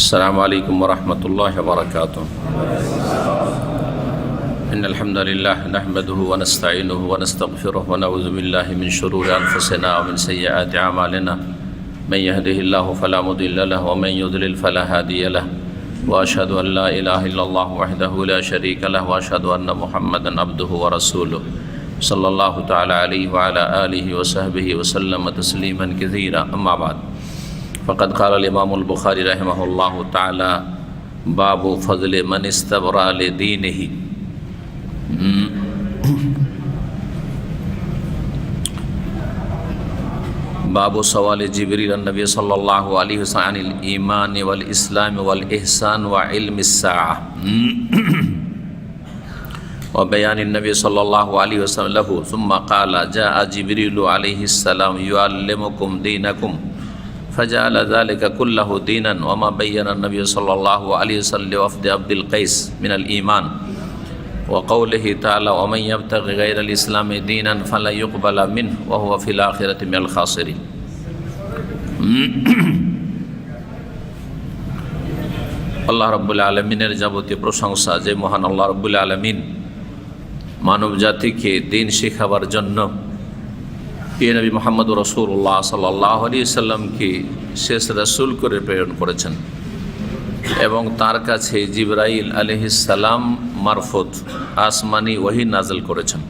السلام عليكم ورحمة الله وبركاته. إن الحمد لله نحمده ونستعينه ونستغفره ونعوذ بالله من شرور أنفسنا ومن سيئات أعمالنا. من يهده الله فلا مضل له ومن يضلل فلا هادي له. وأشهد أن لا إله إلا الله وحده لا شريك له وأشهد أن محمدا عبده ورسوله صلى الله تعالى عليه وعلى آله وصحبه وسلم تسليما كثيرا. أما بعد فقد قال الإمام البخاري رحمه الله تعالى باب فضل من استبرأ لدينه. باب سوال جبريل النبي صلى الله عليه وسلم عن الإيمان والإسلام والإحسان وعلم الساعة وبيان النبي صلى الله عليه وسلم له. ثم قال جاء جبريل عليه السلام يعلمكم دينكم فجعل ذلك كله دينا. وما بين النبي صلى الله عليه وسلم لوفد عبد القيس من الإيمان وقوله تعالى ومن يبتغي غير الإسلام دينا فلا يقبل منه وهو في الآخرة من الخاسرين. আল্লাহ রাব্বুল আলামিনের যাবতীয় প্রশংসা যে মহান আল্লাহ রাব্বুল আলামিন মানব জাতিকে দিন শেখাবার জন্য প্রিয় নবী মুহাম্মদ রাসূলুল্লাহ সাল্লাল্লাহু আলাইহি সাল্লামকে শেষ রাসূল করে প্রেরণ করেছেন এবং তার কাছে জিবরাইল আলাইহিস সালাম মারফত আসমানি ওহী নাযিল করেছেন।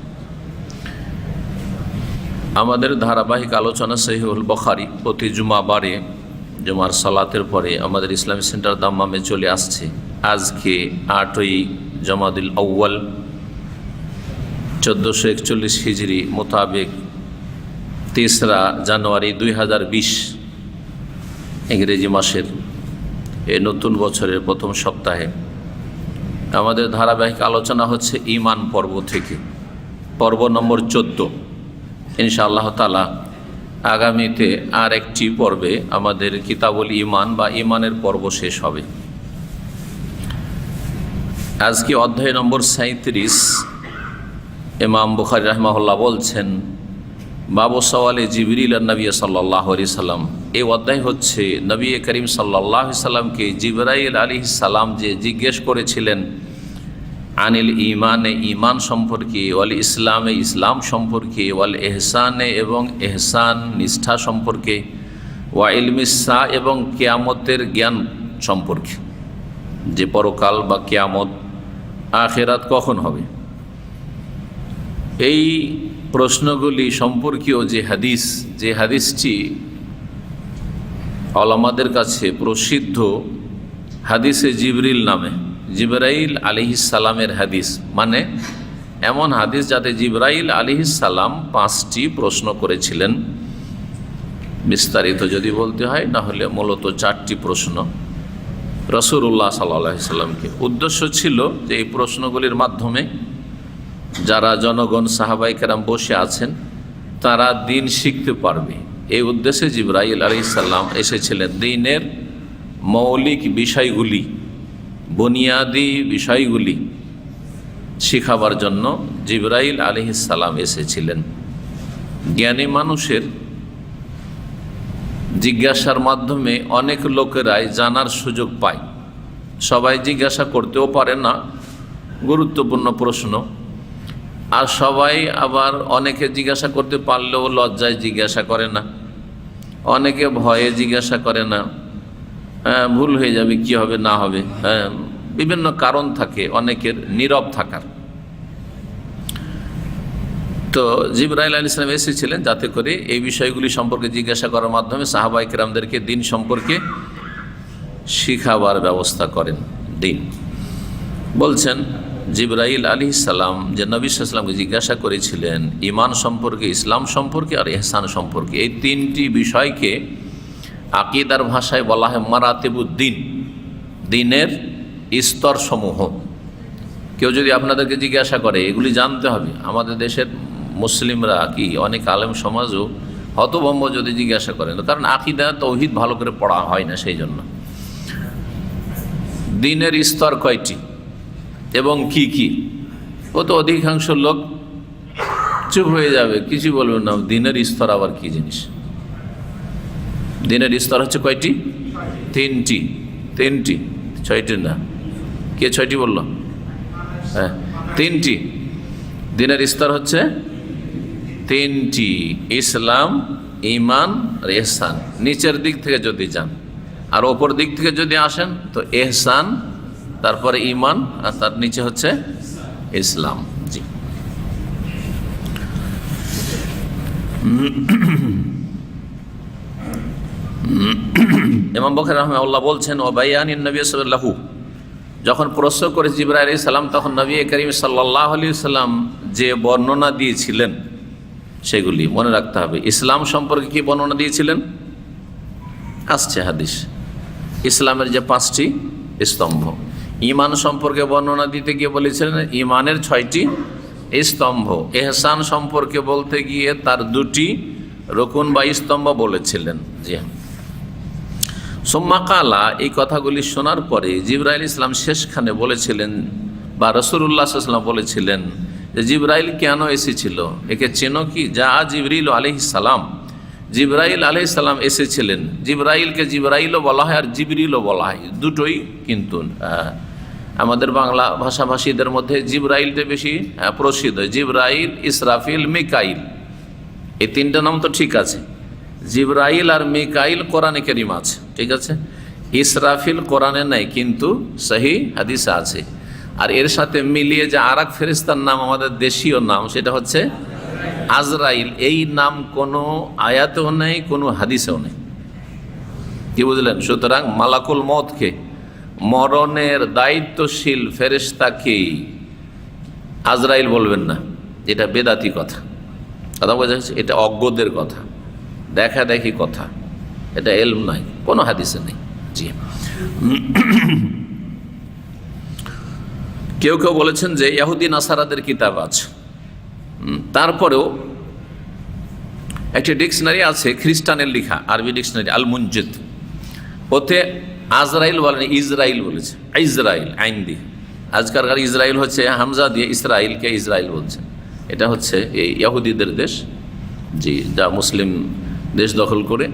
আমাদের ধারাবাহিক আলোচনা সহিহুল বুখারী প্রতি জুমাবারে জুমার সালাতের পরে আমাদের ইসলামিক সেন্টার দাম্মামে চলে আসছে। আজকে 8ই জমাদুল আউয়াল 1441 হিজরি মোতাবেক 3রা জানুয়ারি 2020 ইংরেজি মাসের এই নতুন বছরের প্রথম সপ্তাহে আমাদের ধারাবাহিক আলোচনা হচ্ছে ঈমান পর্ব থেকে, পর্ব নম্বর 14। ইনশাআল্লাহ তাআলা আগামীতে আর একটি পর্বে আমাদের কিতাবুল ঈমান বা ঈমানের পর্ব শেষ হবে। আজকে অধ্যায় নম্বর 37 ইমাম বুখারী রাহিমাহুল্লাহ বলছেন বাবু সওয়ালে জিবরিল নবী সাল্লাল্লাহু আলাইহি সাল্লাম। এই অধ্যায় হচ্ছে নবী করিম সাল্লাল্লাহু আলাইহি সাল্লামকে জিবরাইল আলাইহিস সালাম যে জিজ্ঞেস করেছিলেন আনিল ঈমানে ঈমান সম্পর্কে, ওয়াল ইসলামে ইসলাম সম্পর্কে, ওয়াল ইহসানে এবং ইহসান নিষ্ঠা সম্পর্কে, ওয়া ইলমিস সা এবং কিয়ামতের জ্ঞান সম্পর্কে, যে পরকাল বা কিয়ামত আখিরাত কখন হবে। এই প্রশ্নগুলি সম্পর্কীয় যে হাদিসটি ওলামাদের কাছে প্রসিদ্ধ হাদিসে জিবরিল নামে, জিবরাইল আলাইহিস সালামের হাদিস, মানে এমন হাদিস যাতে জিবরাইল আলাইহিস সালাম 5টি প্রশ্ন করেছিলেন। বিস্তারিত যদি বলতে হয় না হলে মূলত 4টি প্রশ্ন রাসূলুল্লাহ সাল্লাল্লাহু আলাইহি সাল্লামকে। উদ্দেশ্য ছিল যে এই প্রশ্নগুলির মাধ্যমে যারা জনগণ সাহাবায়ে কেরাম বসে আছেন তারা দিন শিখতে পারবে। এই উদ্দেশ্যে জিবরাইল আলাইহিস সালাম এসেছিলেন। দ্বীনের মৌলিক বিষয়গুলি, বুনিয়াদি বিষয়গুলি শিখাবার জন্য জিবরাইল আলাইহিস সালাম এসেছিলেন। জ্ঞানী মানুষের জিজ্ঞাসার মাধ্যমে অনেক লোকেরাই জানার সুযোগ পায়। সবাই জিজ্ঞাসা করতেও পারে না গুরুত্বপূর্ণ প্রশ্ন, আর সবাই আবার অনেকে জিজ্ঞাসা করতে পারলেও লজ্জায় জিজ্ঞাসা করে না, অনেকে ভয়ে জিজ্ঞাসা করে না, ভুল হয়ে যাবে, কি হবে না হবে, বিভিন্ন কারণ থাকে অনেকের নীরব থাকার। তো জিবরাইল আলাইহিস সালাম এসেছিলেন যাতে করে এই বিষয়গুলি সম্পর্কে জিজ্ঞাসা করার মাধ্যমে সাহাবায়ে কেরামদেরকে দিন সম্পর্কে শিখাবার ব্যবস্থা করেন। দিন বলছেন জিবরাইল আলাইহিস সালাম যে নবী সাল্লাল্লাহু আলাইহি ওয়াসাল্লামকে জিজ্ঞাসা করেছিলেন ঈমান সম্পর্কে, ইসলাম সম্পর্কে আর ইহসান সম্পর্কে। এই 3টি বিষয়কে আকীদার ভাষায় বলা হয় মারাতিবুদ্দিন, দ্বীনের স্তরসমূহ। কেউ যদি আপনাদেরকে জিজ্ঞাসা করে এগুলি জানতে হবে। আমাদের দেশের মুসলিমরা কি অনেক আলেম সমাজও হতভম্ব যদি জিজ্ঞাসা করেন, কারণ আকীদা তাওহীদ ভালো করে পড়া হয় না। সেই জন্য দ্বীনের স্তর কয়টি এবং কি কি, ও তো অধিকাংশ লোক চুপ হয়ে যাবে, কিছু বলবে না। দ্বীনের স্তর আবার কি জিনিস? দিনের স্তর হচ্ছে কয়টি? তিনটি। তিনটি, ছয়টি না। কে ছয়টি বলল? হ্যাঁ, তিনটি। দিনের স্তর হচ্ছে তিনটি, ইসলাম, ঈমান আর ইহসান। নিচের দিক থেকে যদি যান আর ওপর দিক থেকে যদি আসেন তো ইহসান, তারপরে ঈমান, আর তার নিচে হচ্ছে ইসলাম। জি। ইমাম বুখারী রাহিমাহুল্লাহ বলছেন, ও বায়ানিন নবী সাল্লাল্লাহু, যখন প্রশ্ন করে জিবরাইল আলাইহিস সালাম, তখন নবী করিম সাল্লাল্লাহু আলাইহি সাল্লাম যে বর্ণনা দিয়েছিলেন সেগুলি মনে রাখতে হবে। ইসলাম সম্পর্কে কি বর্ণনা দিয়েছিলেন? আসছে হাদিস, ইসলামের যে 5টি স্তম্ভ। ঈমান সম্পর্কে বর্ণনা দিতে গিয়ে বলেছিলেন ঈমানের 6টি স্তম্ভ। ইহসান সম্পর্কে বলতে গিয়ে তার 2টি রকুন বা স্তম্ভ বলেছিলেন। জি। সুম্মা কালা, এই কথাগুলি শোনার পরে জিবরাইল ইসলাম শেষখানে বলেছিলেন, বা রাসূলুল্লাহ সাল্লাল্লাহু আলাইহি ওয়াসাল্লাম বলেছিলেন যে জিবরাইল কেন এসেছিল, একে চেনো কি? যা জিবরিল আলাইহিস সালাম, জিবরাইল আলাইহিস সালাম এসেছিলেন। জিবরাইলকে জিবরাইলও বলা হয় আর জিবরিলও বলা হয়, দুটোই কিন্তু আমাদের বাংলা ভাষাভাষীদের মধ্যে জিবরাইলটা বেশি প্রসিদ্ধ। জিবরাইল, ইসরাফিল, মিকাইল, এই 3টে নাম তো ঠিক আছে। জিবরাইল আর মিকাইল কোরআনে কারীমে আছে, ঠিক আছে। ইসরাফিল কোরআনে নাই, কিন্তু সহি হাদিসে আছে। আর এর সাথে মিলিয়ে যে আর এক ফেরেশতার নাম আমাদের দেশীয় নাম, সেটা হচ্ছে আজরাইল। এই নাম কোনো আয়াতেও নেই, কোনো হাদিসেও নেই। কি বুঝলেন? সুতরাং মালাকুল মওতকে, মরণের দায়িত্বশীল ফেরেশতাকে আজরাইল বলবেন না, এটা বেদাতি কথা। কথা বোঝা যাচ্ছে? এটা অজ্ঞদের কথা, দেখা দেখি কথা, এটা এলম নাই, কোনো হাদিসে নেই। জি। কেউ কেউ বলেছেন যে ইহুদি নাসারাদের কিতাব আছে। তারপরেও একটি ডিকশনারি আছে খ্রিস্টানের লেখা, আরবি ডিকশনারি আল মুনজিদ, ওতে আজরাইল বলেন, ইসরাইল বলেছে। ইসরাইল আইন দিয়ে, আজকালকার ইসরাইল হচ্ছে হামজা দিয়ে, ইসরাইলকে ইসরাইল বলছে। এটা হচ্ছে এই ইহুদিদের দেশ, জি, যা মুসলিম দেশ দখল করে,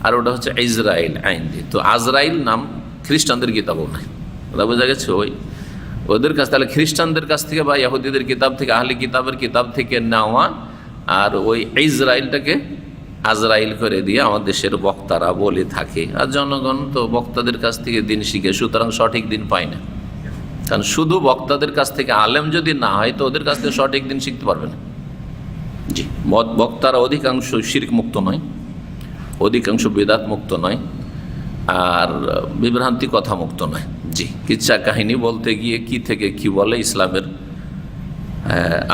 আর ওটা হচ্ছে ইসরাইল আইন দিয়ে। তো আজরাইল নাম খ্রিস্টানদের কিতাবও নাই। ওটা বোঝা গেছে ওদের কাছ, তাহলে খ্রিস্টানদের কাছ থেকে বা ইহুদিদের কিতাব থেকে, আহলি কিতাবের কিতাব থেকে নেওয়া, আর ওই ইসরাইলটাকে আজরাইল করে দিয়ে আমার দেশের বক্তারা বলে থাকে। আর জনগণ তো বক্তাদের কাছ থেকে দিন শিখে, সুতরাং সঠিক দিন পায় না। কারণ শুধু বক্তাদের কাছ থেকে আলেম যদি না হয় তো ওদের কাছ থেকে সঠিক দিন শিখতে পারবে না। জি, বক্তারা অধিকাংশ শিরক মুক্ত নয়, অধিকাংশ বেদাত মুক্ত নয়, আর বিভ্রান্তি কথা মুক্ত নয়। জি, কিচ্ছা কাহিনী বলতে গিয়ে কি থেকে কি বলে ইসলামের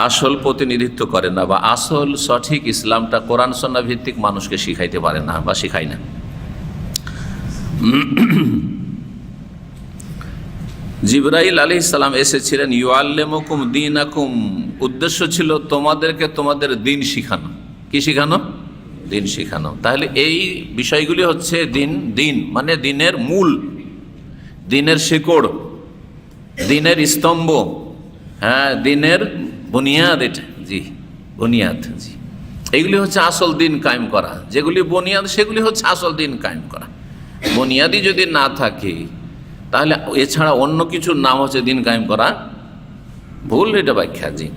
আসল প্রতিনিধিত্ব করে না, বা আসল সঠিক ইসলামটা কোরআন সুন্নাহ ভিত্তিক মানুষকে শিখাইতে পারে না বা শিখায় না। জিবরাইল আলাইহিস সালাম এসেছিলেন ইউআল্লিমুকুম দীনাকুম, উদ্দেশ্য ছিল তোমাদেরকে তোমাদের দিন শিখানো। কি শিখানো? দিন শিখানো। তাহলে এই বিষয়গুলি হচ্ছে দিন মানে দিনের মূল, দিনের শিকড়, দিনের স্তম্ভ, হ্যাঁ, দিনের বুনিয়াদ। এটা জি, বুনিয়াদ। জি, এগুলি হচ্ছে আসল দিন কায়েম করা। যেগুলি বুনিয়াদ সেগুলি হচ্ছে আসল দিন কায়েম করা। বুনিয়াদি যদি না থাকে তাহলে এছাড়া অন্য কিছুর নাম হচ্ছে দিন কায়েম করা, ভুল। এটা ব্যাখ্যা। জি,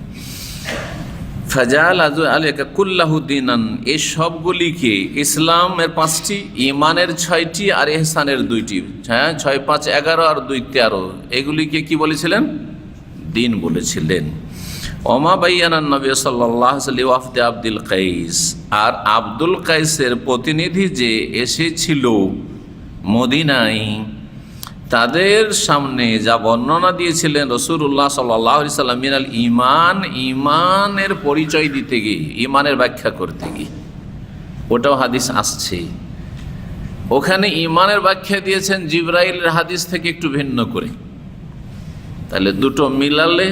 ফাজাল আজু আলাইকা কুল্লাহু দীনান, এই সবগুলিকে ইসলামের 5টি, ঈমানের 6টি আর ইহসানের 2টি, হ্যাঁ, 6, 5, 11 আর 2, 13, এগুলিকে কি বলেছিলেন? দিন বলেছিলেন। ওমা বাইয়ানান নবী সাল্লাল্লাহু আলাইহি ওয়াফদে আব্দুল কাইস, আর আব্দুল কাইসের প্রতিনিধি যে এসেছিল মদিনায়, তাদের সামনে যা বর্ণনা দিয়েছিলেন রাসূলুল্লাহ সাল্লাল্লাহু আলাইহি সাল্লাম মিনাল ঈমান, ঈমানের পরিচয় দিতে গিয়ে, ঈমানের ব্যাখ্যা করতে গিয়ে, ওটাও হাদিস আসছে। ওখানে ঈমানের ব্যাখ্যা দিয়েছেন জিবরাইলের হাদিস থেকে একটু ভিন্ন করে। তাহলে দুটো মিলালে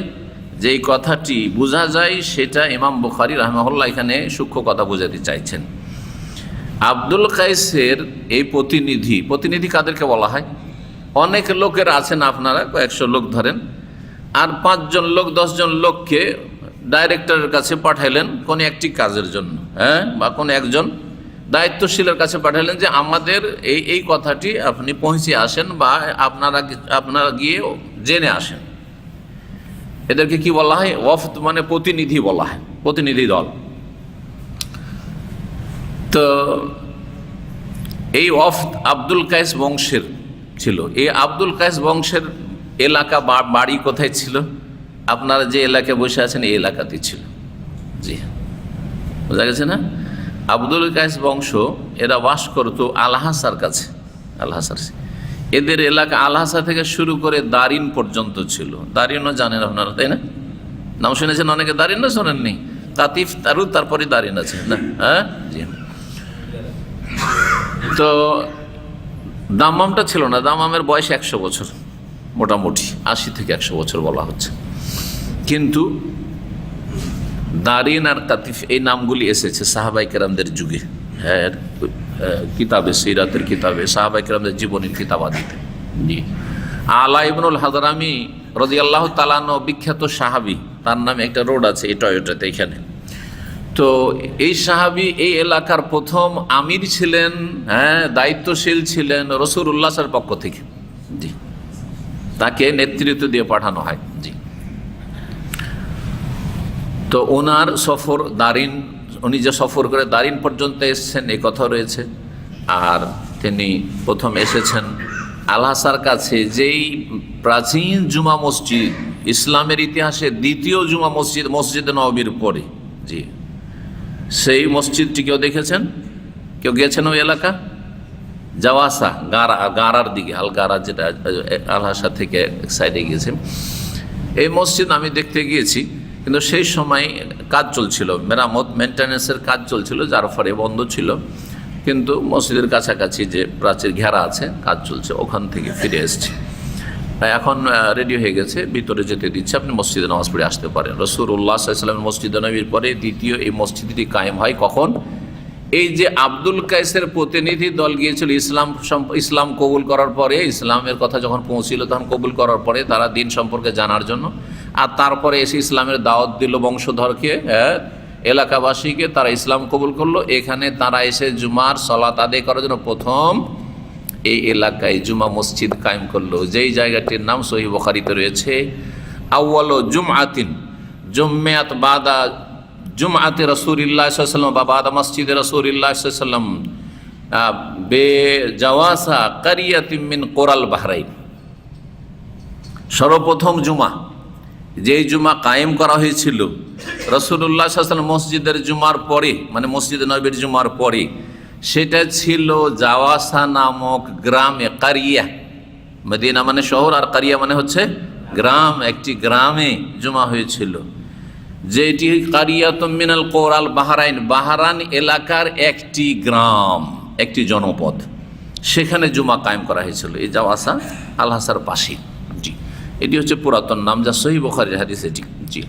যেই কথাটি বোঝা যায়, সেটা ইমাম বুখারী রাহিমাহুল্লাহ এখানে সূক্ষ্ম কথা বোঝাতে চাইছেন। আব্দুল কাইসের এই প্রতিনিধি কাদেরকে বলা হয়? অনেক লোকের আছেন, আপনারা কয়েকশো লোক ধরেন, আর 5 জন লোক 10 জন লোককে ডাইরেক্টরের কাছে পাঠাইলেন কোনো একটি কাজের জন্য, হ্যাঁ, বা কোনো একজন দায়িত্বশীলের কাছে পাঠালেন যে আমাদের এই কথাটি আপনি পৌঁছে আসেন বা আপনারা গিয়ে জেনে আসেন। এদেরকে কি বলা হয়? ওয়াফদ মানে প্রতিনিধি বলা হয়, প্রতিনিধি দল। তো এই ওয়াফদ আব্দুল কায়েস বংশের ছিল। এই আব্দুল কায়েস বংশের এলাকা বাড়ি কোথায় ছিল? আপনারা যে এলাকায় বসে আছেন এই এলাকাতেই ছিল। জি, বোঝা গেছে না? আব্দুল কায়েস বংশ এরা বাস করতো আলহাসার কাছে। আলহাসার এদের এলাকা আলহাসা থেকে শুরু করে দারিন পর্যন্ত ছিল। দারিনও জানেন আপনারা, তাই না? নাম শুনেছেন অনেকে, দারিন না শোনেননি? কাতিফ তারু, তারপরে দারিন আছে না? হ্যাঁ, জি। তো দাম্মামটা ছিল না। দাম্মামের বয়স 100 বছর, মোটামুটি 80 থেকে 100 বছর বলা হচ্ছে। কিন্তু দারিন আর কাতিফ এই নামগুলি এসেছে সাহাবায়ে কেরামদের যুগে। হ্যাঁ, কিতাবে, সিরাতের কিতাবে, সাহাবায়ে কেরামদের জীবনের কিতাবাদিতে। জি, আলা ইবনুল হাদরামি রাদিয়াল্লাহু তাআলা আনহু বিখ্যাত সাহাবী, তার নামে একটা রোড আছে এই টয়োটাতে এখানে। তো এই সাহাবী এই এলাকার প্রথম আমির ছিলেন, হ্যাঁ, দায়িত্বশীল ছিলেন রাসূলুল্লাহ সাল্লাল্লাহু আলাইহি ওয়াসাল্লামের পক্ষ থেকে। জি, তাকে নেতৃত্ব দিয়ে পাঠানো হয়। জি, তো ওনার সফর দারিন, উনি যে সফর করে দারিন পর্যন্ত এসেছেন এই কথা রয়েছে। আর তিনি প্রথম এসেছেন আলহাসার কাছে, যেই প্রাচীন জুমা মসজিদ, ইসলামের ইতিহাসে দ্বিতীয় জুমা মসজিদ, মসজিদে নববীর পরে। জি, সেই মসজিদটি কেউ দেখেছেন? কেউ গিয়েছেন ওই এলাকা? জাওয়াসা, গারার দিকে, গারা যেটা আলহাসা থেকে সাইডে গিয়েছে। এই মসজিদ আমি দেখতে গিয়েছি, কিন্তু সেই সময় কাজ চলছিল, মেরামত মেনটেন্যান্সের কাজ চলছিল, যার ফলে বন্ধ ছিল। কিন্তু মসজিদের কাছাকাছি যে প্রাচীর ঘেরা আছে, কাজ চলছে, ওখান থেকে ফিরে এসেছি। এখন রেডি হয়ে গেছে, ভিতরে যেতে দিচ্ছে, আপনি মসজিদে নামাজ পড়ে আসতে পারেন। রাসূলুল্লাহ সাল্লাল্লাহু আলাইহি ওয়াসাল্লাম মসজিদে নববীর পরে দ্বিতীয় এই মসজিদটি কায়েম হয় কখন? এই যে আব্দুল কায়েসের প্রতিনিধি দল গিয়েছিল ইসলাম কবুল করার পরে, ইসলামের কথা যখন পৌঁছিল তখন কবুল করার পরে তারা দিন সম্পর্কে জানার জন্য, আর তারপরে এসে ইসলামের দাওয়াত দিল বংশধরকে, এলাকাবাসীকে, তারা ইসলাম কবুল করলো। এখানে তারা এসে জুমার সালাত আদায় করার জন্য প্রথম এই এলাকায় জুমা মসজিদ কায়েম করলো, যেই জায়গাটির নাম সহিহ বুখারীতে রয়েছে, আউয়ালু জুমআতিন জুমিয়াত বাদা জুমআতি রাসূলিল্লাহ সাল্লাল্লাহু আলাইহি ওয়াসাল্লাম বা বাদা মসজিদে রাসূলিল্লাহ সাল্লাল্লাহু আলাইহি ওয়াসাল্লাম বে জাওয়াসা কারিয়াতিন মিন কোরাল বাহরাইন। সর্বপ্রথম জুমা, যেই জুমা কায়েম করা হয়েছিল রাসূলুল্লাহ সাল্লাল্লাহু আলাইহি ওয়াসাল্লাম মসজিদের জুমার পরে, মানে মসজিদে নববীর জুমার পরে, সেটা ছিল জাওয়াসা নামক গ্রামে। কারিয়া, মদিনা মানে শহর, আর কারিয়া মানে হচ্ছে গ্রাম। একটি গ্রামে জুমা হয়েছিল, যেটি কারিয়াতুম মিনাল কোরাল বাহরাইন, বাহরান এলাকার একটি গ্রাম, একটি জনপদ, সেখানে জুমা কায়েম করা হয়েছিল। এই জাওয়াসা আলহাসার পাশে। জি, এটি হচ্ছে পুরাতন নাম, যা সহিহ বুখারীর হাদিস এটি। জি,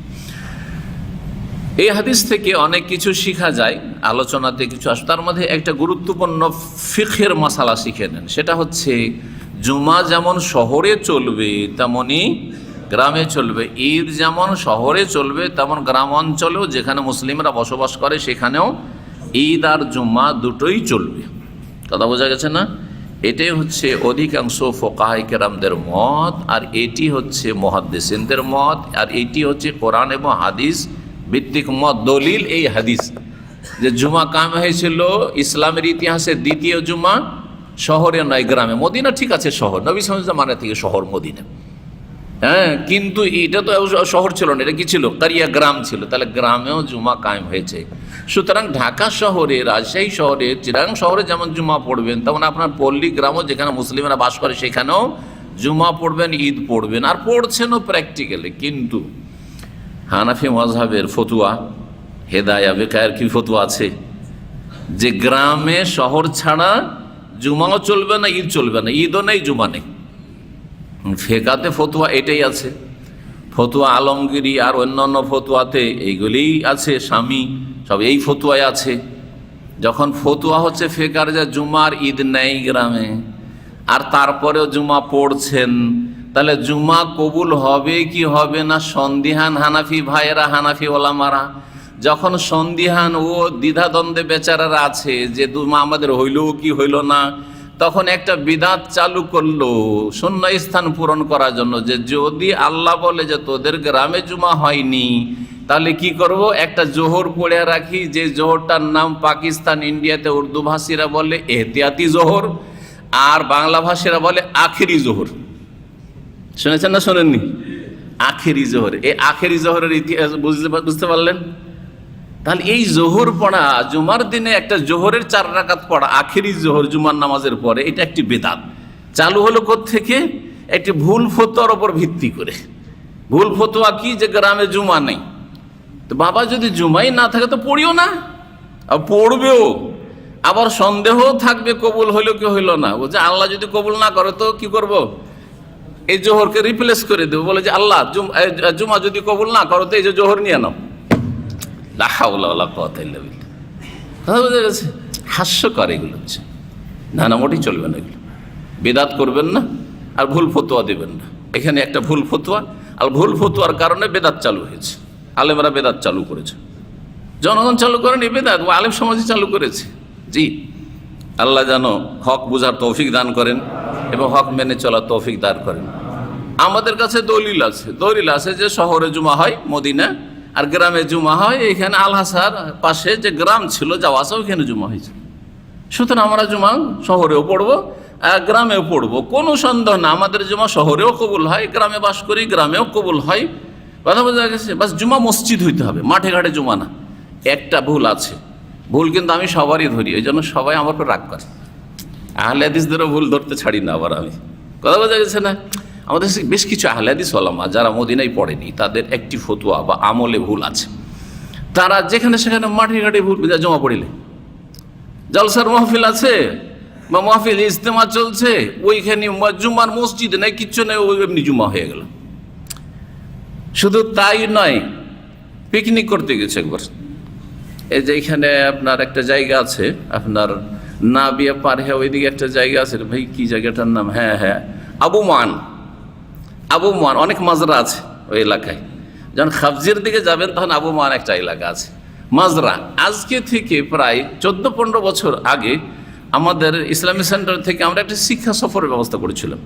এই হাদিস থেকে অনেক কিছু শেখা যায়, আলোচনাতে কিছু আসে। তার মধ্যে একটা গুরুত্বপূর্ণ ফিকহের মাসালা শিখে নেন, সেটা হচ্ছে জুমা যেমন শহরে চলবে তেমনই গ্রামে চলবে, ঈদ যেমন শহরে চলবে তেমন গ্রাম অঞ্চলেও, যেখানে মুসলিমরা বসবাস করে সেখানেও ঈদ আর জুমা দুটোই চলবে। কথা বোঝা গেছে না? এটাই হচ্ছে অধিকাংশ ফুকাহায়ে কেরামদের মত, আর এটি হচ্ছে মুহাদ্দিসিনদের মত, আর এটি হচ্ছে কোরআন এবং হাদিস ভিত্তিক মত। দলিল এই হাদিস যে জুমা কায়েম হয়েছিল ইসলামের ইতিহাসে দ্বিতীয় জুমা শহরে নয়, গ্রামে। মদিনা ঠিক আছে শহর, নবী সাল্লাল্লাহু আলাইহি ওয়াসাল্লাম মানে থেকে শহর মদিনা, হ্যাঁ, কিন্তু এটা তো শহর ছিল না, এটা কি ছিল? কারিয়া, গ্রাম ছিল। তাহলে গ্রামেও জুমা কায়েম হয়েছে। সুতরাং ঢাকা শহরে, রাজশাহী শহরে, চিরাং শহরে যেমন জুমা পড়বেন, তেমন আপনার পল্লী গ্রামও যেখানে মুসলিমরা বাস করে সেখানেও জুমা পড়বেন, ঈদ পড়বেন, আর পড়ছেনও প্র্যাকটিক্যালি। কিন্তু হানাফি মাযহাবের ফতুয়া, হেদায়া বেকায়ের কি ফতুয়া আছে যে গ্রামে শহর ছাড়া জুমাও চলবে না, ঈদ চলবে না, ঈদও নেই, জুমা নেই। ফেকাতে ফতুয়া এটাই আছে। ফতুয়া আলমগিরি আর অন্যান্য ফতুয়াতে এইগুলিই আছে, স্বামী সব এই ফতুয়ায় আছে। যখন ফতুয়া হচ্ছে ফেকার যে জুমার ঈদ নেই গ্রামে, আর তারপরেও জুমা পড়ছেন, তাহলে জুমা কবুল হবে কি হবে না সন্দিহান হানাফি ভাইয়েরা, হানাফি ওলামারা। যখন সন্দিহান ও দ্বিধাদ্বন্দ্বে বেচারারা আছে যে আমাদের হইল কি হইল না, তখন একটা বিদাত চালু করলো শূন্য স্থান পূরণ করার জন্য, যে যদি আল্লাহ বলে যে তোদের গ্রামে জুমা হয়নি, তাহলে কি করব, একটা জোহর পড়ে রাখি, যে জোহরটার নাম পাকিস্তান ইন্ডিয়াতে উর্দু ভাষীরা বলে এহতিয়াতি জোহর, আর বাংলা ভাষীরা বলে আখেরি জোহর। শুনেছেন না শোনেননি? আখেরি জোহর, এই আখেরি জোহরের ইতিহাস বুঝতে পারলেন? তাহলে এই জোহর পড়া, জুমার দিনে একটা জোহরের 4 রাকাত পড়া আখেরি জোহর জুমার নামাজের পরে, এটা একটি বেদাত। চালু হলো কোত্থেকে? একটি ভুল ফতোয়ার ওপর ভিত্তি করে। ভুল ফতোয়া কি? যে গ্রামে জুমা নেই। তো বাবা যদি জুমাই না থাকে তো পড়িও না, আর পড়বেও, আবার সন্দেহ থাকবে কবুল হইলো কি হইলো না। বলছে আল্লাহ যদি কবুল না করে তো কি করব, এই জোহরকে রিপ্লেস করে দেবো। বলে যে আল্লাহ জুমা যদি কবুল না করো তো এই যে জোহর নিয়ে নাও। কথা বোঝা গেছে? হাস্যকর এগুলো হচ্ছে। না না, মোটেই চলবে না, এগুলো বেদাত করবেন না, আর ভুল ফতোয়া দেবেন না। এখানে একটা ভুল ফতোয়া, আর ভুল ফতোয়ার কারণে বেদাত চালু হয়েছে। আলেমরা বেদাত চালু করেছে, জনগণ চালু করেনি, বেদাত আলেম সমাজই চালু করেছে। জি, আল্লাহ যেন হক বুঝার তৌফিক দান করেন এবং হক মেনে চলার তৌফিক দান করেন। আমাদের কাছে দলিল আছে যে শহরে জুমা হয় মদিনা, আর গ্রামে জুমা হয় এখানে আলহাসার পাশে যে গ্রাম ছিল জাওয়াসা, ওইখানে জুমা হয়েছে। সুতরাং আমরা জুমা শহরেও পড়বো আর গ্রামেও পড়বো, কোনো সন্দেহ না। আমাদের জুমা শহরেও কবুল হয়, গ্রামে বাস করি গ্রামেও কবুল হয়। কথা বোঝা গেছে? বাস জুমা মসজিদ হইতে হবে, মাঠে ঘাটে জুমা না। একটা ভুল আছে, ভুল কিন্তু আমি সবারই ধরি, এই জন্য সবাই আমার উপর রাগ করে। আহলে হাদিসদেরও ভুল ধরতে ছাড়ি না আবার আমি। কথা বোঝা গেছে না? আমাদের বেশ কিছু আহলে হাদিস ওলামা যারা মদিনায় পড়েনি, তাদের একটি ফতোয়া বা আমলে ভুল আছে। তারা যেখানে সেখানে মাঠে ঘাটে ভুল জমা পড়িলে, জলসার মাহফিল আছে বা মাহফিল ইজতেমা চলছে, ওইখানে জুমার মসজিদ নেই, কিচ্ছু নেই, ওই এমনি জুমা হয়ে গেল। শুধু তাই নয়, পিকনিক করতে গেছে একবার। এই যে এখানে আপনার একটা জায়গা আছে, আপনার নাবিয়া পার হ্যাঁ ওইদিকে একটা জায়গা আছে, ভাই কি জায়গাটার নাম, হ্যাঁ আবু মান, অনেক মাজরা আছে ওই এলাকায়। যখন খাবজির দিকে যাবেন তখন আবু মান একটা এলাকা আছে, মাজরা। আজকে থেকে প্রায় 14-15 বছর আগে আমাদের ইসলামী সেন্টার থেকে আমরা একটা শিক্ষা সফরের ব্যবস্থা করেছিলাম।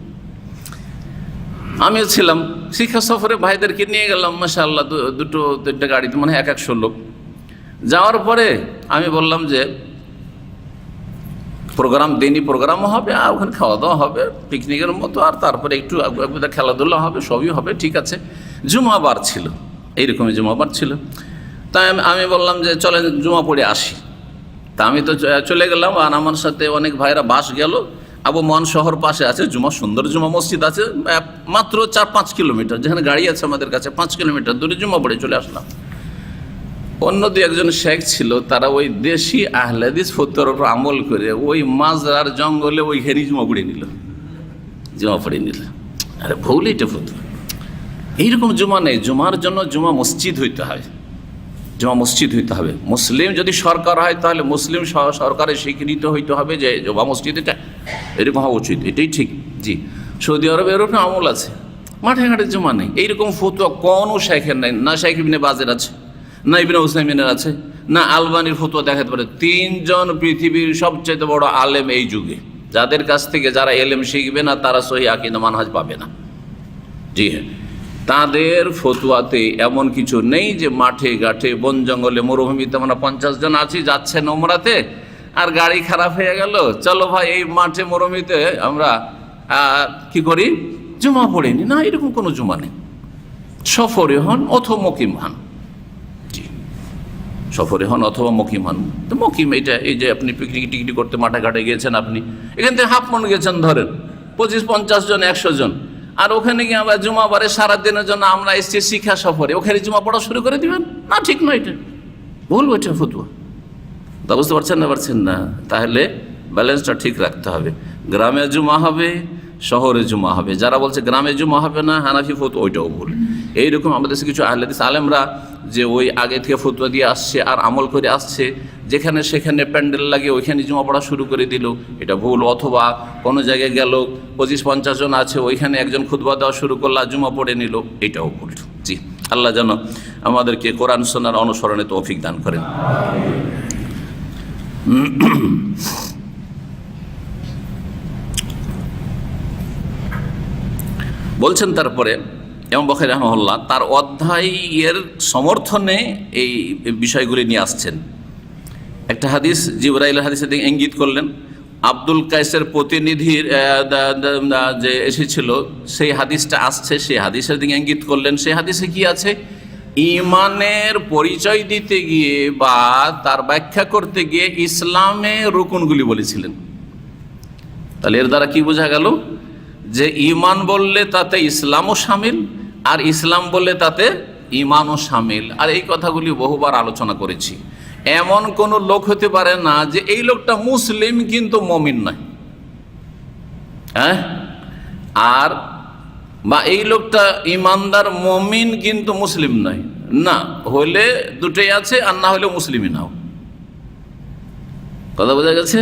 আমিও ছিলাম, শিক্ষা সফরে ভাইদেরকে নিয়ে গেলাম, মাশাআল্লাহ, দুটো গাড়িতে মানে 100 লোক। যাওয়ার পরে আমি বললাম যে দিনই প্রোগ্রামও হবে, আর ওখানে খাওয়া দাওয়া হবে পিকনিকের মতো, আর তারপরে একটু খেলাধুলা হবে, সবই হবে, ঠিক আছে। জুমাবার ছিল, এইরকমই জুমাবার ছিল। তাই আমি বললাম যে চলেন জুমা পড়ে আসি। তা আমি তো চলে গেলাম, আর আমার সাথে অনেক ভাইরা বাস গেল। আবু মান শহর পাশে আছে, সুন্দর জুমা মসজিদ আছে, মাত্র 4-5 কিলোমিটার, যেখানে গাড়ি আছে আমাদের কাছে 5 কিলোমিটার দূরে জুমা পড়ে চলে আসলাম। অন্য 2-1 শেখ ছিল, তারা ওই দেশি আহলে হাদিস ফতোয়ার উপর আমল করে ওই মাজরার জঙ্গলে ওইখানে জুমা পড়ে নিল। আরে ভুল, এটা ফতোয়া। এইরকম জুমা নেই। জুমার জন্য জুমা মসজিদ হইতে হবে, মুসলিম যদি সরকার হয় তাহলে মুসলিম সরকারের স্বীকৃত হইতে হবে যে জুমা মসজিদ এটা এরকম হওয়া উচিত, এটাই ঠিক। জি, সৌদি আরবে এরকম আমল আছে, মাঠে ঘাটে জুমা নেই। এইরকম ফতোয়া কোনো শেখের নাই, না শেখ ইবনে বাজের আছে, না ইবনে উসাইমিনের আছে, না আলবানির ফতোয়া দেখাতে পারে। 3 জন পৃথিবীর সবচেয়ে বড় আলেম এই যুগে, যাদের কাছ থেকে যারা এলেম শিখবে না তারা সহি আকীদা মানহাজ পাবে না। জি হ্যাঁ, তাদের ফতোয়াতে এমন কিছু নেই যে মাঠে ঘাটে বন জঙ্গলে মরুভূমিতে আমরা 50 জন আছি, যাচ্ছেন ওমরাতে, আর গাড়ি খারাপ হয়ে গেল, চলো ভাই এই মাঠে মরুভূমিতে আমরা কি করি, জুমা পড়িনি। না, এরকম কোনো জুমা নেই। সফরে হন অথবা মকিম হন, সফরে হন অথবা মকিম হন। তো মকিম এটা, এই যে আপনি পিকনিক টিকনি করতে মাঠে ঘাটে গিয়েছেন, আপনি এখান থেকে হাফ মন গেছেন ধরেন, 25-50 জন 100 জন, আর ওখানে গিয়ে আবার জুমাবারে সারাদিনের জন্য আমরা এসেছি শিক্ষা সফরে, ওখানে জুমা পড়া শুরু করে দিবেন? না, ঠিক নয়, এটা ভুল, ওইটা ফতোয়া। তা বুঝতে পারছেন না? তাহলে ব্যালেন্সটা ঠিক রাখতে হবে। গ্রামে জুমা হবে, শহরে জুমা হবে। যারা বলছে গ্রামে জুমা হবে না, হানাফি ফতোয়া, ওইটাও ভুল। এইরকম আমাদের কিছু আহলে হাদিস আলেমরা যে ওই আগে থেকে ফতোয়া দিয়ে আসছে আর আমল করে আসছে, যেখানে সেখানে প্যান্ডেল লাগিয়ে ওইখানে জুমা পড়া শুরু করে দিল, এটা ভুল। অথবা কোনো জায়গায় গেল, 25-50 জন আছে, ওইখানে একজন খুতবা দেওয়া শুরু করলো, জুমা পড়ে নিল, এটাও ভুল। জি, আল্লাহ যেন আমাদেরকে কোরআন সুন্নাহর অনুসরণে তৌফিক দান করেন। বলছেন তারপরে ইমাম বুখারী রাহিমাহুল্লাহ তার অধ্যায়ের সমর্থনে এই বিষয়গুলি নিয়ে আসছেন। একটা হাদিস জিবরাইলের হাদিসের দিকে ইঙ্গিত করলেন, আব্দুল কায়েসের প্রতিনিধির যে এসেছিল সেই হাদিসটা আসছে, সেই হাদিসের দিকে ইঙ্গিত করলেন। সেই হাদিসে কি আছে? ইমানের পরিচয় দিতে গিয়ে বা তার ব্যাখ্যা করতে গিয়ে ইসলামের রুকনগুলি বলেছিলেন। তাহলে এর দ্বারা কি বোঝা গেল? যে ইমান বললে তাতে ইসলামও শামিল, আর ইসলাম বললে তাতে ইমানও শামিল। আর এই কথাগুলি বহুবার আলোচনা করেছি। এমন কোন লোক হতে পারে না যে এই লোকটা মুসলিম কিন্তু মুমিন নয়, হ্যাঁ, আর বা এই লোকটা ইমানদার মুমিন কিন্তু মুসলিম নয়, না, হলে দুটোই আছে, আর না হলে মুসলিমই নাও। কথা বোঝা গেছে?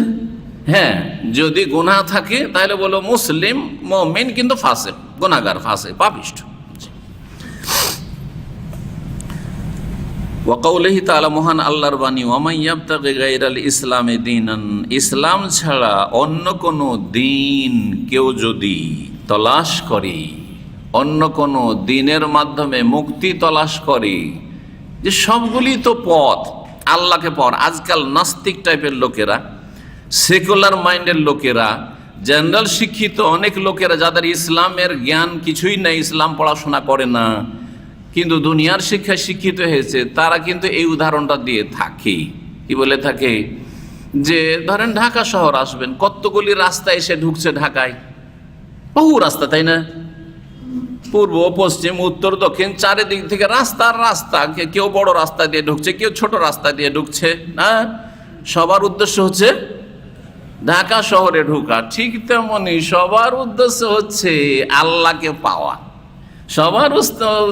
হ্যাঁ, যদি গুনাহ থাকে তাহলে বলো মুসলিম মুমিন কিন্তু ফাসিক, গুনাহগার, ফাসিক, পাপিষ্ঠ। ওয়াকাউলিহি তাআলা, মহান আল্লাহর বাণী, ওয়ামান ইয়াবতাগি গায়রাল ইসলামি দীনান, ইসলাম ছাড়া অন্য কোনো দিন কেউ যদি তলাশ করে, অন্য কোনো দিনের মাধ্যমে মুক্তি তলাশ করে, যে সবগুলি তো পথ, আল্লাহকে পাওয়ার। আজকাল নাস্তিক টাইপের লোকেরা, সেকুলার মাইন্ডের লোকেরা, জেনারেল শিক্ষিত অনেক লোকেরা যাদের ইসলামের জ্ঞান কিছুই নেই, ইসলাম পড়াশোনা করে না, কিন্তু দুনিয়ার শিক্ষায় শিক্ষিত হয়েছে, তারা কিন্তু এই উদাহরণটা দিয়ে থাকে। কি বলে থাকে? যে ধরেন ঢাকা শহর আসবেন, কতগুলি রাস্তা এসে ঢুকছে ঢাকায়, বহু রাস্তা, তাই না? পূর্ব পশ্চিম উত্তর দক্ষিণ চারিদিক থেকে রাস্তার রাস্তা, কেউ বড় রাস্তা দিয়ে ঢুকছে, কেউ ছোট রাস্তা দিয়ে ঢুকছে, না, সবার উদ্দেশ্য হচ্ছে ঢাকা শহরে ঢুকা। ঠিক তেমনি সবার উদ্দেশ্য হচ্ছে আল্লাহকে পাওয়া, সবার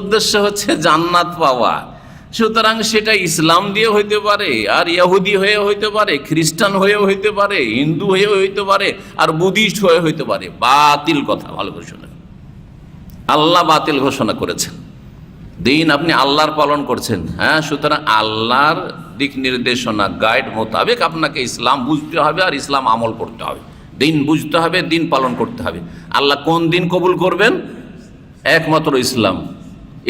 উদ্দেশ্য হচ্ছে জান্নাত পাওয়া। সুতরাং সেটা ইসলাম দিয়ে হইতে পারে, আর ইহুদি হয়ে হইতে পারে, খ্রিস্টান হয়েও হইতে পারে, হিন্দু হয়েও হইতে পারে, আর বুদ্ধিস্ট হয়ে হইতে পারে। বাতিল কথা, ভালো করে শোনেন। আল্লাহ বাতিল ঘোষণা করেছেন, দিন আপনি আল্লাহর পালন করছেন, হ্যাঁ, সুতরাং আল্লাহর দিক নির্দেশনা গাইড মোতাবেক আপনাকে ইসলাম বুঝতে হবে আর ইসলাম আমল করতে হবে, দিন বুঝতে হবে, দিন পালন করতে হবে। আল্লাহ কোন দিন কবুল করবেন? একমাত্র ইসলাম।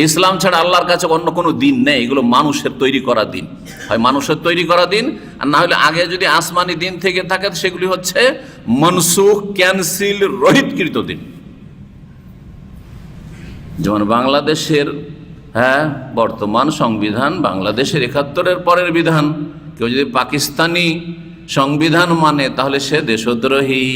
ইসলাম ছাড়া আল্লাহর কাছে অন্য কোনো দিন নেই। এগুলো মানুষের তৈরি করা দিন, হয় মানুষের তৈরি করা দিন, আর না হলে আগে যদি আসমানি দিন থেকে থাকে সেগুলি হচ্ছে মনসুখ, ক্যান্সিল, রহিতকৃত দিন। যেমন বাংলাদেশের, হ্যাঁ, বর্তমান সংবিধান বাংলাদেশের ৭১-এর পরের বিধান, কেউ যদি পাকিস্তানি সংবিধান মানে তাহলে সে দেশদ্রোহী।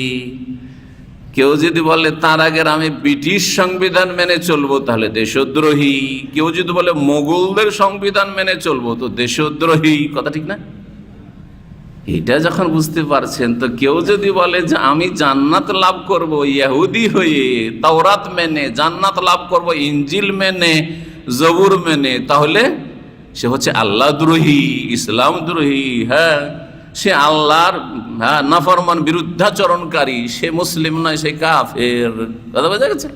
কেউ যদি বলে তার আগের আমি ব্রিটিশ সংবিধান মেনে চলবো তাহলে দেশদ্রোহী। কেউ যদি বলে মোগলদের সংবিধান মেনে চলবো তো দেশদ্রোহী। কথা ঠিক না? এটা যখন বুঝতে পারছেন, তো কেউ যদি বলে যে আমি জান্নাত লাভ করব ইহুদি হয়ে, তাওরাত মেনে জান্নাত লাভ করব ইনজিল মেনে, জবুর মেনে, তাহলে সে হচ্ছে আল্লাহ দ্রোহী, ইসলাম দ্রোহী। হ্যাঁ, সে আল্লাহর নাফরমান, বিরুদ্ধাচরণকারী, সে মুসলিম নয়, সে কাফের। কথা বোঝা গেছে?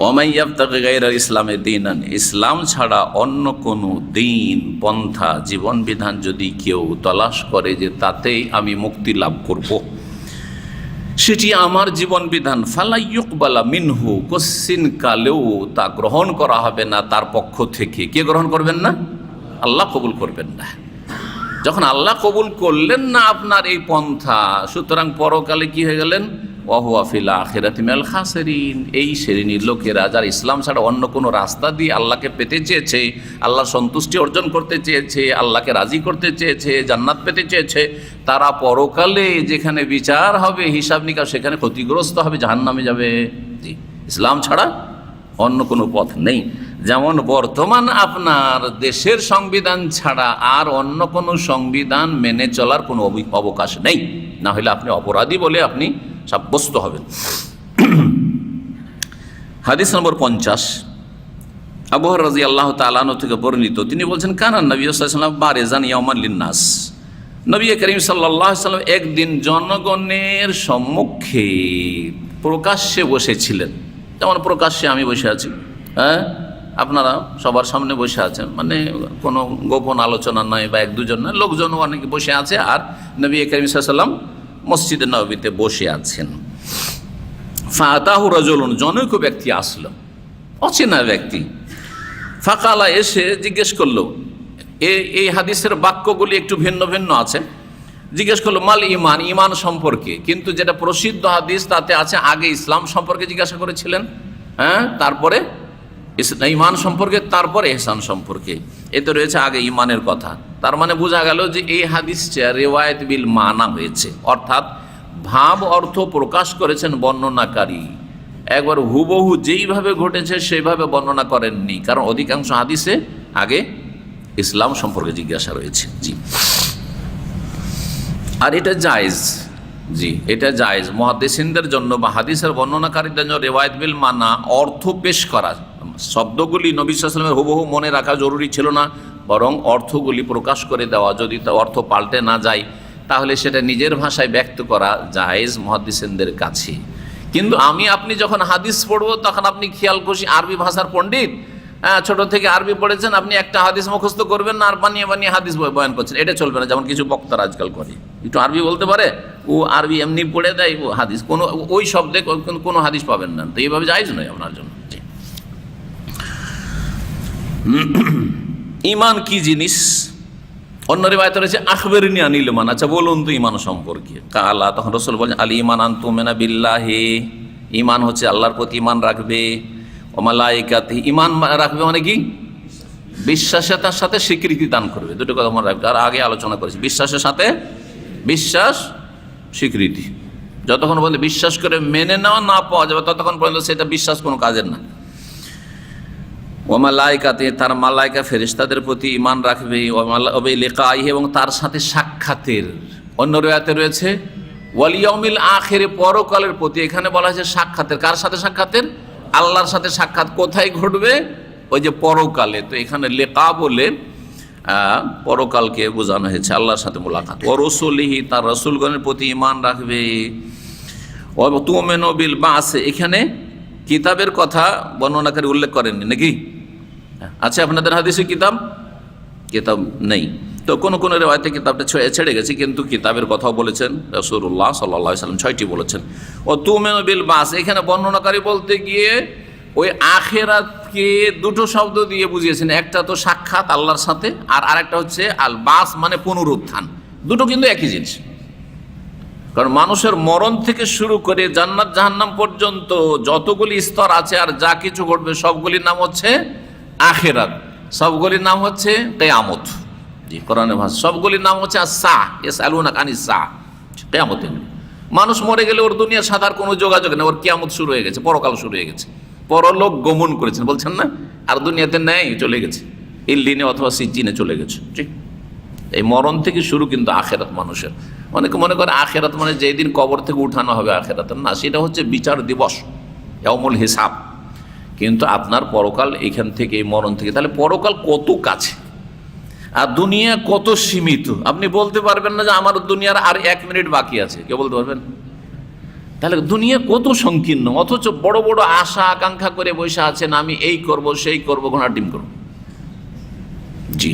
ওয়ামান ইয়াবতাগি গায়রাল ইসলামি দীনান, ইসলাম ছাড়া অন্য কোনো দিন, পন্থা, জীবন বিধান যদি কেউ তলাশ করে যে তাতেই আমি মুক্তি লাভ করব, সেটি আমার জীবন বিধান, ফালা ইউকবালা মিনহু, কোশ্চিন কালেও তা গ্রহণ করা হবে না তার পক্ষ থেকে। কে গ্রহণ করবেন না? আল্লাহ কবুল করবেন না। যখন আল্লাহ কবুল করলেন না আপনার এই পন্থা, সুতরাং পরকালে কি হয়ে গেলেন? ওয়াহুয়া ফিল আখিরাতি মিনাল খাসিরিন। এই শ্রেণীর লোকেরা যারা ইসলাম ছাড়া অন্য কোনো রাস্তা দিয়ে আল্লাহকে পেতে চেয়েছে, আল্লাহর সন্তুষ্টি অর্জন করতে চেয়েছে, আল্লাহকে রাজি করতে চেয়েছে, জান্নাত পেতে চেয়েছে, তারা পরকালে যেখানে বিচার হবে, হিসাব নিকাশ, সেখানে ক্ষতিগ্রস্ত হবে, জাহান্নামে যাবে। জি, ইসলাম ছাড়া অন্য কোনো পথ নেই। যেমন বর্তমান আপনার দেশের সংবিধান ছাড়া আর অন্য কোনো সংবিধান মেনে চলার কোনো অবকাশ নেই, না হলে আপনি অপরাধী বলে আপনি সাব্যস্ত হবেন। হাদিস নম্বর 50, আবু হুরায়রা রাদিয়াল্লাহু তাআলা আনহু থেকে বর্ণিত, তিনি বলছেন, কানান নবী সাল্লাল্লাহু আলাইহি ওয়াসাল্লাম বারিজান ইয়াওমান লিন্নাস, নবী করিম সাল্লাল্লাহু আলাইহি ওয়াসাল্লাম একদিন জনগণের সম্মুখে প্রকাশ্যে বসেছিলেন। যেমন প্রকাশ্যে আমি বসে আছি, হ্যাঁ, আপনারা সবার সামনে বসে আছেন, মানে কোনো গোপন আলোচনা নয় বা এক দুজন নয়, লোকজন অনেকে বসে আছে, আর নবী করিম সাল্লাল্লাহু আলাইহি ওয়াসাল্লাম মসজিদে নববীতে বসে আছেন। ফাতাহু রাজুলুন, জনৈক ব্যক্তি আসলো, অচেনা ব্যক্তি। ফাকালা, এসে জিজ্ঞেস করলো, এই হাদিসের বাক্যগুলি একটু ভিন্ন ভিন্ন আছে। জিজ্ঞেস করলো মাল ইমান, ইমান সম্পর্কে, কিন্তু যেটা প্রসিদ্ধ হাদিস তাতে আছে আগে ইসলাম সম্পর্কে জিজ্ঞাসা করেছিলেন, হ্যাঁ, তারপরে ইমান সম্পর্কে, তারপরে ইহসান সম্পর্কে। এতে রয়েছে আগে ইমানের কথা। তার মানে বোঝা গেল যে এই হাদিসটা রিওয়ায়াত বিল মানা হয়েছে, অর্থাৎ ভাব অর্থ প্রকাশ করেছেন বর্ণনাকারী, একবার হুবহু যেইভাবে ঘটেছে সেইভাবে বর্ণনা করেননি, কারণ অধিকাংশ হাদিসে আগে ইসলাম সম্পর্কে জিজ্ঞাসা রয়েছে। জি, আর এটা জায়েজ, জি এটা জায়েজ মুহাদ্দিসিনদের জন্য বা হাদিসের বর্ণনাকারীদের জন্য রিওয়ায়াত বিল মানা অর্থ পেশ করা। শব্দগুলি নবী সাল্লাল্লাহু আলাইহি ওয়াসাল্লামের হুবহু মনে রাখা জরুরি ছিল না, বরং অর্থগুলি প্রকাশ করে দেওয়া, যদি তা অর্থ পাল্টে না যায় তাহলে সেটা নিজের ভাষায় ব্যক্ত করা জায়েজ মুহাদ্দিসিনদের কাছে। কিন্তু আমি আপনি যখন হাদিস পড়বো তখন আপনি খেয়াল খুশি আরবি ভাষার পণ্ডিত, হ্যাঁ, ছোট থেকে আরবি পড়েছেন, আপনি একটা হাদিস মুখস্থ করবেন না আর বানিয়ে বানিয়ে হাদিস বয়ান করছেন, এটা চলবে না। যেমন কিছু বক্তারা আজকাল করে, একটু আরবি বলতে পারে, ও আরবি এমনি পড়ে দেয়, ও হাদিস কোনো ওই শব্দে কোনো হাদিস পাবেন না, তো এইভাবে জায়েজ নয় আপনার জন্য। ইমান কি জিনিস? অন্য রিওয়ায়াতে রয়েছে আখবিরনি আনিল ইমান, আচ্ছা বলুন তো ইমান সম্পর্কে। কালা, তখন রাসূল বলেন আল ইমান আন তুমিনা বিল্লাহি, ইমান হচ্ছে আল্লাহর প্রতি ইমান রাখবে, ওয়া মালাইকাতিহি, ইমান রাখবে মানে কি? বিশ্বাসের সাথে স্বীকৃতি দান করবে, দুটো কথা মনে রাখবে। আর আগে আলোচনা করেছি, বিশ্বাসের সাথে বিশ্বাস স্বীকৃতি, যতক্ষণ পর্যন্ত বিশ্বাস করে মেনে নেওয়া না পাওয়া যাবে ততক্ষণ পর্যন্ত সেটা বিশ্বাস কোনো কাজের না। ও মালাইকাতে, তার মালাইকা ফেরেশতাদের প্রতি ঈমান রাখবে, ও লিকাইহি, এবং তার সাথে সাক্ষাতের। অন্য রিওয়ায়াতে রয়েছে ওয়াল ইয়াউমিল আখির, পরকালের প্রতি। এখানে বলা হয়েছে সাক্ষাতের, কার সাথে সাক্ষাতের? আল্লাহর সাথে সাক্ষাৎ। কোথায় ঘটবে? ওই যে পরকালে। তো এখানে লিকা বলে পরকালকে বোঝানো হয়েছে, আল্লাহর সাথে মোলাকাত। ও রাসূলিহি, তার রাসূলগণের প্রতি ঈমান রাখবে। ও তুমিনু বিল বাস, এখানে কিতাবের কথা বর্ণনাকারী উল্লেখ করেননি নাকি? আচ্ছা, আপনাদের হাদিসে কিতাব নেই, তো কোন কোন রিওয়ায়াতে কিতাবটা ছেড়ে গেছে, কিন্তু কিতাবের কথাও বলেছেন রাসূলুল্লাহ সাল্লাল্লাহু আলাইহি ওয়াসাল্লাম, 6টি বলেছেন। ও তুমিনু বিল বাস, এখানে বর্ণনাকারী বলতে গিয়ে ওই আখিরাতকে দুটো শব্দ দিয়ে বুঝিয়েছেন, একটা তো সাক্ষাৎ আল্লাহর সাথে, আর আরেকটা হচ্ছে আল বাস মানে পুনরুত্থান। দুটো কিন্তু একই জিনিস, কারণ মানুষের মরণ থেকে শুরু করে জান্নাত জাহান্নাম পর্যন্ত যতগুলি স্তর আছে আর যা কিছু ঘটবে সবগুলির নাম হচ্ছে আখিরাত, সবগুলির নাম হচ্ছে কিয়ামত। জি, কোরআনের ভাষা সবগুলির নাম হচ্ছে আস-সাআ, ইয়াসআলুনাকা আনিস-সাআ, কিয়ামত। মানুষ মরে গেলে ওর দুনিয়ার সাথে আর কোনো যোগাযোগ নেই, ওর কিয়ামত শুরু হয়ে গেছে, পরকাল শুরু হয়ে গেছে, পরলোক গমন করেছেন বলছেন না, আর দুনিয়াতে নেই, চলে গেছে ইল্লিনে অথবা সিজ্জিনে চলে গেছে। ঠিক, এই মরণ থেকে শুরু কিন্তু আখিরাত মানুষের। অনেকে মনে করে আখিরাত মানে যেই দিন কবর থেকে উঠানো হবে আখিরাত, না, সেটা হচ্ছে বিচার দিবস, ইয়াউমুল হিসাব। কিন্তু আপনার পরকাল এখান থেকে, এই মরণ থেকে। তাহলে পরকাল কত কাছে আর দুনিয়া কত সীমিত, আপনি বলতে পারবেন না যে আমার দুনিয়ার আর 1 মিনিট বাকি আছে, কে বলতে পারবেন? তাহলে দুনিয়া কত সংকীর্ণ, অথচ বড় বড় আশা আকাঙ্ক্ষা করে বসে আছেন, আমি এই করব সেই করব, ঘোড়ার ডিম করব। জি,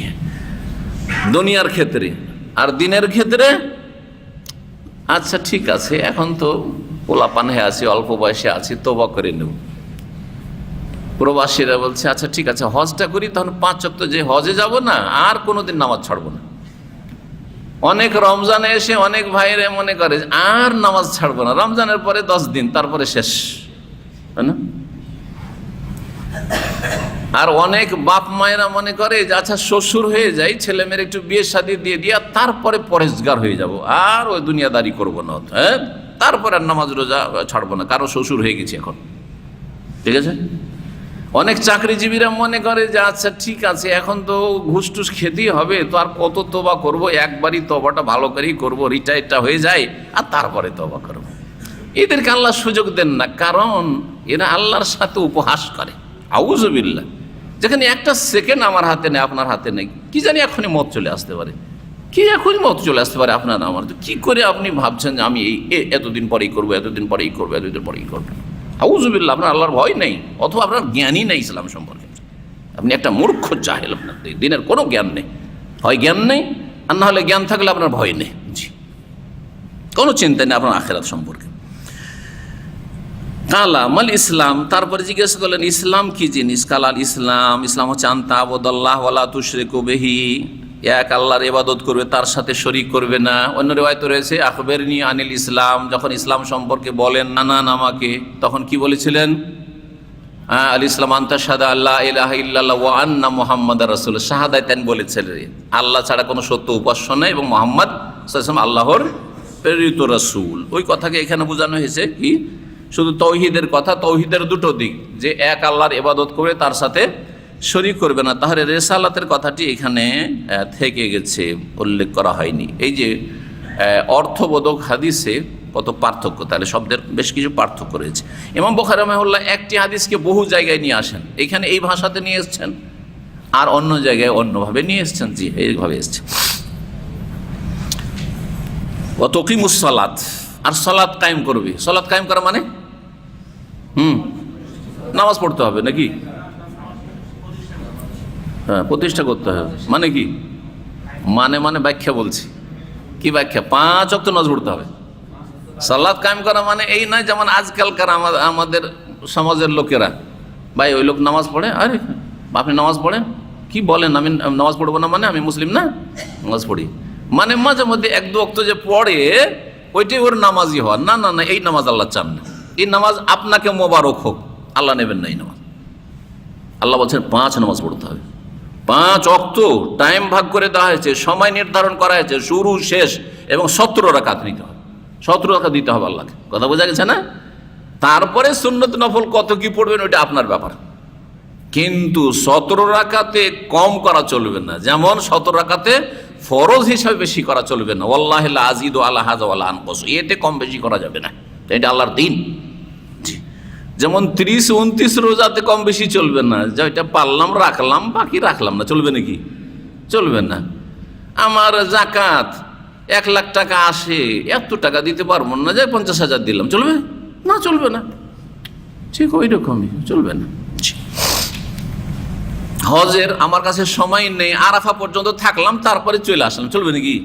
দুনিয়ার ক্ষেত্রে। আর দিনের ক্ষেত্রে আচ্ছা ঠিক আছে, এখন তো পোলাপান হয়ে আছি, অল্প বয়সে আছি, তওবা করে নেব। প্রবাসীরা বলছে আচ্ছা ঠিক আছে, হজটা করি, তখন 5 ওয়াক্ত যে হজে যাব না, আর কোনোদিন নামাজ ছাড়বো না। অনেক রমজানে এসে অনেক ভাইরা মনে করে আর নামাজ ছাড়বো না, রমজানের পরে 10 দিন, তারপরে শেষ, তাই না? আর অনেক বাপ মায়েরা মনে করে যে আচ্ছা শ্বশুর হয়ে যাই, ছেলে মেয়ের একটু বিয়ে শাদী দিয়ে দিয়া তারপরে পরেশগার হয়ে যাব, আর ওই দুনিয়াদারি করবো না, হ্যাঁ, তারপরে আর নামাজ রোজা ছাড়বো না, কারো শ্বশুর হয়ে গেছে এখন। ঠিক আছে, অনেক চাকরিজীবীরা মনে করে যে আচ্ছা ঠিক আছে, এখন তো ঘুষ টুস খেতেই হবে, তো আর কত তওবা করবো, একবারই তওবাটা ভালো করেই করবো, রিটায়ারটা হয়ে যায় আর তারপরে তওবা করবো। এদেরকে আল্লাহ সুযোগ দেন না, কারণ এরা আল্লাহর সাথে উপহাস করে। আউযুবিল্লাহ, যেখানে একটা সেকেন্ড আমার হাতে নেই, আপনার হাতে নেই, কি জানি এখনই মত চলে আসতে পারে, কি এখনই মত চলে আসতে পারে আপনার আমার। কি করে আপনি ভাবছেন যে আমি এতদিন পরেই করবো, এতদিন পরেই করবো, এতদিন পরেই করবো? আউযুবিল্লাহ, আপনার আল্লাহর ভয় নেই, অথবা আপনার জ্ঞানই নেই ইসলাম সম্পর্কে। আপনি একটা মূর্খ জাহেল, আপনার দিনের কোনো জ্ঞান নেই, হয় জ্ঞান নেই আর না হলে জ্ঞান থাকলে আপনার ভয় নেই, জি, কোনো চিন্তা নেই আপনার আখিরাত সম্পর্কে। কালা মাল ইসলাম, তারপরে জিজ্ঞেস করলেন ইসলাম কি জিনিস? কালাল ইসলাম, ইসলাম হচ্ছে আনতা আবুদাল্লাহ ওয়ালা তুশরিকু বিহি, এক আল্লাহর ইবাদত করবে, তার সাথে শরীক করবে না। অন্য রিওয়ায়াত রয়েছে আখবিরনি আনিল ইসলাম, যখন ইসলাম সম্পর্কে বলেন নানান আমাকে, তখন কি বলেছিলেন? আল ইসলাম আনতা শাহাদা আল্লাহ ইলাহা ইল্লাল্লাহ ওয়া আন্না মুহাম্মাদার রাসূল, শাহাদাতান বলেছিলেন, আল্লাহ ছাড়া কোনো সত্য উপাস্য নেই এবং মুহাম্মদ সাল্লাল্লাহু আলাইহি ওয়াসাল্লাম আল্লাহর প্রেরিত রাসূল। ওই কথাকে এখানে বোঝানো হয়েছে কি, শুধু তৌহিদের কথা, তৌহিদের দুটো দিক, যে এক আল্লাহর ইবাদত করে তার সাথে শরীক করবে না, তাহলে রেসালাতের কথাটি এখানে থেকে গেছে, উল্লেখ করা হয়নি। এই যে অর্থবোধক হাদিসে কত পার্থক্য, তাহলে শব্দের বেশ কিছু পার্থক্য রয়েছে। ইমাম বুখারী রাহিমাহুল্লাহ একটি হাদিসকে বহু জায়গায় নিয়ে আসেন, এখানে এই ভাষাতে নিয়ে এসছেন আর অন্য জায়গায় অন্যভাবে নিয়ে এসছেন, জি এইভাবে এসছে। ওয়া তুকিমুস সালাত, আর সালাত কায়েম করবে। সালাত কায়েম করা মানে নামাজ পড়তে হবে নাকি? হ্যাঁ, প্রতিষ্ঠা করতে হবে মানে কি? মানে ব্যাখ্যা বলছি, কি ব্যাখ্যা? 5 ওয়াক্ত নামাজ পড়তে হবে। সালাত কায়েম করা মানে এই নয় যেমন আজকালকার আমাদের সমাজের লোকেরা, ভাই ওই লোক নামাজ পড়ে, আরে আপনি নামাজ পড়েন, কি বলেন আমি নামাজ পড়বো না, মানে আমি মুসলিম না, নামাজ পড়ি, মানে মাঝে মধ্যে 1-2 ওয়াক্ত যে পড়ে ওইটাই ওর নামাজি হওয়া। না না না, এই নামাজ আল্লাহ চান না, এই নামাজ আপনাকে মোবারক হোক, আল্লাহ নেবেন না এই নামাজ। আল্লাহ বলছেন 5 নামাজ পড়তে হবে, 5 ওয়াক্ত টাইম ভাগ করে দেওয়া হয়েছে, সময় নির্ধারণ করা হয়েছে, শুরু শেষ, এবং 17 রাকাত নিতে হবে, 17 রাকাত দিতে হবে আল্লাহকে। কথা বোঝা গেছে না? তারপরে সুন্নত নফল কত কি পড়বেন ওইটা আপনার ব্যাপার, কিন্তু 17 রাকাতে কম করা চলবে না, যেমন 17 রাকাতে ফরজ হিসাবে বেশি করা চলবে না। ওয়াল্লাহি লা আযীদু আলা হাযা ওয়ালা আনকুস, এতে কম বেশি করা যাবে না, এটা আল্লাহর দিন। যেমন 30-29 রোজাতে কম বেশি চলবে না, যেটা পারলাম রাখলাম, বাকি রাখলাম না, চলবে নাকি? চলবে না। আমার জাকাত 1 লাখ টাকা আসে, এত টাকা দিতে পারবো না, যে 50,000 দিলাম, চলবে না? চলবে না, ঠিক ওই রকমই চলবে না। হজের আমার কাছে সময় নেই, আরাফা পর্যন্ত থাকলাম, তারপরে চলে আসলাম, চলবে নাকি?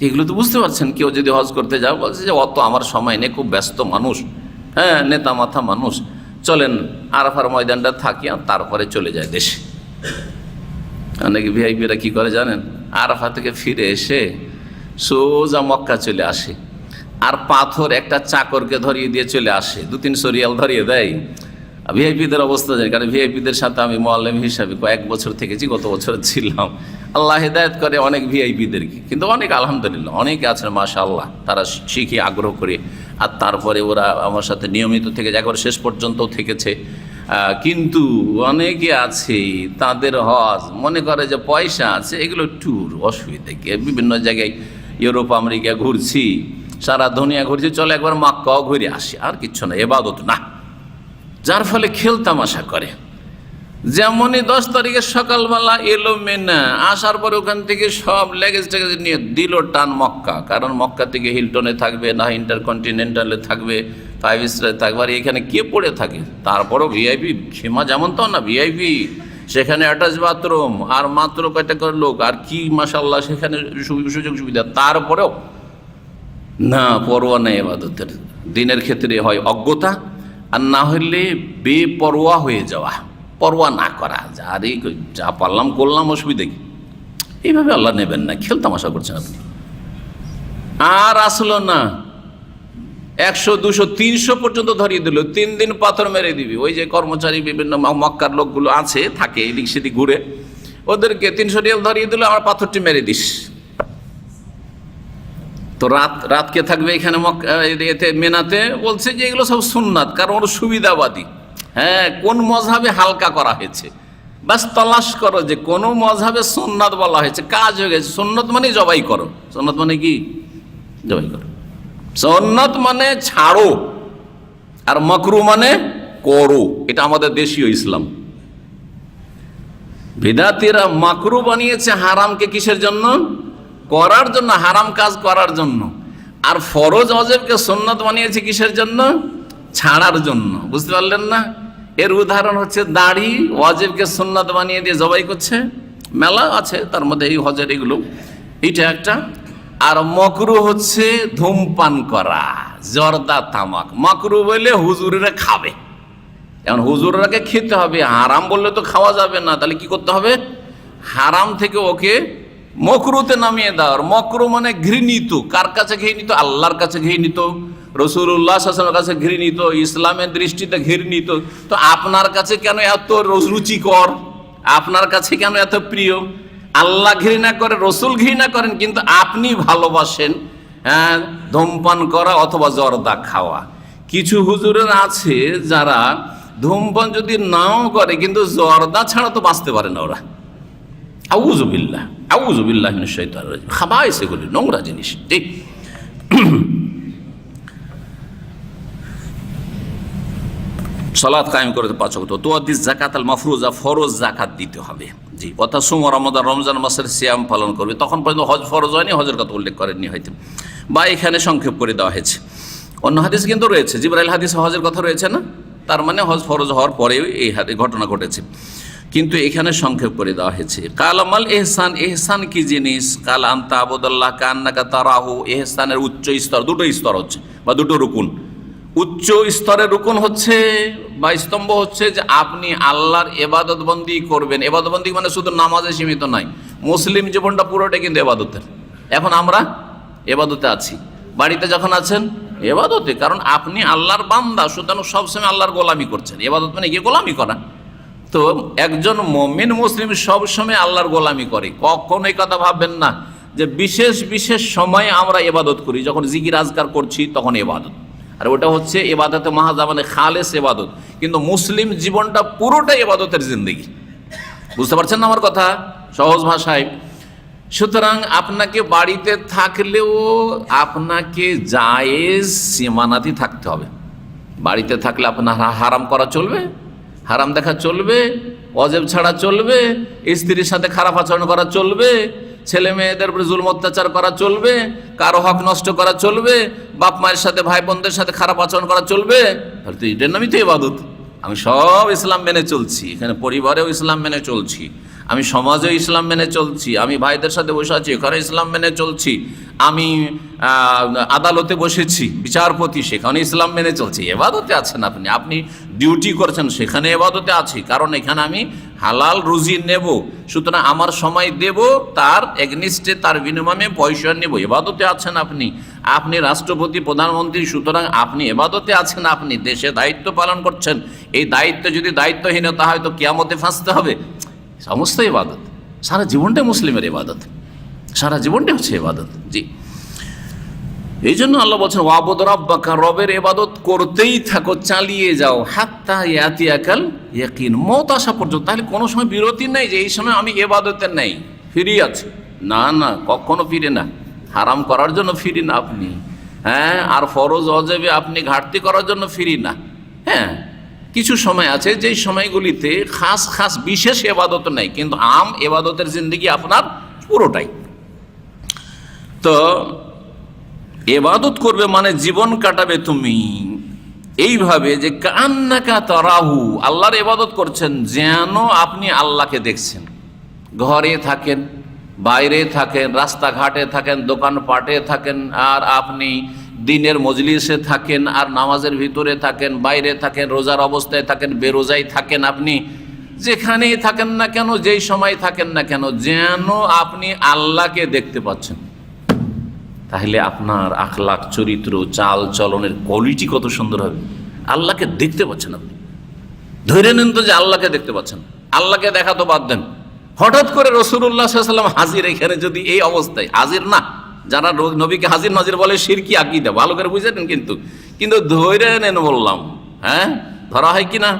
এগুলো তো বুঝতে পারছেন। কেউ যদি হজ করতে যাও, বলছে যে অত আমার সময় নেই, খুব ব্যস্ত মানুষ, হ্যাঁ নেতা মাথা মানুষ, চলেন আরাফার ময়দানটা থাকি আর তারপরে চলে যায় দেশে। অনেকে ভিআইপিরা কি করে জানেন? আরাফা থেকে ফিরে এসে সোজা মক্কা চলে আসে, আর পাথর একটা চাকরকে ধরিয়ে দিয়ে চলে আসে, 2-300 রিয়াল ধরিয়ে দেয়। ভিআইপিদের অবস্থা জানি, কারণ ভিআইপিদের সাথে আমি মুআল্লিম হিসাবে কয়েক বছর থেকেছি, গত বছর ছিলাম। আল্লাহ হেদায়েত করে অনেক ভিআইপিদেরকে, কিন্তু অনেক আলহামদুলিল্লাহ অনেকে আছেন মাশাআল্লাহ, তারা শিখে আগ্রহ করে, আর তারপরে ওরা আমার সাথে নিয়মিত থেকে একবার শেষ পর্যন্ত থেকেছে। কিন্তু অনেকে আছে তাদের হজ মনে করে যে পয়সা আছে, এগুলো ট্যুর, অসুবিধা কি, বিভিন্ন জায়গায় ইউরোপ আমেরিকা ঘুরছি, সারা দুনিয়া ঘুরছি, চলে একবার মক্কাও ঘুরে আসি, আর কিচ্ছু না, ইবাদত না। যার ফলে খেলতামাশা করে। যেমনই 10 তারিখে সকালবেলা এলো মেনা, আসার পরে ওখান থেকে সব লেগেজ টেগেজ নিয়ে দিল টান মক্কা, কারণ মক্কা থেকে হিলটনে থাকবে, না ইন্টারকন্টিনেন্টালে থাকবে, 5 স্টারে থাকবে, আর এখানে কে পড়ে থাকে? তারপরও ভিআইপি সীমা, যেমন তো না ভিআইপি, সেখানে অ্যাটাচ বাথরুম, আর মাত্র কয়টা করে লোক, আর কি মাশাআল্লাহ সেখানে সুযোগ সুবিধা, তারপরেও না পরোয়া নেই ইবাদতের। দিনের ক্ষেত্রে হয় অজ্ঞতা, আর না হলে বেপরোয়া হয়ে যাওয়া, পরোয়া না করা, যা পারলাম করলাম, অসুবিধা কি? এইভাবে আল্লাহ নেবেন না, খেলতামাশা করছেন আপনি। আর আসলো না, 100, 200, 300 পর্যন্ত ধরিয়ে দিল, 3 দিন পাথর মেরে দিবি। ওই যে কর্মচারী বিভিন্ন মক্কার লোকগুলো আছে, থাকে এদিক সেদিক ঘুরে, ওদেরকে 300 রিয়াল ধরিয়ে দিল, আমার পাথরটি মেরে দিস। তো রাত কে থাকবে এখানে এতে মেনাতে? বলছে যে এগুলো সব সুন্নাত, কারণ ওর সুবিধাবাদী। হ্যাঁ, কোন মজহাবে হালকা করা হয়েছে, বাস তলাশ করো যে কোন মজহাবে সুন্নাত বলা হয়েছে, কাজ হয়ে গেছে। সুন্নত মানে জবাই করো, সুন্নত মানে কি? জবাই করো। সুন্নত মানে ছাড়ো, আর মাকরু মানে করো। এটা আমাদের দেশীয় ইসলাম। বিদাতীরা মাকরু বানিয়েছে হারামকে, কিসের জন্য? করার জন্য, হারাম কাজ করার জন্য। আর ফরজ অজেবকে সুন্নত বানিয়েছে কিসের জন্য? ছাড়ার জন্য। বুঝতে পারলেন না? এর উদাহরণ হচ্ছে দাড়ি ওয়াজিবকে সুন্নাত বানিয়ে দিয়ে জবাই করছে, মেলা আছে তার মধ্যে এই হজের এগুলো, এইটা একটা। আর মকরু হচ্ছে ধূমপান করা, জর্দা তামাক। মকরু বলে হুজুরেরা খাবে, এখন হুজুররাকে খেতে হবে, হারাম বললে তো খাওয়া যাবে না, তাহলে কি করতে হবে? হারাম থেকে ওকে মকরুতে নামিয়ে দেওয়ার। মকরু মানে ঘৃণিত। কার কাছে ঘৃণিত? আল্লাহর কাছে ঘৃণিত, রাসূলুল্লাহ সাল্লাল্লাহু আলাইহি ওয়াসাল্লামের কাছে ঘৃণিত, ইসলামের দৃষ্টিতে ঘৃণিত। তো আপনার কাছে কেন এত রুচিকর? আপনার কাছে কেন এত প্রিয়? আল্লাহ ঘৃণা করে, রসুল ঘৃণা করেন, কিন্তু আপনি ভালোবাসেন ধূমপান করা অথবা জর্দা খাওয়া। কিছু হুজুরের আছে যারা ধূমপান যদি নাও করে কিন্তু জর্দা ছাড়া তো বাঁচতে পারে না ওরা। আউযুবিল্লাহ, আউযুবিল্লাহি মিনাশ শাইতানির রাজিম। খাবাইস, এগুলি নোংরা জিনিস। ঠিক। সালাত কায়েম করে 5 ওয়াক্ত। তুআদ্দি যাকাতাল মাফরুজা, ফরজ যাকাত দিতে হবে। জি। কথা সুম রমাদান, রমজান মাসের সিয়াম পালন করবে। তখন পর্যন্ত হজ ফরজ হয়নি, হজের কথা উল্লেখ করেননি হয়তো, বা এখানে সংক্ষেপ করে দেওয়া হয়েছে। অন্য হাদিস কিন্তু রয়েছে, জিবরাইল হাদিস হজের কথা রয়েছে না, তার মানে হজ ফরজ হওয়ার পরেও এই ঘটনা ঘটেছে, কিন্তু এখানে সংক্ষেপ করে দেওয়া হয়েছে। কালামাল এহসান, এহসান কি জিনিস? কাল আনতা আবুদুল্লাহ কান্নাকা তারাহু। এহসানের উচ্চ স্তর, দুটো স্তর হচ্ছে বা দুটো রুকুন। উচ্চ স্তরের রুকুন হচ্ছে বা স্তম্ভ হচ্ছে যে আপনি আল্লাহর এবাদত বন্দি করবেন। এবাদত বন্দি মানে শুধু নামাজে সীমিত নয়, মুসলিম জীবনটা পুরোটাই কিন্তু এবাদতের। এখন আমরা এবাদতে আছি, বাড়িতে যখন আছেন এবাদতে, কারণ আপনি আল্লাহর বান্দা, সুতরাং সবসময় আল্লাহর গোলামি করছেন। এবাদত মানে গিয়ে গোলামি করা। তো একজন মুমিন মুসলিম সবসময় আল্লাহর গোলামি করে। কখনো এই কথা ভাববেন না যে বিশেষ বিশেষ সময়ে আমরা এবাদত করি, যখন জিকির আজকার করছি তখন এবাদত, আর ওটা হচ্ছে এবাদতে মাহাজা, মানে খালেস এবাদত। কিন্তু মুসলিম জীবনটা পুরোটাই এবাদতের জিন্দেগি। বুঝতে পারছেন না আমার কথা সহজ ভাষায়? সুতরাং আপনাকে বাড়িতে থাকলেও আপনাকে জায়েজ সীমানাতেই থাকতে হবে। বাড়িতে থাকলে আপনার হারাম করা চলবে, হারাম দেখা চলবে, ওয়াজিব ছাড়া চলবে, স্ত্রীর সাথে খারাপ আচরণ করা চলবে, ছেলে মেয়েদের উপরে জুলম অত্যাচার করা চলবে, কারো হক নষ্ট করা চলবে, বাপ মায়ের সাথে ভাই বোনদের সাথে খারাপ আচরণ করা চলবে। তাহলে তো এটার নামই তো ইবাদত। আমি সব ইসলাম মেনে চলছি, এখানে পরিবারেও ইসলাম মেনে চলছি, আমি সমাজেও ইসলাম মেনে চলছি, আমি ভাইদের সাথে বসে আছি এখানে ইসলাম মেনে চলছি, আমি আদালতে বসেছি বিচারপতি, সেখানে ইসলাম মেনে চলছি। এবাদতে আছেন আপনি, আপনি ডিউটি করছেন সেখানে এবাদতে আছি, কারণ এখানে আমি হালাল রুজি নেব, সুতরাং আমার সময় দেব, তার এগনিস্টে তার বিনিময়ে পয়সা নেব। এবাদতে আছেন আপনি, আপনি রাষ্ট্রপতি প্রধানমন্ত্রী, সুতরাং আপনি এবাদতে আছেন, আপনি দেশে দায়িত্ব পালন করছেন। এই দায়িত্ব যদি দায়িত্বহীনতা হয় তো কিয়ামতে ফাঁসতে হবে। সমস্ত ইবাদত, সারা জীবনটাই মুসলিমের ইবাদত, সারা জীবনটাই হচ্ছে ইবাদত। জি, এই জন্য আল্লাহ বলছেন ওয়াবুদ রাব্বাকা, রবের ইবাদত করতেই থাকো, চালিয়ে যাও, হাত্তা ইয়াতিয়াকাল ইয়াকিন, মওত আসা পর্যন্ত। তাহলে কোনো সময় বিরতি নেই যে এই সময় আমি ইবাদতে নেই, ফিরি আছি, না না, কখনো ফিরে না। হারাম করার জন্য ফিরি না আপনি, হ্যাঁ, আর ফরজ ওয়াজিবে আপনি ঘাটতি করার জন্য ফিরি না। হ্যাঁ, কিছু সময় আছে যেই সময়গুলিতে খাস খাস বিশেষ এবাদত নেই, কিন্তু আম এবাদতের জিন্দেগি আপনার পুরোটাই। তো এবাদত করবে মানে জীবন কাটাবে তুমি এইভাবে যে কান্নাকা তারাহু, আল্লাহর এবাদত করছেন যেন আপনি আল্লাহকে দেখছেন। ঘরে থাকেন, বাইরে থাকেন, রাস্তাঘাটে থাকেন, দোকানপাটে থাকেন, আর আপনি দিনের মজলিসে থাকেন, আর নামাজের ভিতরে থাকেন, বাইরে থাকেন, রোজার অবস্থায় থাকেন, বেরোজায় থাকেন, আপনি যেখানেই থাকেন না কেন, যেই সময় থাকেন না কেন, যেন আপনি আল্লাহকে দেখতে পাচ্ছেন। তাহলে আপনার আখলাক, চরিত্র, চাল চলনের কোয়ালিটি কত সুন্দর হবে। আল্লাহকে দেখতে পাচ্ছেন আপনি, ধরে নেন তো যে আল্লাহকে দেখতে পাচ্ছেন। আল্লাহকে দেখা তো বাদ দেন, হঠাৎ করে রাসূলুল্লাহ সাল্লাল্লাহু আলাইহি ওয়াসাল্লাম হাজির, এখানে যদি এই অবস্থায় হাজির না, যারা নবীকে হাজির নাজির বলে শিরকি আকীদা, ভালো করে বুঝেছেন, কিন্তু ধরে নেন বললাম, হ্যাঁ, ধরা হয় কি না?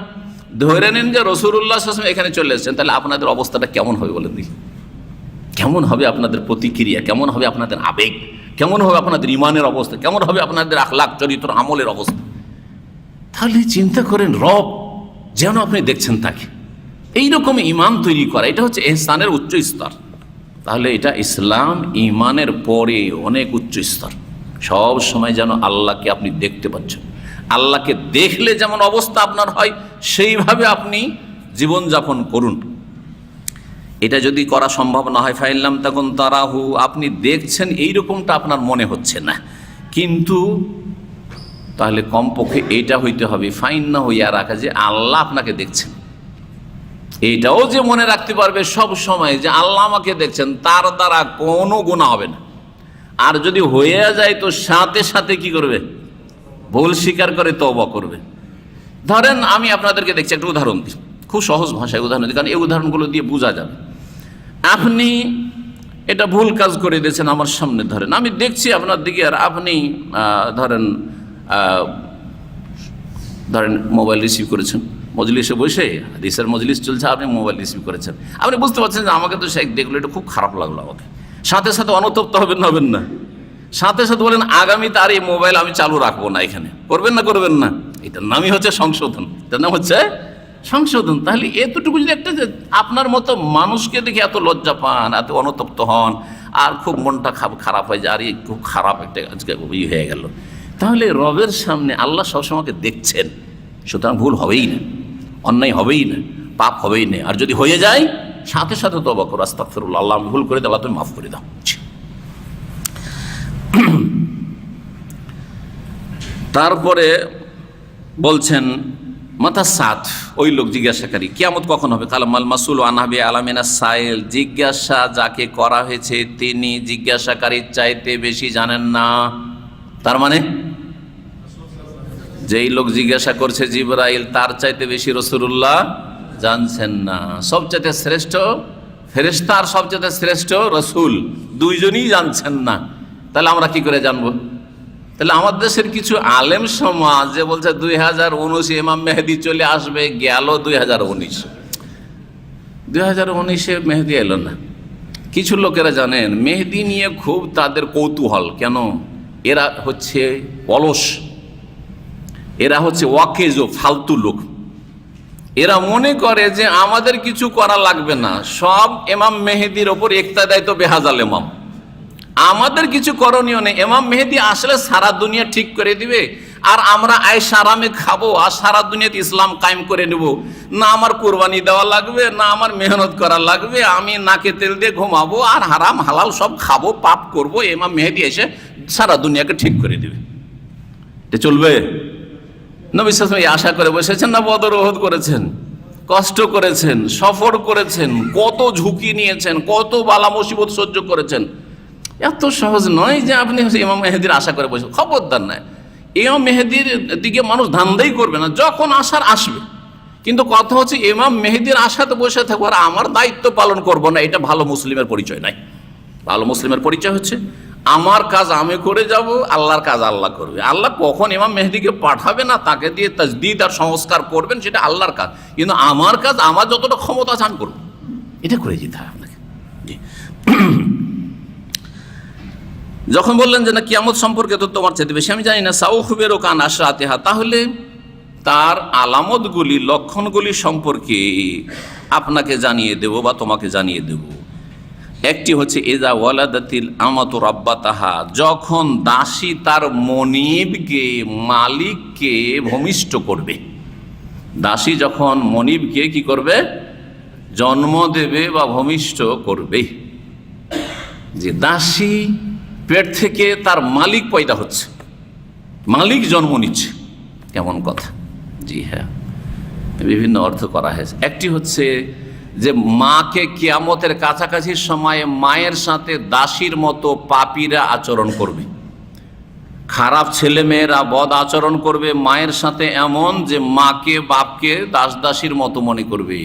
ধরে নেন যে রাসূলুল্লাহ সাল্লাল্লাহু আলাইহি ওয়াসাল্লাম এখানে চলে এসেছেন, তাহলে আপনাদের অবস্থাটা কেমন হবে বলেন দেখি? কেমন হবে আপনাদের প্রতিক্রিয়া, কেমন হবে আপনাদের আবেগ, কেমন হবে আপনাদের ইমানের অবস্থা, কেমন হবে আপনাদের আখলাক, চরিত্র, আমলের অবস্থা? তাহলে চিন্তা করেন, রব যেন আপনি দেখছেন তাকে, এইরকম ইমান তৈরি করা, এটা হচ্ছে ইহসানের উচ্চ স্তর। তাহলে এটা ইসলাম ইমানের পরে অনেক উচ্চ স্তর। সব সময় যেন আল্লাহকে আপনি দেখতে পাচ্ছেন। আল্লাহকে দেখলে যেমন অবস্থা আপনার হয়, সেইভাবে আপনি জীবনযাপন করুন। এটা যদি করা সম্ভব না হয়, ফাইনলাম তখন তারাহু, আপনি দেখছেন এইরকমটা আপনার মনে হচ্ছে না, কিন্তু তাহলে কমপক্ষে এইটা হইতে হবে, ফাইন না হইয়া রাখা, যে আল্লাহ আপনাকে দেখছেন। এইটাও যে মনে রাখতে পারবে সব সময় যে আল্লাহ আমাকে দেখছেন, তার দ্বারা কোনো গুনাহ হবে না। আর যদি হয়ে যায় তো সাথে সাথে কি করবে? ভুল স্বীকার করে তওবা করবে। ধরেন আমি আপনাদেরকে দেখছি, একটা উদাহরণ দিই, খুব সহজ ভাষায় উদাহরণ দিই, কারণ এই উদাহরণগুলো দিয়ে বোঝা যাবে। আপনি এটা ভুল কাজ করে দিয়েছেন আমার সামনে, ধরেন আমি দেখছি আপনার দিকে, আর আপনি ধরেন মোবাইল রিসিভ করেছেন, মজলিসে বসে হাদিসের মজলিস চলছে, আপনি মোবাইল রিসিভ করেছেন। আপনি বুঝতে পারছেন যে আমাকে তো সে দেখলো, এটা খুব খারাপ লাগলো আমাকে। সাথে সাথে অনুতপ্ত হবেন না? সাথে সাথে বলেন আগামীতে আর এই মোবাইল আমি চালু রাখবো না, এখানে করবেন না? এটার নামই হচ্ছে সংশোধন, এটার নাম হচ্ছে সংশোধন। তাহলে এতটুকু যদি একটা, যে আপনার মতো মানুষকে দেখে এত লজ্জা পান, এত অনুতপ্ত হন, আর খুব মনটা খারাপ হয়ে যায়, আর এই খুব খারাপ একটা আজকে হয়ে গেল, তাহলে রবের সামনে আল্লাহ সবসময়কে দেখছেন, সুতরাং ভুল হবেই না, অন্যায় হবেই না, পাপ হবেই না। আর যদি হয়ে যায় সাথে সাথে তওবা করো, আস্তাগফিরুল্লাহ, আল্লাহ ভুল করে দাও, তুমি মাফ করে দাও। তারপরে বলছেন মাথা সাত, ওই লোক জিজ্ঞাসাকারী, কিয়ামত কখন হবে? কালামাল মাসুল আনহাবি আলামিনা সাইল, জিজ্ঞাসা যাকে করা হয়েছে তিনি জিজ্ঞাসাকারীর চাইতে বেশি জানেন না। তার মানে যেই লোক জিজ্ঞাসা করছে জিবরাইল, তার চাইতে বেশি রাসূলুল্লাহ জানছেন না। সবচেয়ে শ্রেষ্ঠ ফেরেশতা আর সবচেয়ে শ্রেষ্ঠ রাসূল, দুইজনই জানছেন না। তাহলে আমরা কি করে জানবো? তাহলে আমাদের দেশের কিছু আলেম সমাজ যে বলছে 2019 ইমাম মেহেদি চলে আসবে, গেল 2019 মেহেদি এলো না। কিছু লোকেরা জানেন মেহেদি নিয়ে খুব তাদের কৌতূহল, কেন? এরা হচ্ছে অলস, এরা হচ্ছে ওয়াকেজো, ফালতু লোক। এরা মনে করে যে আমাদের কিছু করা লাগবে না, সব ইমাম মেহেদির ওপর ইক্তাদায় তো বেহাজাল ইমাম, আমাদের কিছু করণীয় নেই। ইমাম মেহেদি আসলে সারা দুনিয়া ঠিক করে দিবে, আর আমরা আয়েশ আরামে খাবো, আর সারা দুনিয়াতে ইসলাম কায়েম করে নেব। না আমার কোরবানি দেওয়া লাগবে, না আমার মেহনত করা লাগবে, আমি নাকে তেল দিয়ে ঘুমাবো, আর হারাম হালাল সব খাবো, পাপ করব, ইমাম মেহেদি এসে সারা দুনিয়াকে ঠিক করে দিবে। এটা চলবে? নবী সাল্লাল্লাহু আলাইহি ওয়াসাল্লাম আশা করে বসেছেন না? বদর ওহদ করেছেন, কষ্ট করেছেন, সফর করেছেন, কত ঝুঁকি নিয়েছেন, কত বালা মুসিবত সহ্য করেছেন। এত সহজ নয় যে আপনি ইমাম মেহেদির আশা করে বসে, খবরদার নয়। ইমাম মেহেদির দিকে মানুষ ধান্দাই করবে না, যখন আসার আসবে। কিন্তু কথা হচ্ছে ইমাম মেহেদির আশাতে বসে থাকবো আর আমার দায়িত্ব পালন করব না, এটা ভালো মুসলিমের পরিচয় নাই। ভালো মুসলিমের পরিচয় হচ্ছে আমার কাজ আমি করে যাব, আল্লাহর কাজ আল্লাহ করবে। আল্লাহ কখন ইমাম মেহেদিকে পাঠাবে না, তাকে দিয়ে তাজদীদ আর সংস্কার করবেন, সেটা আল্লাহর কাজ। কিন্তু আমার কাজ, আমার যতটা ক্ষমতা আছে আমি করব, এটা করে যেতে হয় আপনাকে। জি। যখন বললেন যে না কিয়ামত সম্পর্কে তো তোমার চাইতে বেশি আমি জানি না, সাউখবেরও কান আশরাতিহা, তাহলে তার আলামতগুলি, লক্ষণগুলি সম্পর্কে আপনাকে জানিয়ে দেব বা তোমাকে জানিয়ে দেব। একটি হচ্ছে এজা ওয়ালাদাতিল আমাতু রাব্বাতাহা, যখন দাসী তার মনিবকে, মালিককে ভূমিষ্ঠ করবে। দাসী যখন মনিবকে কি করবে? জন্ম দেবে বা ভূমিষ্ঠ করবে। যে দাসী পেট থেকে তার মালিক পয়দা হচ্ছে, মালিক জন্ম নিচ্ছে, কেমন কথা? জি হ্যাঁ, বিভিন্ন অর্থ করা হয়েছে। একটি হচ্ছে যে মাকে কিয়ামতের কাছাকাছি সময়ে মায়ের সাথে দাসীর মতো পাপীরা আচরণ করবে, খারাপ ছেলেমেয়েরা বদ আচরণ করবে মায়ের সাথে, এমন যে মাকে বাপকে দাসীর মতো মনে করবে।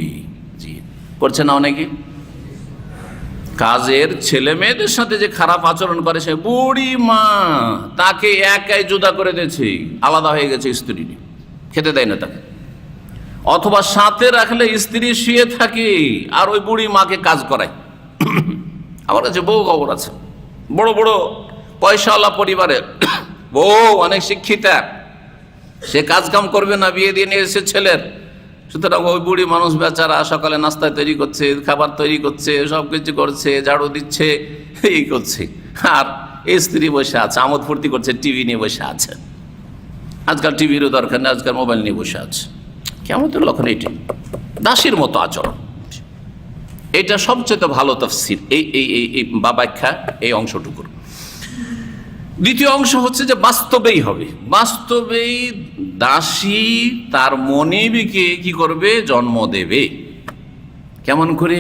জি, করছে না অনেকে? কাজের ছেলে মেয়েদের সাথে যে খারাপ আচরণ করে, সে বুড়ি মা, তাকে একাই জুদা করে দিয়েছে, আলাদা হয়ে গেছে স্ত্রী, খেতে দেয় না তাকে। অথবা সাথে রাখলে স্ত্রী শুয়ে থাকে আর ওই বুড়ি মাকে কাজ করায়। আমার কাছে বউ খবর আছে, বড় বড় পয়সাওয়ালা পরিবারের বউ, অনেক শিক্ষিতা, সে কাজ কাম করবে না, বিয়ে দিয়ে নিয়ে এসে ছেলের। সুতরাং ওই বুড়ি মানুষ বেচারা সকালে নাস্তা তৈরি করছে, খাবার তৈরি করছে, সব কিছু করছে, ঝাড়ু দিচ্ছে, এই করছে, আর এই স্ত্রী বসে আছে, আমোদ ফুর্তি করছে, টিভি নিয়ে বসে আছে। আজকাল টিভিরও দরকার নেই, আজকাল মোবাইল নিয়ে বসে আছে। কিয়ামতের লক্ষণ এইটাই, দাসীর মতো আচরণ। এটা সবচেয়ে ভালো তাফসীর এই বা ব্যাখ্যা এই অংশটুকুর। দ্বিতীয় অংশ হচ্ছে যে বাস্তবেই হবে, বাস্তবেই দাসী তার মনিবকে কি করবে, জন্ম দেবে। কেমন করে?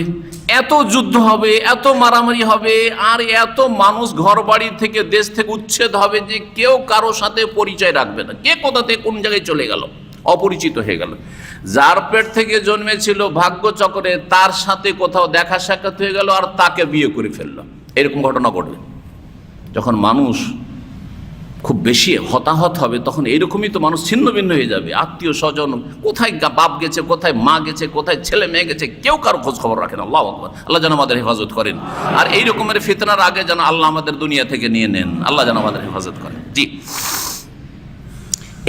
এত যুদ্ধ হবে, এত মারামারি হবে, আর এত মানুষ ঘর বাড়ি থেকে দেশ থেকে উচ্ছেদ হবে যে কেউ কারো সাথে পরিচয় রাখবে না, কে কোথা থেকে কোন জায়গায় চলে গেল, অপরিচিত হয়ে গেল। যার পেট থেকে জন্মেছিল ভাগ্যচক্রে, তার সাথে কোথাও দেখা সাক্ষাৎ হয়ে গেল আর তাকে বিয়ে করে ফেললো, এরকম ঘটনা ঘটবে। যখন মানুষ খুব বেশি হতাহত হবে তখন এইরকমই তো মানুষ ছিন্ন ভিন্ন হয়ে যাবে। আত্মীয় স্বজন কোথায় বাপ গেছে, কোথায় মা গেছে, কোথায় ছেলে মেয়ে গেছে, কেউ কারো খোঁজ খবর রাখেন। আল্লাহ আকবার, আল্লাহ যেন আমাদের হেফাজত করেন। আর এই রকমের ফিতনার আগে যেন আল্লাহ আমাদের দুনিয়া থেকে নিয়ে নেন, আল্লাহ যেন আমাদের হেফাজত করেন। জি,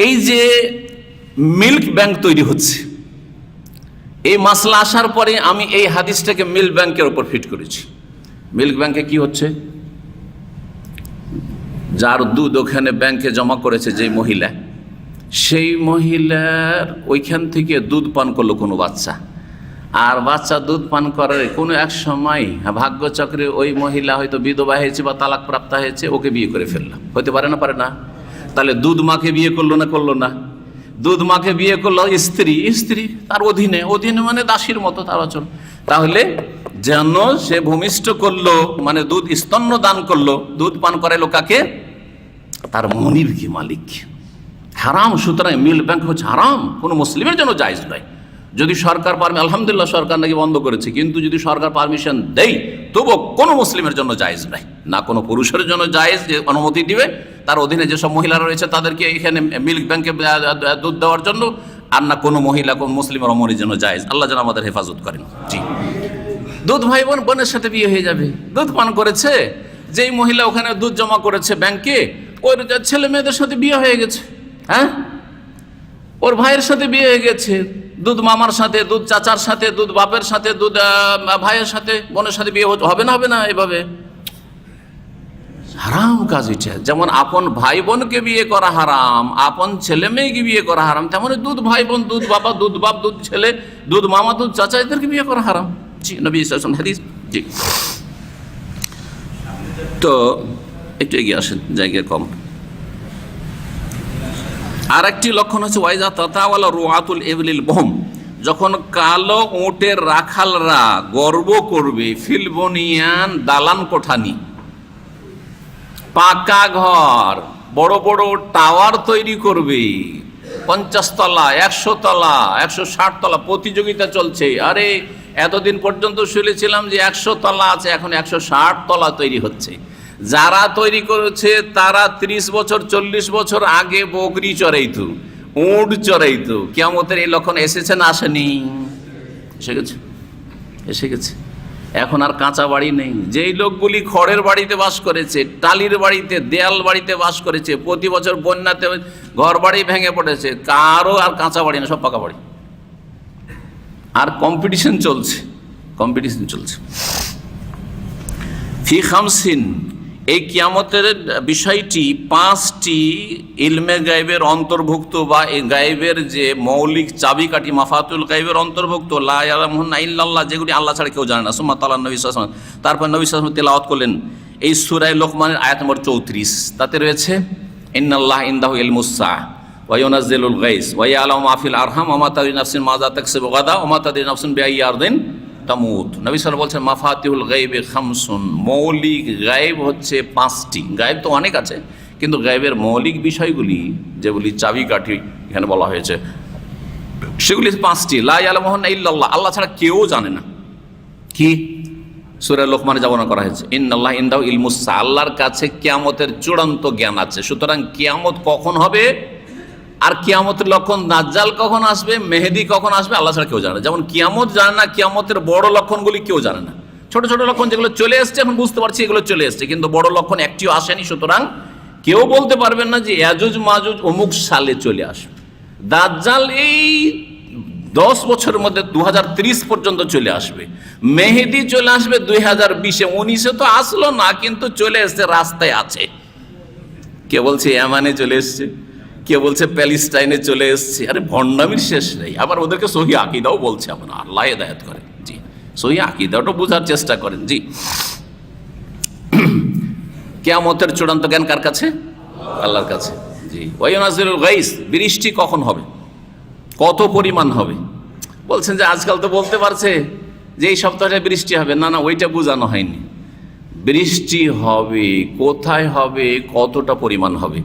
এই যে মিল্ক ব্যাংক তৈরি হচ্ছে, এই মাসলা আসার পরে আমি এই হাদিসটাকে মিল্ক ব্যাংকের উপর ফিট করেছি। মিল্ক ব্যাংকে কি হচ্ছে? যার দুধ ওখানে ব্যাংকে জমা করেছে যে মহিলা, সেই মহিলার ওইখান থেকে দুধ পান করলো কোনো বাচ্চা, আর বাচ্চা দুধ পান করার কোনো এক সময় ভাগ্যচক্রে ওই মহিলা হয়তো বিধবা হয়েছে বা তালাক প্রাপ্ত হয়েছে, ওকে বিয়ে করে ফেললো। হতে পারে না? পারে না? তাহলে দুধ মাকে বিয়ে করলো না? করলো না। দুধ মাকে বিয়ে করলো স্ত্রী, স্ত্রী তার অধীনে, অধীনে মানে দাসীর মতো তার আচরণ। তাহলে যেন সে ভূমিষ্ঠ করলো, মানে দুধ স্তন্য দান করলো, দুধ পান করাইলো কাকে? তার মনিব কি, মালিক। হারাম। সুতরাং মিল্ক ব্যাংক হচ্ছে হারাম, কোনো মুসলিমের জন্য জায়েজ নয়। যদি সরকার আলহামদুলিল্লাহ সরকার নাকি বন্ধ করেছে, কিন্তু যদি সরকার পারমিশন দেয় তবুও কোনো মুসলিমের জন্য জায়েজ নয়। না কোনো পুরুষের জন্য জায়েজ যে অনুমতি দিবে তার অধীনে যেসব মহিলারা রয়েছে তাদেরকে এখানে মিল্ক ব্যাংকে দুধ দেওয়ার জন্য, আর না কোনো মহিলা কোন মুসলিমের অমরের জন্য জায়েজ। আল্লাহ যেন আমাদের হেফাজত করেন। জি, দুধ ভাই বোনের সাথে বিয়ে হয়ে যাবে। দুধ পান করেছে যেই মহিলা ওখানে দুধ জমা করেছে ব্যাংকে, ওর ছেলে মেয়েদের সাথে বিয়ে হয়ে গেছে। হ্যাঁ, ওর ভাইয়ের সাথে বিয়ে হয়ে গেছে, দুধ মামার সাথে, দুধ চাচার সাথে, দুধ বাপের সাথে, দুধ ভাইয়ের সাথে, বোনের সাথে বিয়ে হবে না? হবে না? এভাবে হারাম কাজ এটা। যেমন আপন ভাই বোনকে বিয়ে করা হারাম, আপন ছেলে মেয়েকে বিয়ে করা হারাম, তেমন দুধ ভাই বোন, দুধ বাবা, দুধ বাপ, দুধ ছেলে, দুধ মামা, দুধ চাচা, এদেরকে বিয়ে করা হারাম। জি, নবী সাল্লাল্লাহু আলাইহি হাদিস। জি, তো একটু এগিয়ে আসেন, জায়গায় কম। আর একটি লক্ষণ হচ্ছে ওয়াইজা তাতাওয়ালা রুআতুল ইবলিল বহম, যখন কালো উটের রাখালরা গর্ব করবে, ফিলবনিয়ান দালান কোঠানি, পাকা ঘর, বড় বড় টাওয়ার তৈরি করবে, 50 তলা, 100 তলা, 160 তলা, প্রতিযোগিতা চলছে। আরে এতদিন পর্যন্ত শুনেছিলাম যে 100 তলা আছে, এখন 160 তলা তৈরি হচ্ছে। যারা তৈরি করেছে তারা 30 বছর 40 বছর আগে বকরি চড়াইতো, উট চড়াইতো। কিয়ামতের এই লক্ষণ এসেছে না আসেনি? এসে গেছে, এসে গেছে। এখন আর কাঁচা বাড়ি নেই। যেই লোকগুলি খড়ের বাড়িতে বাস করেছে, টালির বাড়িতে, দেয়াল বাড়িতে বাস করেছে, প্রতি বছর বন্যাতে ঘর বাড়ি ভেঙে পড়েছে, কারো আর কাঁচা বাড়ি না, সব পাকা বাড়ি। আর কম্পিটিশন চলছে, কম্পিটিশন চলছে। ফি খামসিন, এই কিয়ামতের বিষয়টি 5টি ইলমে গায়েবের অন্তর্ভুক্ত, বা এই গায়েবের যে মৌলিক চাবিকাঠি, মাফাতুল গায়েবের অন্তর্ভুক্ত, লা ইয়ালামুহুন্না ইল্লাল্লাহ, যেগুলি আল্লাহ ছাড়া কেউ জানে না। সুম্মা তাআলা নবী সাল্লাল্লাহু আলাইহি ওয়াসাল্লাম, তারপর নবী সাল্লাল্লাহু আলাইহি ওয়াসাল্লাম তেলাওয়াত করলেন এই সূরা লোকমানের আয়াত নম্বর 34। তাতে রয়েছে ইন্নাল্লাহ ইনদাহু ইলমুস সাআহ ওয়া ইউনাজ্জিলুল গায়স ওয়া ইয়ালামু মা ফিল আরহাম ওয়া মা তাদরি নাফসুন মাযা তাকসিবু গাদা ওয়া মা তাদরি নাফসুন বিআইয়ি আরদিন তামুত। নবী সাল্লাল্লাহু বলছেন মাফাতিহুল গায়বি খামসুন, মৌলিক গায়েব হচ্ছে 5টি। গায়েব তো অনেক আছে, কিন্তু গায়েবের মৌলিক বিষয়গুলি যেগুলি চাবিকাঠি এখানে বলা হয়েছে সেগুলি 5টি। লা ইয়ালামুহুন্না ইল্লাল্লাহ, আল্লাহ ছাড়া কেউ জানে না। কি? সূরা লোকমানে যা বর্ণনা করা হয়েছে ইন্নাল্লাহ ইনদাহু ইলমুস সাআহ, আল্লাহর কাছে কিয়ামতের চূড়ান্ত জ্ঞান আছে। সুতরাং কিয়ামত কখন হবে, আর কিয়ামতের লক্ষণ, দাজ্জাল কখন আসবে, মেহেদি কখন আসবে, আল্লাহ ছাড়া কেউ জানে না। যেমন কিয়ামত জানে না, কিয়ামতের বড় লক্ষণগুলি কেউ জানে না। ছোট ছোট লক্ষণ যেগুলো চলে এসছে, এখন বুঝতে পারছি এগুলো চলে এসছে, কিন্তু বড় লক্ষণ একটিও আসেনি। সুতরাং কেউ বলতে পারবেন না যে ইয়াজুজ মাজুজ অমুক সালে চলে আসবে। দাজ্জাল এই 10 বছরের মধ্যে 2030 পর্যন্ত চলে আসবে। মেহেদি চলে আসবে 2020-এ, 19-এ তো আসলো না, কিন্তু চলে এসছে, রাস্তায় আছে। কে বলছে ইয়ামানে চলে এসছে, কে বলছে প্যালেস্টাইনে চলে এসছে, আরে ভণ্ডামির শেষ নেই। আবার ওদেরকে সহি আকীদাও বলছে, আমরা আল্লাহ হেদায়েত করেন। জি, সহি আকীদাটা বোঝার চেষ্টা করেন। জি, কিয়ামতের চূড়ান্ত জ্ঞান কার কাছে? আল্লাহর কাছে। জি, ওয়ায়ুনাজিলুল গাইস, বৃষ্টি কখন হবে, কত পরিমাণ হবে? বলছেন যে আজকাল তো বলতে পারছে যে এই সপ্তাহে বৃষ্টি হবে। না না, ওইটা বোঝানো হয়নি। বৃষ্টি হবে, কোথায় হবে, কতটা পরিমাণ হবে।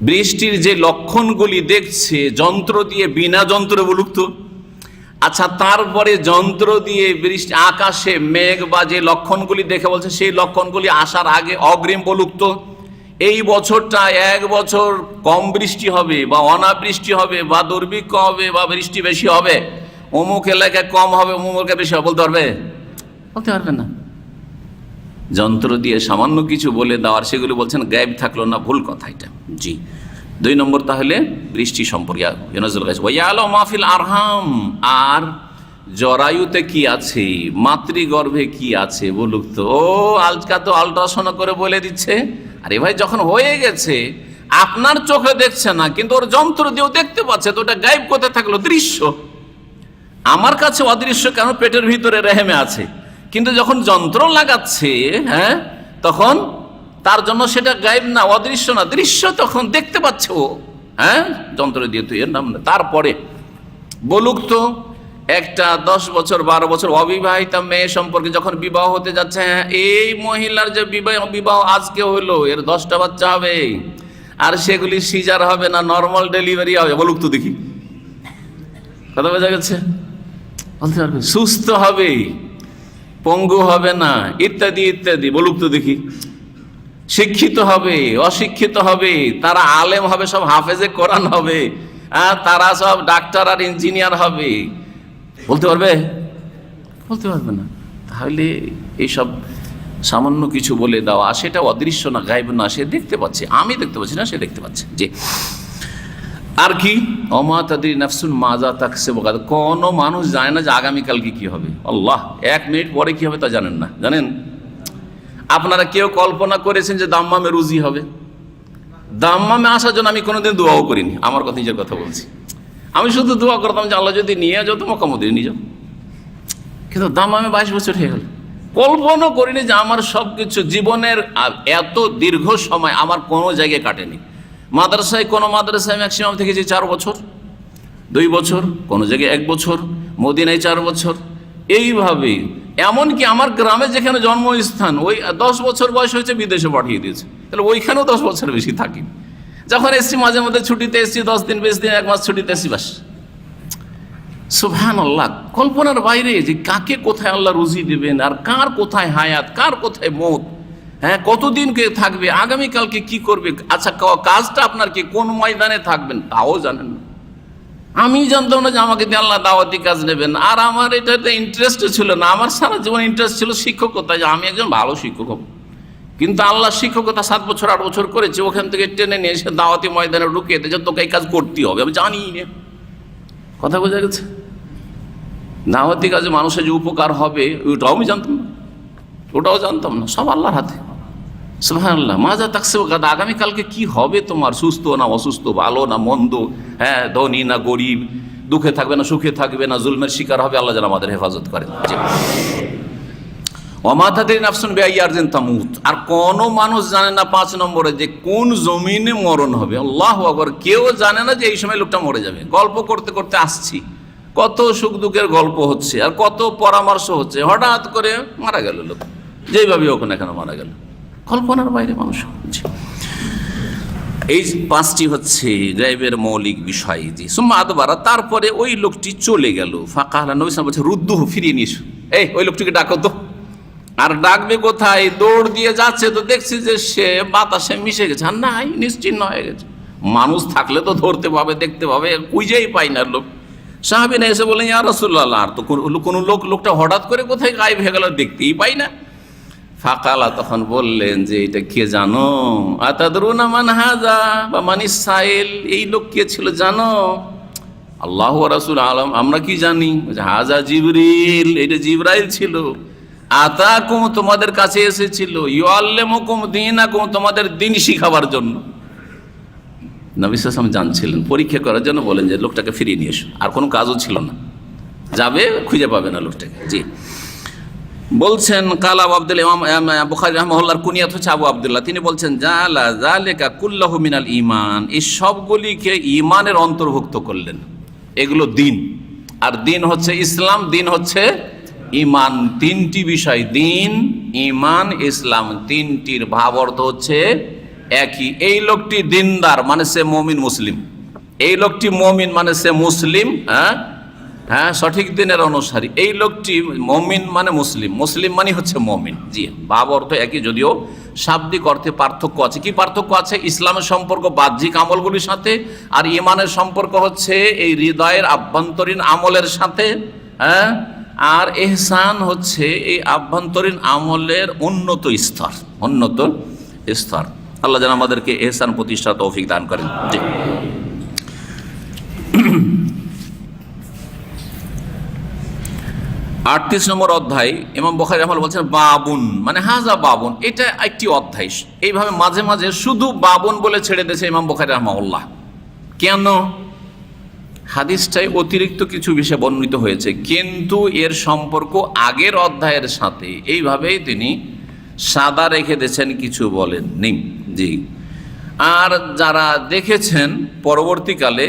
বৃষ্টির যে লক্ষণগুলি দেখছে যন্ত্র দিয়ে, বিনা যন্ত্রে বলুক তো। আচ্ছা, তারপরে যন্ত্র দিয়ে বৃষ্টি, আকাশে মেঘ বা যে লক্ষণগুলি দেখে বলছে সেই লক্ষণগুলি আসার আগে অগ্রিম বলুক তো। এই বছরটা 1 বছর কম বৃষ্টি হবে বা অনাবৃষ্টি হবে বা দুর্ভিক্ষ হবে বা বৃষ্টি বেশি হবে, অমুক এলাকায় কম হবে, অমুক এলাকায় বেশি হবে, বলতে পারবে? বলতে পারবে না। যন্ত্র দিয়ে সামান্য কিছু বলে দেওয়ার, সেগুলো বলছেন গায়েব থাকলো না, ভুল কথা এটা। জি, 2 নম্বর তাহলে বৃষ্টি সম্পর্কে মাহফিল আরহাম, আর জরায়ুতে কি আছে, মাতৃগর্ভে কি আছে বলুক তো। ও আজকাল তো আল্ট্রাসাউন্ড করে বলে দিচ্ছে। আরে ভাই, যখন হয়ে গেছে আপনার চোখে দেখছে না, কিন্তু ওর যন্ত্র দিয়েও দেখতে পাচ্ছে, তো ওটা গায়েব কোথায় থাকলো? দৃশ্য। আমার কাছে অদৃশ্য কেন? পেটের ভিতরে রেহেমে আছে, কিন্তু যখন যন্ত্র লাগাচ্ছে, হ্যাঁ, তখন তার জন্য সেটা গায়েব না, অদৃশ্য না, দৃশ্য। তখন দেখতে পাচ্ছে ও, হ্যাঁ, যন্ত্র দিয়ে। তুই এর নাম না। তারপরে বলুক তো, একটা 10 বছর 12 বছর অবিবাহিতা মেয়ে সম্পর্কে যখন বিবাহ হতে যাচ্ছে, হ্যাঁ, এই মহিলার যে বিবাহ আজকে হলো, এর 10টা বাচ্চা হবে, আর সেগুলি সিজার হবে না, নর্মাল ডেলিভারি হবে, বলুক তো দেখি। কথা বোঝা গেছে? বলতে পারবে? সুস্থ হবে, পঙ্গু হবে না, ইত্যাদি ইত্যাদি, বলুক তো দেখি। শিক্ষিত হবে, অশিক্ষিত হবে, তারা আলেম হবে, সব হাফেজে কোরআন হবে, তারা সব ডাক্তার আর ইঞ্জিনিয়ার হবে, বলতে পারবে? বলতে পারবে না। তাহলে এইসব সামান্য কিছু বলে দেওয়া, সেটা অদৃশ্য না, গায়েব না, সে দেখতে পাচ্ছে, আমি দেখতে পাচ্ছি না, সে দেখতে পাচ্ছে। যে আর কি, ওমা তাদরি নাফসুন মাজা তাকসিবু গাদ, কোন মানুষ জানে না যে আগামীকালকে কি হবে। আল্লাহ, 1 মিনিট পরে কি হবে তা জানেন না। জানেন? আপনারা কেউ কল্পনা করেছেন যে দাম্মামে রুজি হবে? দাম্মামে আসার জন্য আমি কোনোদিন দোয়াও করিনি। আমার কথা, নিজের কথা বলছি। আমি শুধু দোয়া করতাম যে আল্লাহ যদি নিয়ে যাও তো মক্কা মদিনা নিয়ে যাও। কিন্তু দাম্মামে 22 বছর হয়ে গেল। কল্পনা করিনি যে আমার সবকিছু জীবনের এত দীর্ঘ সময় আমার কোনো জায়গায় কাটেনি। মাদ্রাসায়, কোনো মাদ্রাসায় ম্যাক্সিমাম থেকেছি 4 বছর, 2 বছর, কোনো জায়গায় 1 বছর, মদিনায় 4 বছর, এইভাবে। এমনকি আমার গ্রামে যেখানে জন্মস্থান, ওই 10 বছর বয়স হয়েছে বিদেশে পাঠিয়ে দিয়েছে, তাহলে ওইখানেও 10 বছর বেশি থাকি। যখন এসছি মাঝে মধ্যে ছুটিতে এসছি, 10 দিন 20 দিন 1 মাস ছুটিতে এসছি, বাস। সুবহানাল্লাহ, কল্পনার বাইরে যে কাকে কোথায় আল্লাহ রুজি দেবেন, আর কার কোথায় হায়াত, কার কোথায় মৌত, হ্যাঁ, কতদিন কে থাকবে, আগামীকালকে কি করবে। আচ্ছা, কাজটা আপনার কি, কোন ময়দানে থাকবেন তাও জানেন না। আমি জানতাম না যে আমাকে দিয়ে আল্লাহ দাওয়াতি কাজ নেবেন, আর আমার এটাতে ইন্টারেস্ট ছিল না। আমার সারা জীবন ইন্টারেস্ট ছিল শিক্ষকতায়, যে আমি একজন ভালো শিক্ষক হব। কিন্তু আল্লাহ শিক্ষকতা 7 বছর 8 বছর করেছে, ওখান থেকে টেনে নিয়ে এসে দাওয়াতি ময়দানে ঢুকিয়ে দিয়েছে, তোকে এই কাজ করতেই হবে। আমি জানি না। কথা বোঝা গেছে? দাওয়াতি কাজে মানুষের যে উপকার হবে ওটাও আমি জানতাম না, ওটাও জানতাম না। সব আল্লাহর হাতে। সুবহানাল্লাহ, মাজা তাকসিবু গাদ, আগামীকালকে কি হবে তোমার, সুস্থ না অসুস্থ, ভালো না মন্দ, হ্যাঁ, ধনী না গরিব, দুঃখে থাকবে না সুখে থাকবে না, জুলমের শিকার হবে, আল্লাহ যেন আমাদের হেফাজত করেন। ওমা তাদরি নাফসুন বিআইয়ি আরদিন তামুত, আর কোন মানুষ জানে না 5 নম্বরে যে কোন জমিনে মরণ হবে। আল্লাহু আকবার, কেউ জানে না যে এই সময় লোকটা মরে যাবে। গল্প করতে করতে আসছি, কত সুখ দুঃখের গল্প হচ্ছে আর কত পরামর্শ হচ্ছে, হঠাৎ করে মারা গেল লোক, যেইভাবে হোক না কেন মারা গেল, কল্পনার বাইরে মানুষ। এই 5টি হচ্ছে গায়বের মৌলিক বিষয়। জি, সুম্মা আদবারা, তারপরে ওই লোকটি চলে গেল। ফাকালা, নবী সাল্লাল্লাহু আলাইহি ওয়াসাল্লাম বলছে, রুদ্দুহু, ফিরিয়ে নিস। ওই লোকটিকে ডাকো তো। আর ডাকবে কোথায়? দৌড় দিয়ে যাচ্ছে তো দেখছি যে সে বাতাসে মিশে গেছে, আর নাই, নিশ্চিহ্ন হয়ে গেছে। মানুষ থাকলে তো ধরতে পাবে, দেখতে পাবে, খুঁজেই পাই না লোক। সাহাবীরা এসে বলেন, ইয়া রাসূলুল্লাহ, আর তো কোনো লোকটা হঠাৎ করে কোথায় গায়েব হয়ে গেল, দেখতেই পাই না। ফাকালা, তখন বললেন যে এটা কে জানো? আতাদরুনা মান হাযা বা মানিস সাইল, এই লোক কে ছিল জানো? আল্লাহু ওয়া রাসূলুহু আলাম, আমরা কি জানি? হাযা জিবরিল, এটা জিবরাইল ছিল। আতাকুম, তোমাদের কাছে এসেছিল। ইউআল্লিমুকুম দীনাকুম, তোমাদের দ্বীন শিখাবার জন্য। নবী সাল্লাল্লাহু আলাইহি ওয়াসাল্লাম জানছিলেন, পরীক্ষা করার জন্য বলেন যে লোকটাকে ফিরিয়ে নিয়ে এসো। আর কোনো কাজও ছিল না, যাবে খুঁজে পাবে না লোকটাকে। জি, বলছেন কাল আবু আব্দুল্লাহ, ইমাম বুখারী রাহিমাহুল্লাহর কুনিয়াত হচ্ছে আবু আব্দুল্লাহ। তিনি বলছেন জালা যালিকা কুল্লাহু মিনাল ঈমান, এই সবগুলিকে ঈমানের অন্তর্ভুক্ত করলেন। এগুলো দিন, আর দিন হচ্ছে ইসলাম, দিন হচ্ছে ঈমান। তিনটি বিষয়, দিন, ঈমান, ইসলাম, তিনটির ভাব অর্থ হচ্ছে একই। এই লোকটি দিনদার মানে সে মুমিন মুসলিম, এই লোকটি মুমিন মানে সে মুসলিম, হ্যাঁ সঠিক দিনের অনুসারী। এই লোকটি মুমিন মানে মুসলিম, মুসলিম মানে হচ্ছে মুমিন। জি, ভাব অর্থ একই, যদিও শাব্দিক অর্থে পার্থক্য আছে। কি পার্থক্য আছে? ইসলামের সম্পর্ক বাহ্যিক আমলগুলির সাথে, আর ঈমানের সম্পর্ক হচ্ছে এই হৃদয়ের আভ্যন্তরীণ আমলের সাথে। হ্যাঁ, আর ইহসান হচ্ছে এই আভ্যন্তরীণ আমলের উন্নত স্তর, উন্নত স্তর। আল্লাহ যেন আমাদেরকে ইহসান প্রতিষ্ঠা তৌফিক দান করেন। জি, 38 নম্বর অধ্যায় ইমাম বুখারী রাহিমাহুল্লাহ বলছেন বাবুন মানে হাজা বাবুন, এটা একটি অধ্যায়। এইভাবে মাঝে মাঝে শুধু বাবুন বলে ছেড়ে দিয়েছে ইমাম বুখারী রাহিমাহুল্লাহ। কেন? হাদিসটাই অতিরিক্ত কিছু বিষয় বর্ণিত হয়েছে, কিন্তু এর সম্পর্ক আগের অধ্যায়ের সাথে এইভাবেই তিনি সাদা রেখে দিয়েছেন, কিছু বলেননি। জি, আর যারা দেখেছেন পরবর্তীকালে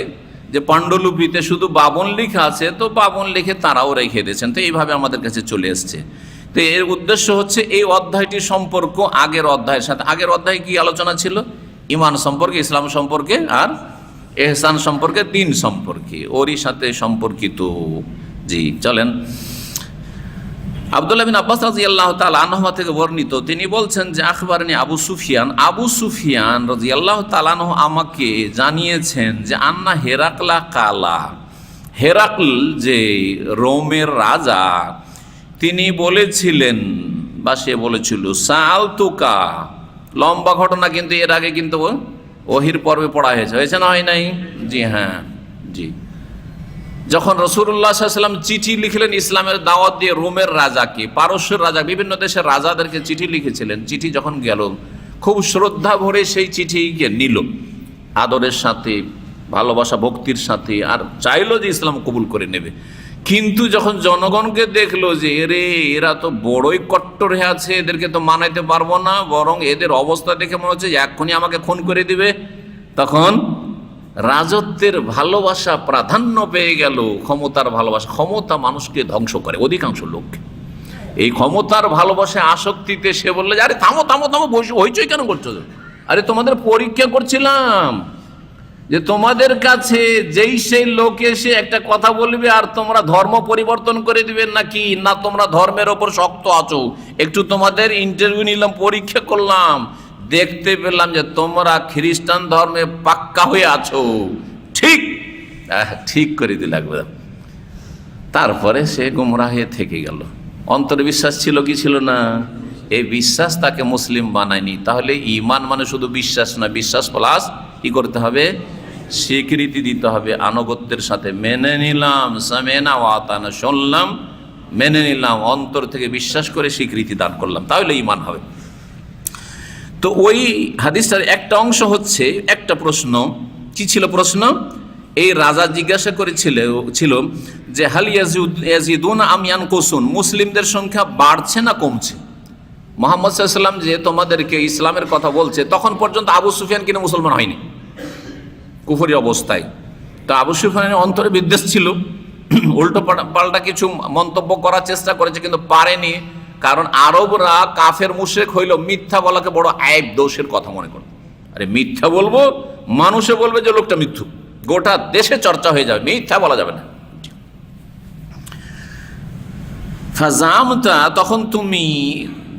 যে পাণ্ডুলিপিতে শুধু বাবন লেখা আছে, তো বাবন লিখে তারাও রেখে দিয়েছেন। তো এইভাবে আমাদের কাছে চলে এসছে। তো এর উদ্দেশ্য হচ্ছে এই অধ্যায়টির সম্পর্ক আগের অধ্যায়ের সাথে। আগের অধ্যায়ে কি আলোচনা ছিল? ঈমান সম্পর্কে, ইসলাম সম্পর্কে, আর ইহসান সম্পর্কে, দিন সম্পর্কে, ওরই সাথে সম্পর্কিত। জি, চলেন। আব্দুল্লাহ বিন আব্বাস রাদিয়াল্লাহু তাআলা আনহু থেকে বর্ণিত, তিনি বলছেন যে আখবারনি আবু সুফিয়ান রাদিয়াল্লাহু তাআলা আনহু আমাকে জানিয়েছেন যে আন্না হেরাকলা কালা, হেরাকল যে রোমের রাজা, তিনি বলেছিলেন বা সে বলেছিল সাআলতুকা, লম্বা ঘটনা কিন্তু এর আগে কিন্তু ওহির পর্বে পড়া হয়েছে না, হয় নাই? জি হ্যাঁ, জি। যখন রাসূলুল্লাহ সাল্লাল্লাহু আলাইহি ওয়াসাল্লাম চিঠি লিখলেন ইসলামের দাওয়াত দিয়ে রোমের রাজাকে, পারস্যের রাজা, বিভিন্ন দেশের রাজাদেরকে চিঠি লিখেছিলেন। চিঠি যখন গেল, খুব শ্রদ্ধা ভরে সেই চিঠিকে নিল, আদরের সাথে, ভালোবাসা ভক্তির সাথে, আর চাইলো যে ইসলাম কবুল করে নেবে। কিন্তু যখন জনগণকে দেখলো যে এরা তো বড়ই কট্টর হয়ে আছে, এদেরকে তো মানাইতে পারবো না, বরং এদের অবস্থা দেখে মনে হচ্ছে এক্ষুনি আমাকে খুন করে দিবে, তখন রাজত্বের ভালোবাসা প্রাধান্য পেয়ে গেল, ক্ষমতার ভালোবাসা। ক্ষমতা মানুষকে ধ্বংস করে, অধিকাংশ লোক এই ক্ষমতার ভালোবাসা আসক্তিতে সে বললে যে আরে থামো থামো থামো, হইচই কেন করছো? আরে তোমাদের পরীক্ষা করছিলাম যে তোমাদের কাছে যেই সেই লোক এসে একটা কথা বলবে আর তোমরা ধর্ম পরিবর্তন করে দিবে নাকি না, তোমরা ধর্মের ওপর শক্ত আছো। একটু তোমাদের ইন্টারভিউ নিলাম, পরীক্ষা করলাম, দেখতে পেলাম যে তোমরা খ্রিস্টান ধর্মে পাক্কা হয়ে আছো। ঠিক করে দিল একবার। তারপরে সে গুমরাহ হয়ে থেকে গেল। অন্তরে বিশ্বাস ছিল কি ছিল না? এই বিশ্বাস তাকে মুসলিম বানায়নি। তাহলে ঈমান মানে শুধু বিশ্বাস না, বিশ্বাস প্লাস কি করতে হবে? স্বীকৃতি দিতে হবে আনুগত্যের সাথে। মেনে নিলাম, সামেনা ওয়া আতানা, শুনলাম, মেনে নিলাম, অন্তর থেকে বিশ্বাস করে স্বীকৃতি দান করলাম, তাহলে ঈমান হবে। তো ওই হাদিসটার একটা অংশ হচ্ছে একটা প্রশ্ন। কি ছিল প্রশ্ন? এই রাজা জিজ্ঞাসা করেছিল যে হাল ইয়াজিদুনা আম ইয়ানকুসুন, মুসলিমদের সংখ্যা বাড়ছে না কমছে? মুহাম্মদ সাল্লাল্লাহু আলাইহি ওয়াসাল্লাম যে তোমাদেরকে ইসলামের কথা বলছে, তখন পর্যন্ত আবু সুফিয়ান কিন্তু মুসলমান হয়নি, কুফরি অবস্থায়। তো আবু সুফিয়ানের অন্তরে বিদ্বেষ ছিল, উল্টো পাল্টা কিছু মন্তব্য করার চেষ্টা করেছে, কিন্তু পারেনি। কারণ আরবরা কাফের মুশরিক হইল মিথ্যা বলাকে বড় আইব, দোষের কথা মনে করে। আরে মিথ্যা বলবো, মানুষে বলবে যে লোকটা মিথ্যু, গোটা দেশে চর্চা হয়ে যাবে, মিথ্যা বলা যাবে না। ফাজামতা, তখন তুমি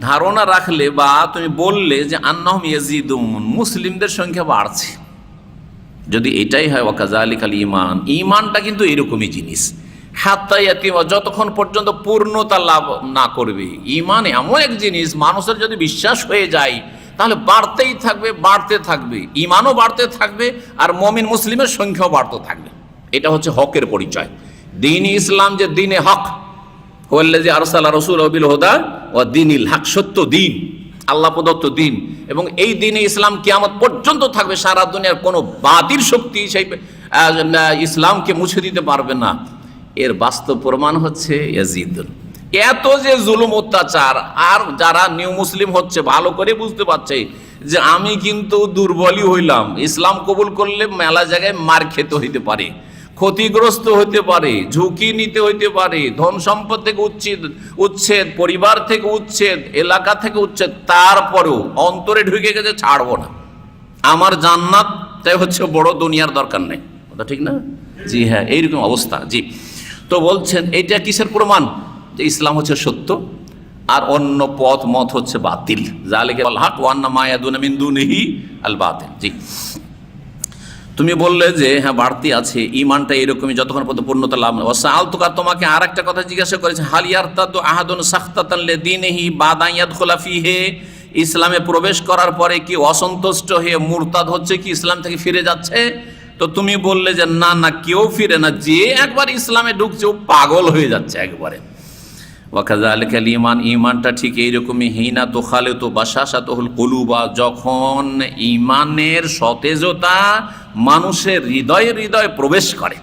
ধারণা রাখলে বা তুমি বললে যে আন্নাহুম ইয়াজিদুন, মুসলিমদের সংখ্যা বাড়ছে। যদি এটাই হয় ওয়াকাযালিকাল ঈমান, ঈমানটা কিন্তু এরকমই জিনিস, হাত্তা ইয়াতিমা, যতক্ষণ পর্যন্ত পূর্ণতা লাভ না করবে। ঈমান এমন এক জিনিস, মানুষের যদি বিশ্বাস হয়ে যায় তাহলে বাড়তেই থাকবে, বাড়তে থাকবে, ঈমানও বাড়তে থাকবে, আর মুমিন মুসলিমের সংখ্যাও বাড়তে থাকবে। এটা হচ্ছে হকের পরিচয়। দ্বীন ইসলাম যে দ্বীনে হক, হুয়াল্লাযী আরসালা রাসূলাহু বিল হুদা ওয়া দীনিল হক, সত্য দ্বীন। আল্লাহ প্রদত্ত দিন, এবং এই দিনে ইসলাম কিয়ামত পর্যন্ত থাকবে। সারা দুনিয়ার কোনো বাতিল শক্তি সেই ইসলামকে মুছে দিতে পারবে না। এর বাস্তব প্রমাণ হচ্ছে ইয়াজিদ। এত যে জুলুম অত্যাচার, আর যারা নিউ মুসলিম হচ্ছে ভালো করে বুঝতে পারছে যে আমি কিন্তু দুর্বলই হইলাম, ইসলাম কবুল করলে মেলা জায়গায় মার খেতে হইতে পারে, ক্ষতিগ্রস্ত হইতে পারে, ঝুঁকি নিতে হইতে পারে, ধন সম্পদ থেকে উচ্ছেদ, পরিবার থেকে উচ্ছেদ, এলাকা থেকে উচ্ছেদ, তারপরেও অন্তরে ঢুকে গেছে ছাড়বো না, আমার জান্নাত তাই হচ্ছে বড়, দুনিয়ার দরকার নেই। কথা ঠিক না? জি হ্যাঁ, এইরকম অবস্থা। জি, তো বলছেন এটা কিসের প্রমাণ? যে ইসলাম হচ্ছে সত্য আর অন্য পথ মত হচ্ছে বাতিল। যালিকা আল হক ওয়া আন্না মা ইয়াদুনা মিন দুনিহি আল বাতিল। জি, তুমি বললে যে হ্যাঁ বাড়তি আছে, ইমানটা এরকমই যতক্ষণ পর্যন্ত পূর্ণতা লাভ না। ওয়াসআলতুকা, তোমাকে আর একটা কথা জিজ্ঞাসা করেছে, হাল ইয়ারতাদু আহাদুন সাখতাতান লিদীনিহি বাদা ইয়াদখুলা ফীহি, ইসলামে প্রবেশ করার পরে কি অসন্তুষ্ট হয়ে মুরতাদ হচ্ছে কি ইসলাম থেকে ফিরে যাচ্ছে? তো তুমি বললে যে না না, কেউ ফিরে না, যে একবার ইসলামে ঢুকছে ও পাগল হয়ে যাচ্ছে একবারে। ওয়াকাযালিকাল ঈমান, ঈমানটা ঠিক এইরকমই, হিনা তুখালিতু বাশাশাতুল কুলুবা, যখন ঈমানের সতেজতা মানুষের হৃদয়ে হৃদয়ে প্রবেশ করে।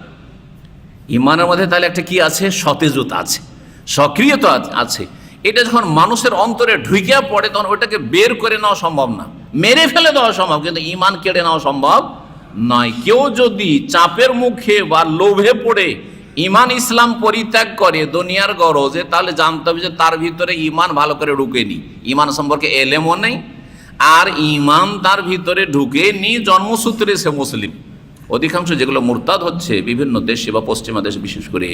ঈমানের মধ্যে তাহলে একটা কি আছে? সতেজতা আছে, সক্রিয়তা আছে। এটা যখন মানুষের অন্তরে ঢুকিয়া পড়ে তখন ওটাকে বের করে নেওয়া সম্ভব না, মেরে ফেলে দেওয়া সম্ভব, কিন্তু ঈমান কেড়ে নেওয়া সম্ভব নয়। কেউ যদি চাপের মুখে বা লোভে পড়ে ইমান ইসলাম পরিত্যাগ করে দুনিয়ার গরজে, তাহলে জানতে হবে যে তার ভিতরে ইমান ভালো করে ঢুকেনি, ইমান সম্পর্কে এলেমও নেই, আর ইমান তার ভিতরে ঢুকেনি জন্মসূত্রে সে মুসলিম। অধিকাংশ যেগুলো মুরতাদ হচ্ছে বিভিন্ন দেশে বা পশ্চিমা দেশে বিশেষ করে,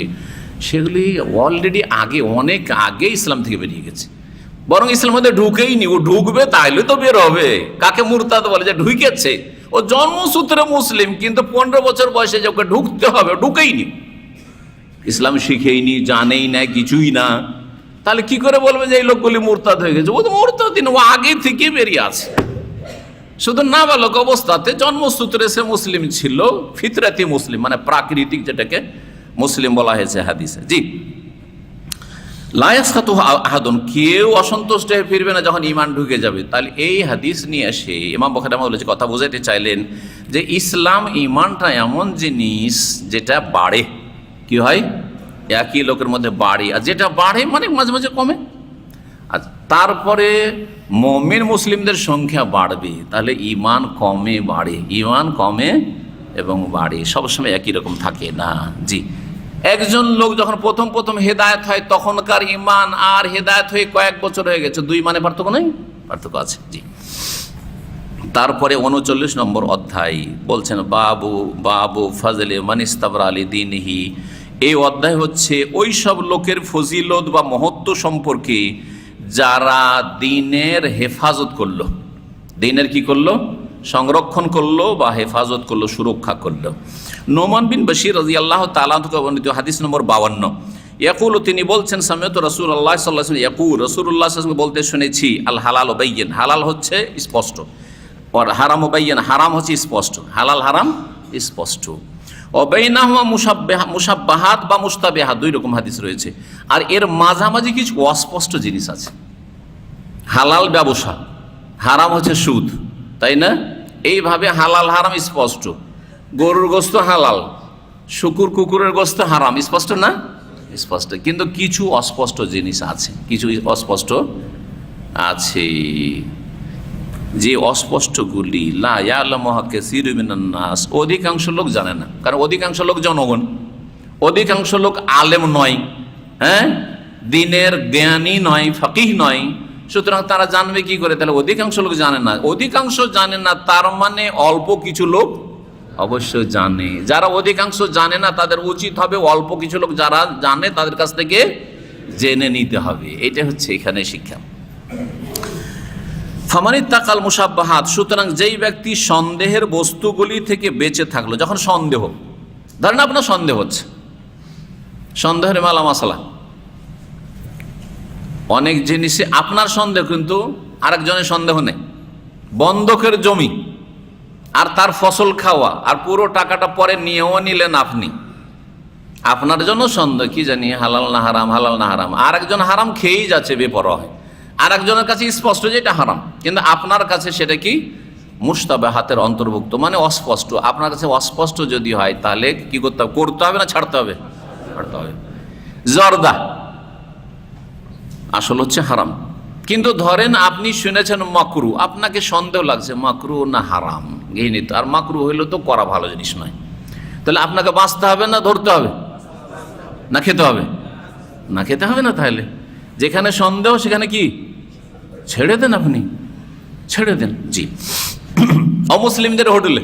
সেগুলি অলরেডি আগে, অনেক আগে ইসলাম থেকে বেরিয়ে গেছে, বরং ইসলাম মধ্যে ঢুকেইনি। ও ঢুকবে তাইলে তো বের হবে। কাকে মুরতাদ বলে? যে ঢুকেছে, ও জন্মসূত্রে মুসলিম কিন্তু 15 বছর বয়সে যে ওকে ঢুকতে হবে, ঢুকেইনি, ইসলাম শিখেইনি, জানেই না, কিছুই না। তাহলে কি করে বলবে যে এই লোকগুলি মুরতাদ হয়ে গেছে? ও তো মুরতাদ না, ও আগে থেকে বেরিয়ে আছে। শুধু নাবালক অবস্থাতে জন্মসূত্রে সে মুসলিম ছিল, ফিতরাতি মুসলিম, মানে প্রাকৃতিক যেটাকে মুসলিম বলা হয়েছে হাদিসে। জি, লা ইয়াসখাতু আহাদুন, কেউ অসন্তুষ্ট হয়ে ফিরবে না যখন ঈমান ঢুকে যাবে। তাহলে এই হাদিস নিয়ে এসে ইমাম বুখারী বলেছে, কথা বোঝাতে চাইলেন যে ইসলাম ঈমানটা এমন জিনিস যেটা বাড়ে, কি হয়? একই লোকের মধ্যে বাড়ে, আর যেটা বাড়ে মানে মাঝে মাঝে কমে। আর তারপরে মুমিন মুসলিমদের সংখ্যা বাড়বে, তাহলে ঈমান কমে বাড়ে, ঈমান কমে এবং বাড়ে, সবসময় একই রকম থাকে না। জি, একজন লোক যখন প্রথম প্রথম হেদায়েত হয় তখনকার ঈমান আর হেদায়েত হয়ে কয়েক বছর হয়ে গেছে, দুই মানে পার্থক্য নেই? পার্থক্য আছে। জি, তারপরে 39 নম্বর অধ্যায় বলছেন বাবু বাবু ফাজলে মান ইস্তাবরা লিদীনিহি। এই অধ্যায় হচ্ছে ওই সব লোকের ফজিলত বা মহত্ব সম্পর্কে যারা দিনের হেফাজত করলো, দিনের কি করলো? সংরক্ষণ করলো বা হেফাজত করলো, সুরক্ষা করলো। নোমান বিন বশির রাদিয়াল্লাহু তাআলা থেকে বর্ণিত হাদিস নম্বর 52, ইয়াকুল, তিনি বলছেন সামিয়তু রাসূলুল্লাহ সাল্লাল্লাহু আলাইহি ওয়াসাল্লাম ইয়াকুল, রাসূলুল্লাহ সাল্লাল্লাহু আলাইহি ওয়াসাল্লাম বলতে শুনেছি, আল হালাল বাইয়িন, হালাল হচ্ছে স্পষ্ট, আর হারাম বাইয়িন, হারাম হচ্ছে স্পষ্ট, হালাল হারাম স্পষ্ট। অবাইনাহুমা মুশাব্বাহাত বা মুশতাবিহাত, দুই রকম হাদিস রয়েছে। আর এর মাঝামাঝি কিছু অস্পষ্ট জিনিস আছে। হালাল ব্যবসা, হারাম হচ্ছে সুদ, তাই না? এইভাবে হালাল হারাম স্পষ্ট। গরুর গোস্ত হালাল, শুকুর কুকুরের গোস্ত হারাম, স্পষ্ট না? স্পষ্ট। কিন্তু কিছু অস্পষ্ট জিনিস আছে, কিছু অস্পষ্ট আছে, যে অস্পষ্টগুলি লা ইয়ালামুহা কাসীরুম মিনান নাস, অধিকাংশ লোক জানে না। কারণ অধিকাংশ লোক জনগণ, অধিকাংশ লোক আলেম নয়, হ্যাঁ, দিনের জ্ঞানী নয়, ফকিহ নয়, সুতরাং তারা জানবে কি করে? তাহলে অধিকাংশ লোক জানে না। অধিকাংশ জানে না তার মানে অল্প কিছু লোক অবশ্যই জানে। যারা অধিকাংশ জানে না তাদের উচিত হবে অল্প কিছু লোক যারা জানে তাদের কাছ থেকে জেনে নিতে হবে। এটা হচ্ছে এখানে শিক্ষা। ফামানিত্তাকাল মুশাব্বাহাত, সুতরাং যেই ব্যক্তি সন্দেহের বস্তুগুলি থেকে বেঁচে থাকলো, যখন সন্দেহ, ধরেন আপনার সন্দেহ হচ্ছে, সন্দেহের মালা মাসালা, অনেক জিনিসে আপনার সন্দেহ কিন্তু আরেকজনের সন্দেহ নেই। বন্ধকের জমি আর তার ফসল খাওয়া আর পুরো টাকাটা পরে নিয়েও নিলেন আপনি, আপনার জন্য সন্দেহ, কি জানি হালাল না হারাম, হালাল না হারাম, আর একজন হারাম খেয়েই যাচ্ছে বেপরোয়া হয়। আর একজনের কাছে স্পষ্ট যে এটা হারাম, কিন্তু আপনার কাছে সেটা কি মুস্তাবাহাতের অন্তর্ভুক্ত, মানে অস্পষ্ট। আপনার কাছে অস্পষ্ট যদি হয় তাহলে কি করতে হবে? করতে হবে না ছাড়তে হবে? ছাড়তে হবে। জর্দা আসল হচ্ছে হারাম, কিন্তু ধরেন আপনি শুনেছেন মাকরু, আপনাকে সন্দেহ লাগছে মাকরু না হারাম, ঘৃণিত, আর মাকরু হইলে তো করা ভালো জিনিস নয়, তাহলে আপনাকে বাঁচতে হবে না ধরতে হবে না খেতে হবে? না খেতে হবে না। তাহলে যেখানে সন্দেহ সেখানে কি ছেড়ে দেন, আপনি ছেড়ে দেন। জি। অমুসলিমদের হোটেলে,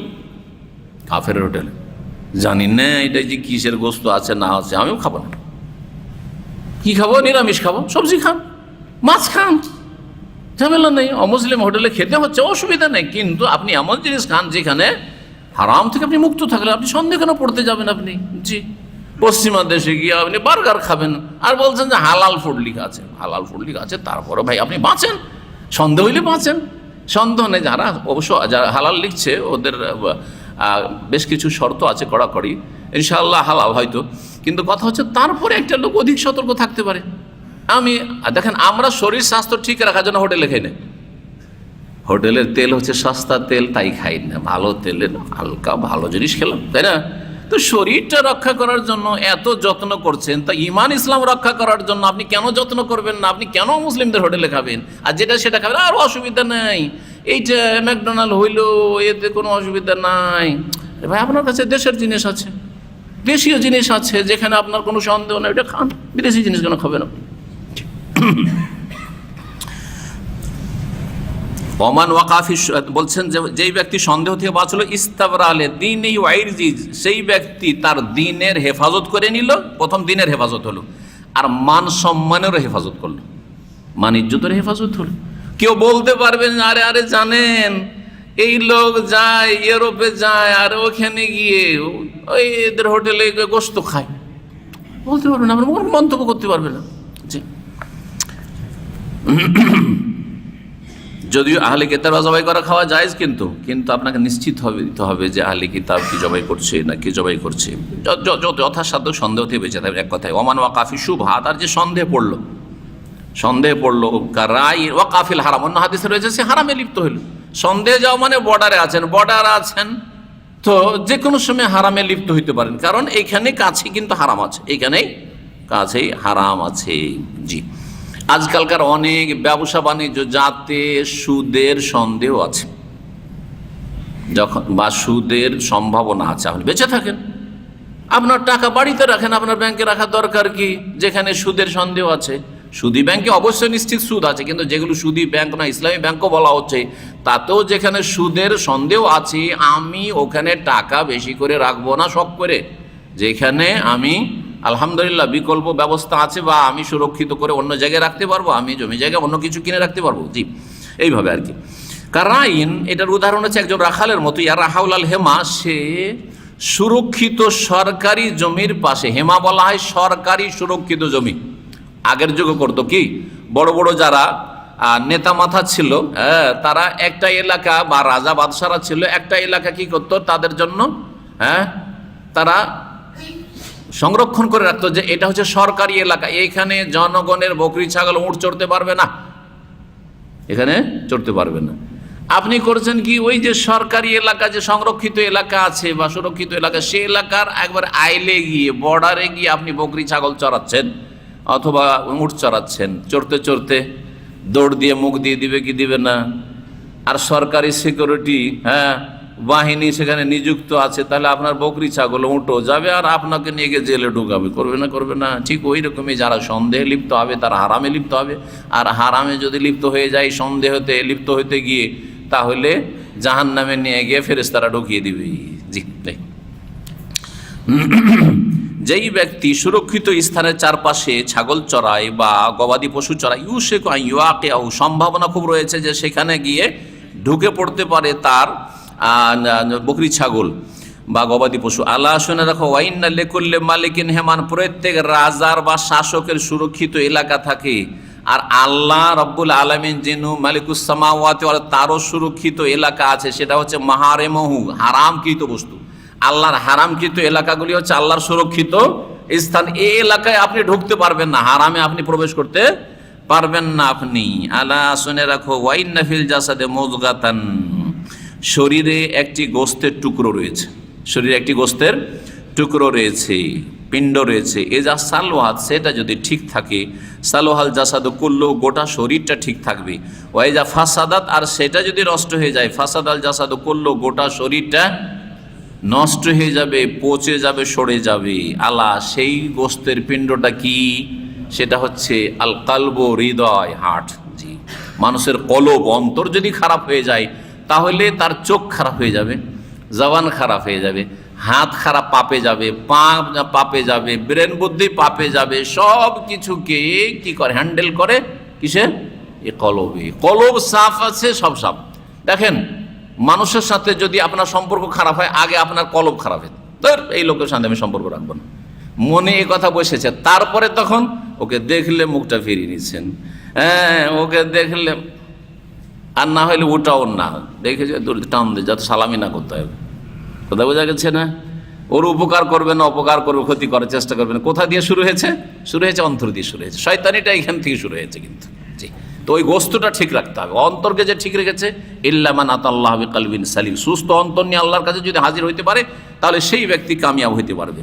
কাফের হোটেলে, জানি না এটা যে কিসের গোস্ত আছে না আছে, আমিও খাবো না। কি খাবো? নিরামিষ খাবো, সবজি খান, মাছ খান, ঝামেলা নেই। অমুসলিম হোটেলে খেতে হচ্ছে, অসুবিধা নেই, কিন্তু আপনি এমন জিনিস খান যেখানে হারাম থেকে আপনি মুক্ত থাকলে আপনি সন্দেহ কেন পড়তে যাবেন আপনি? জি। পশ্চিমা দেশে গিয়ে আপনি বার্গার খাবেন আর বলছেন যে হালাল ফুড লেখা আছে, হালাল ফুড লেখা আছে, তারপরে ভাই আপনি বাঁচেন, সন্দেহ হইলে বাঁচেন, সন্দেহ নেই। যারা অবশ্য যারা হালাল লিখছে ওদের বেশ কিছু শর্ত আছে কড়াকড়ি, ইনশাআল্লাহ হালাল হয়তো, কিন্তু কথা হচ্ছে তারপরে একটা লোক অধিক সতর্ক থাকতে পারে। আমি দেখেন, আমরা শরীর স্বাস্থ্য ঠিক রাখার জন্য হোটেলে খাই না, হোটেলের তেল হচ্ছে সস্তা তেল, তাই খাই না, ভালো তেলের হালকা ভালো জিনিস খেলাম, তাই না? তো শরীরটা রক্ষা করার জন্য এত যত্ন করছেন, তা ঈমান ইসলাম রক্ষা করার জন্য আপনি কেন যত্ন করবেন না? আপনি কেন মুসলিমদের হোটেলে খাবেন আর যেটা সেটা খাবেন? আর অসুবিধা নাই, এইটা ম্যাকডোনাল্ড হইলো, এতে কোনো অসুবিধা নাই। ভাই আপনার কাছে দেশের জিনিস আছে, দেশীয় জিনিস আছে, যেখানে আপনার কোনো সন্দেহ নেই, ওটা খান। বিদেশি জিনিস কেন খাবেন আপনি? ওমান ওয়াকাফি বলছেন যে যেই ব্যক্তি সন্দেহ থেকে বাঁচলো, ইস্তাবরা আলে দ্বীনি ওয়া ইরজি, সেই ব্যক্তি তার দ্বীনের হেফাজত করে নিল। প্রথম দ্বীনের হেফাজত হলো, আর মান সম্মানেরও হেফাজত করলো, মান ইজ্জতের হেফাজত হলো। কেউ বলতে পারবেন আরে আরে জানেন এই লোক যায় ইউরোপে যায় আর ওখানে গিয়ে ওই এদের হোটেলে গোশত খায়, বলতে পারবেন না, আপনার মন্তব্য করতে পারবেন না। জি। যদিও আহলে কিতাব জবাই করা খাওয়া জায়েজ, কিন্তু আপনাকে নিশ্চিত দিতে হবে যে আহলে কিতাব কি জবাই করছে না কি জবাই করছে, যথাসাধ্য সন্দেহ থেকে বেঁচে থাকবে। এক কথায় ওমান ওয়াকাফি শুবহাত, আর যে সন্দেহ পড়লো রাই ওয়াকাফিল হারাম, অন্য হাদিসে রয়েছে সে হারামে লিপ্ত হইল। সন্দেহ যাও মানে বর্ডার আছেন, তো যে কোনো সময় হারামে লিপ্ত হইতে পারেন, কারণ এইখানে কাছে কিন্তু হারাম আছে, এইখানেই কাছেই হারাম আছে। জি। আজকালকার অনেক ব্যবসা বাণিজ্য যাতে সুদের সন্দেহ আছে, যখন বা সুদের সম্ভাবনা আছে, আপনি বেঁচে থাকেন, আপনার টাকা বাড়িতে রাখেন, আপনার ব্যাংকে রাখার দরকার কি যেখানে সুদের সন্দেহ আছে? সুদী ব্যাংকে অবশ্যই নিশ্চিত সুদ আছে, কিন্তু যেগুলো সুদী ব্যাংক না, ইসলামী ব্যাংকও বলা হচ্ছে, তাতেও যেখানে সুদের সন্দেহ আছে, আমি ওখানে টাকা বেশি করে রাখবো না শখ করে, যেখানে আমি আলহামদুলিল্লাহ বিকল্প ব্যবস্থা আছে বা আমি সুরক্ষিত করে অন্য জায়গায় রাখতে পারবো, আমি জমি জায়গায় অন্য কিছু কিনে রাখতে পারবো। জি, এইভাবে আর কি। কারাইন, এটার উদাহরণ হচ্ছে একজন রাখালের মতো, ইয়া রাহাউল হেমা, সে সুরক্ষিত সরকারি জমির পাশে, হেমা বলা হয় সরকারি সুরক্ষিত জমি। আগের যুগে করতো কি, বড় বড় যারা নেতা মাথা ছিল, তারা একটা এলাকা বা রাজা বাদশারা ছিল, একটা এলাকা কি করতো তাদের জন্য, তারা সংরক্ষণ করে রাখতো যে এটা হচ্ছে সরকারি এলাকা, এইখানে জনগণের বকরি ছাগল উট চড়তে পারবে না, এখানে চড়তে পারবে না। আপনি করছেন কি, ওই যে সরকারি এলাকা, যে সংরক্ষিত এলাকা আছে বা সুরক্ষিত এলাকা, সেই এলাকার একবার আইলে গিয়ে, বর্ডারে গিয়ে আপনি বকরি ছাগল চড়াচ্ছেন অথবা উট চড়াচ্ছেন, চড়তে চড়তে দৌড় দিয়ে মুখ দিয়ে দিবে কি দিবে না, আর সরকারি সিকিউরিটি বাহিনী সেখানে নিযুক্ত আছে, তাহলে আপনার বকরি ছাগল উঠো যাবে আর আপনাকে নিয়ে গিয়ে জেলে ঢুকাবে, করবে না? ঠিক ওই রকমই যারা সন্দেহে লিপ্ত হবে তারা হারামে লিপ্ত হবে, আর হারামে যদি লিপ্ত হয়ে যায় সন্দেহতে লিপ্ত হইতে গিয়ে, তাহলে জাহান্নামে নিয়ে গিয়ে ফেরেশতারা ঢুকিয়ে দিবে। জি। যেই ব্যক্তি সুরক্ষিত স্থানের চারপাশে ছাগল চড়ায় বা গবাদি পশু চড়ায়, সম্ভাবনা খুব রয়েছে যে সেখানে গিয়ে ঢুকে পড়তে পারে তার বকরি ছাগল বা গবাদি পশু। আল্লাহ শুনে রাখো, ওয়াইন্না লেকুল্লে মালিকিন হেমান, প্রত্যেক রাজার বা শাসকের সুরক্ষিত এলাকা থাকে, আর আল্লাহ রব্বুল আলামিন যিনি মালিকুস সামাওয়াতি ওয়াল, তারও সুরক্ষিত এলাকা আছে, সেটা হচ্ছে মাহারেমহু, হারামকৃত বস্তু। আল্লাহর হারামকৃত এলাকাগুলি হচ্ছে আল্লাহর সুরক্ষিত স্থান। এই এলাকায় আপনি ঢুকতে পারবেন না, হারামে আপনি প্রবেশ করতে পারবেন না আপনি। আলা শুনে রাখো, ওয়াইন্না ফিল জাসাদে মুদগাতান, শরীরে একটি গোস্তের টুকরো রয়েছে, শরীরে একটি গোস্তের টুকরো রয়েছে, পিণ্ড রয়েছে। এ যা সালোহাত, সেটা যদি ঠিক থাকে, সালোহাল জাসাদু কুল্লু, গোটা শরীরটা ঠিক থাকবে। ওয়াই যা ফাসাদাত, আর সেটা যদি নষ্ট হয়ে যায়, ফাসাদাল জাসাদু কুল্লু, গোটা শরীরটা নষ্ট হয়ে যাবে, পচে যাবে, সরে যাবে। আলা, সেই গোস্তের পিণ্ডটা কি? সেটা হচ্ছে আল কালব, হৃদয়, হার্ট। জি, মানুষের কলব, অন্তর যদি খারাপ হয়ে যায় তাহলে তার চোখ খারাপ হয়ে যাবে, জবান খারাপ হয়ে যাবে, হাত খারাপ পাপে যাবে, পা পাপে যাবে, ব্রেন বুদ্ধি পাপে যাবে, সব কিছুকে কি করে, হ্যান্ডেল করে কিসের? এ কলবে। কলব সাফ আছে, সব সাফ। দেখেন, মানুষের সাথে যদি আপনার সম্পর্ক খারাপ হয়, আগে আপনার কলব খারাপ হয়, ধর এই লোকের সাথে আমি সম্পর্ক রাখবো না, মনে এ কথা বসেছে। তারপরে তখন ওকে দেখলে মুখটা ফিরিয়ে নিচ্ছেন, হ্যাঁ, ওকে দেখলে, আর না হলে ওটাও না দেখেছে টান দিয়ে, যাতে সালামি না করতে হবে। কথা বোঝা গেছে না? ওর উপকার করবে না, অপকার করবে, ক্ষতি করার চেষ্টা করবে না। কোথা দিয়ে শুরু হয়েছে? শুরু হয়েছে অন্তর দিয়ে শুরু হয়েছে। শয়তানিটা এখান থেকে শুরু হয়েছে কিন্তু। জি, তো ওই গোস্তটা ঠিক রাখতে হবে। অন্তরকে যে ঠিক রেখেছে, ইল্লা মান আতাল্লাহ বিকালবিন সালিম, সুস্থ অন্তর নিয়ে আল্লাহর কাছে যদি হাজির হইতে পারে, তাহলে সেই ব্যক্তি কামিয়াব হইতে পারবে।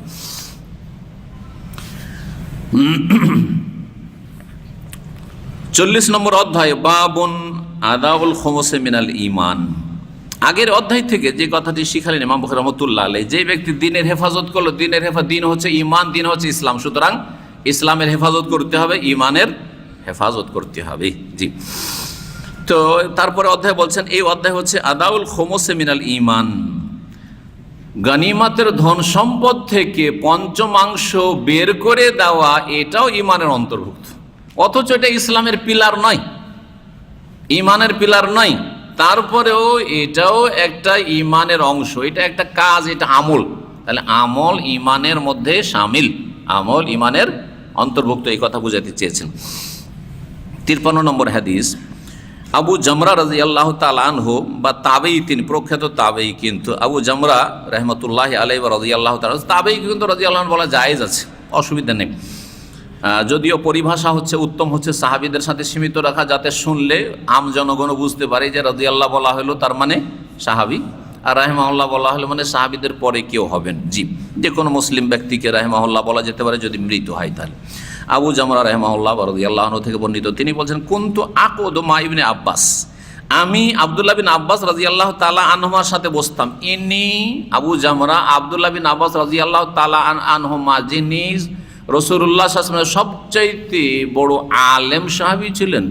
40 নম্বর অধ্যায়, বাবুন আদাউল খুমুসে মিনাল ঈমান। আগের অধ্যায় থেকে যে কথাটি শিখালেন ইমাম বুখারী রাহমাতুল্লাহ আলাইহি, যে ব্যক্তি দিনের হেফাজত করলো, দিনের দিন হচ্ছে ঈমান, দিন হচ্ছে ইসলাম, সুতরাং ইসলামের হেফাজত করতে হবে, ঈমানের হেফাজত করতে হবে। জি, তো তারপরে অধ্যায় বলছেন, এই অধ্যায় হচ্ছে আদাউল খুমুসে মিনাল ঈমান, গনিমতের ধন সম্পদ থেকে পঞ্চমাংশ বের করে দেওয়া, এটাও ঈমানের অন্তর্ভুক্ত। অথচ এটা ইসলামের পিলার নয়, ঈমানের পিলার নয়, তারপরেও এটাও একটা ঈমানের অংশ, এটা একটা কাজ, এটা আমল। তাহলে আমল ঈমানের মধ্যে শামিল, আমল ঈমানের অন্তর্ভুক্ত, এই কথা বুঝাতে চেয়েছেন। 53 নম্বর হাদিস, আবু জামরা রাদিয়াল্লাহু তাআলা আনহু, বা তাবেঈ, তিনি প্রখ্যাত তাবেঈ, কিন্তু আবু জামরা রাহমাতুল্লাহি আলাইহি রাদিয়াল্লাহু তাআলা, তাবেঈ কিন্তু রাদিয়াল্লাহু আনহু বলা জায়েজ আছে, অসুবিধা নেই। যদিও পরিভাষা হচ্ছে উত্তম হচ্ছে সাহাবীদের সাথে সীমিত রাখা, যাতে শুনলে আম জনগণ বুঝতে পারে যে রাদিয়াল্লাহু বলা হলো তার মানে সাহাবী, আর রাহিমাহুল্লাহ বলা হলো মানে সাহাবীদের পরে কেউ হবেন। জি, যে কোনো মুসলিম ব্যক্তিকে রাহিমাহুল্লাহ বলা যেতে পারে যদি মৃত হয়। তাহলে আবু জামরা রাহিমাহুল্লাহ রাদিয়াল্লাহু আনহু থেকে বর্ণিত, তিনি বলছেন, কুনতু আকুদু মা ইবনে আব্বাস, আমি আব্দুল্লাহ বিন আব্বাস রাদিয়াল্লাহু তাআলা আনহুমার সাথে বসতাম। ইনি আবু জামরা আব্দুল্লাহ বিন আব্বাস রাদিয়াল্লাহু তাআলা আনহুমা, যিনি রাসূলুল্লাহ সাল্লাল্লাহু আলাইহি ওয়াসাল্লামের সবচাইতে বড় আলেম সাহাবী ছিলেন,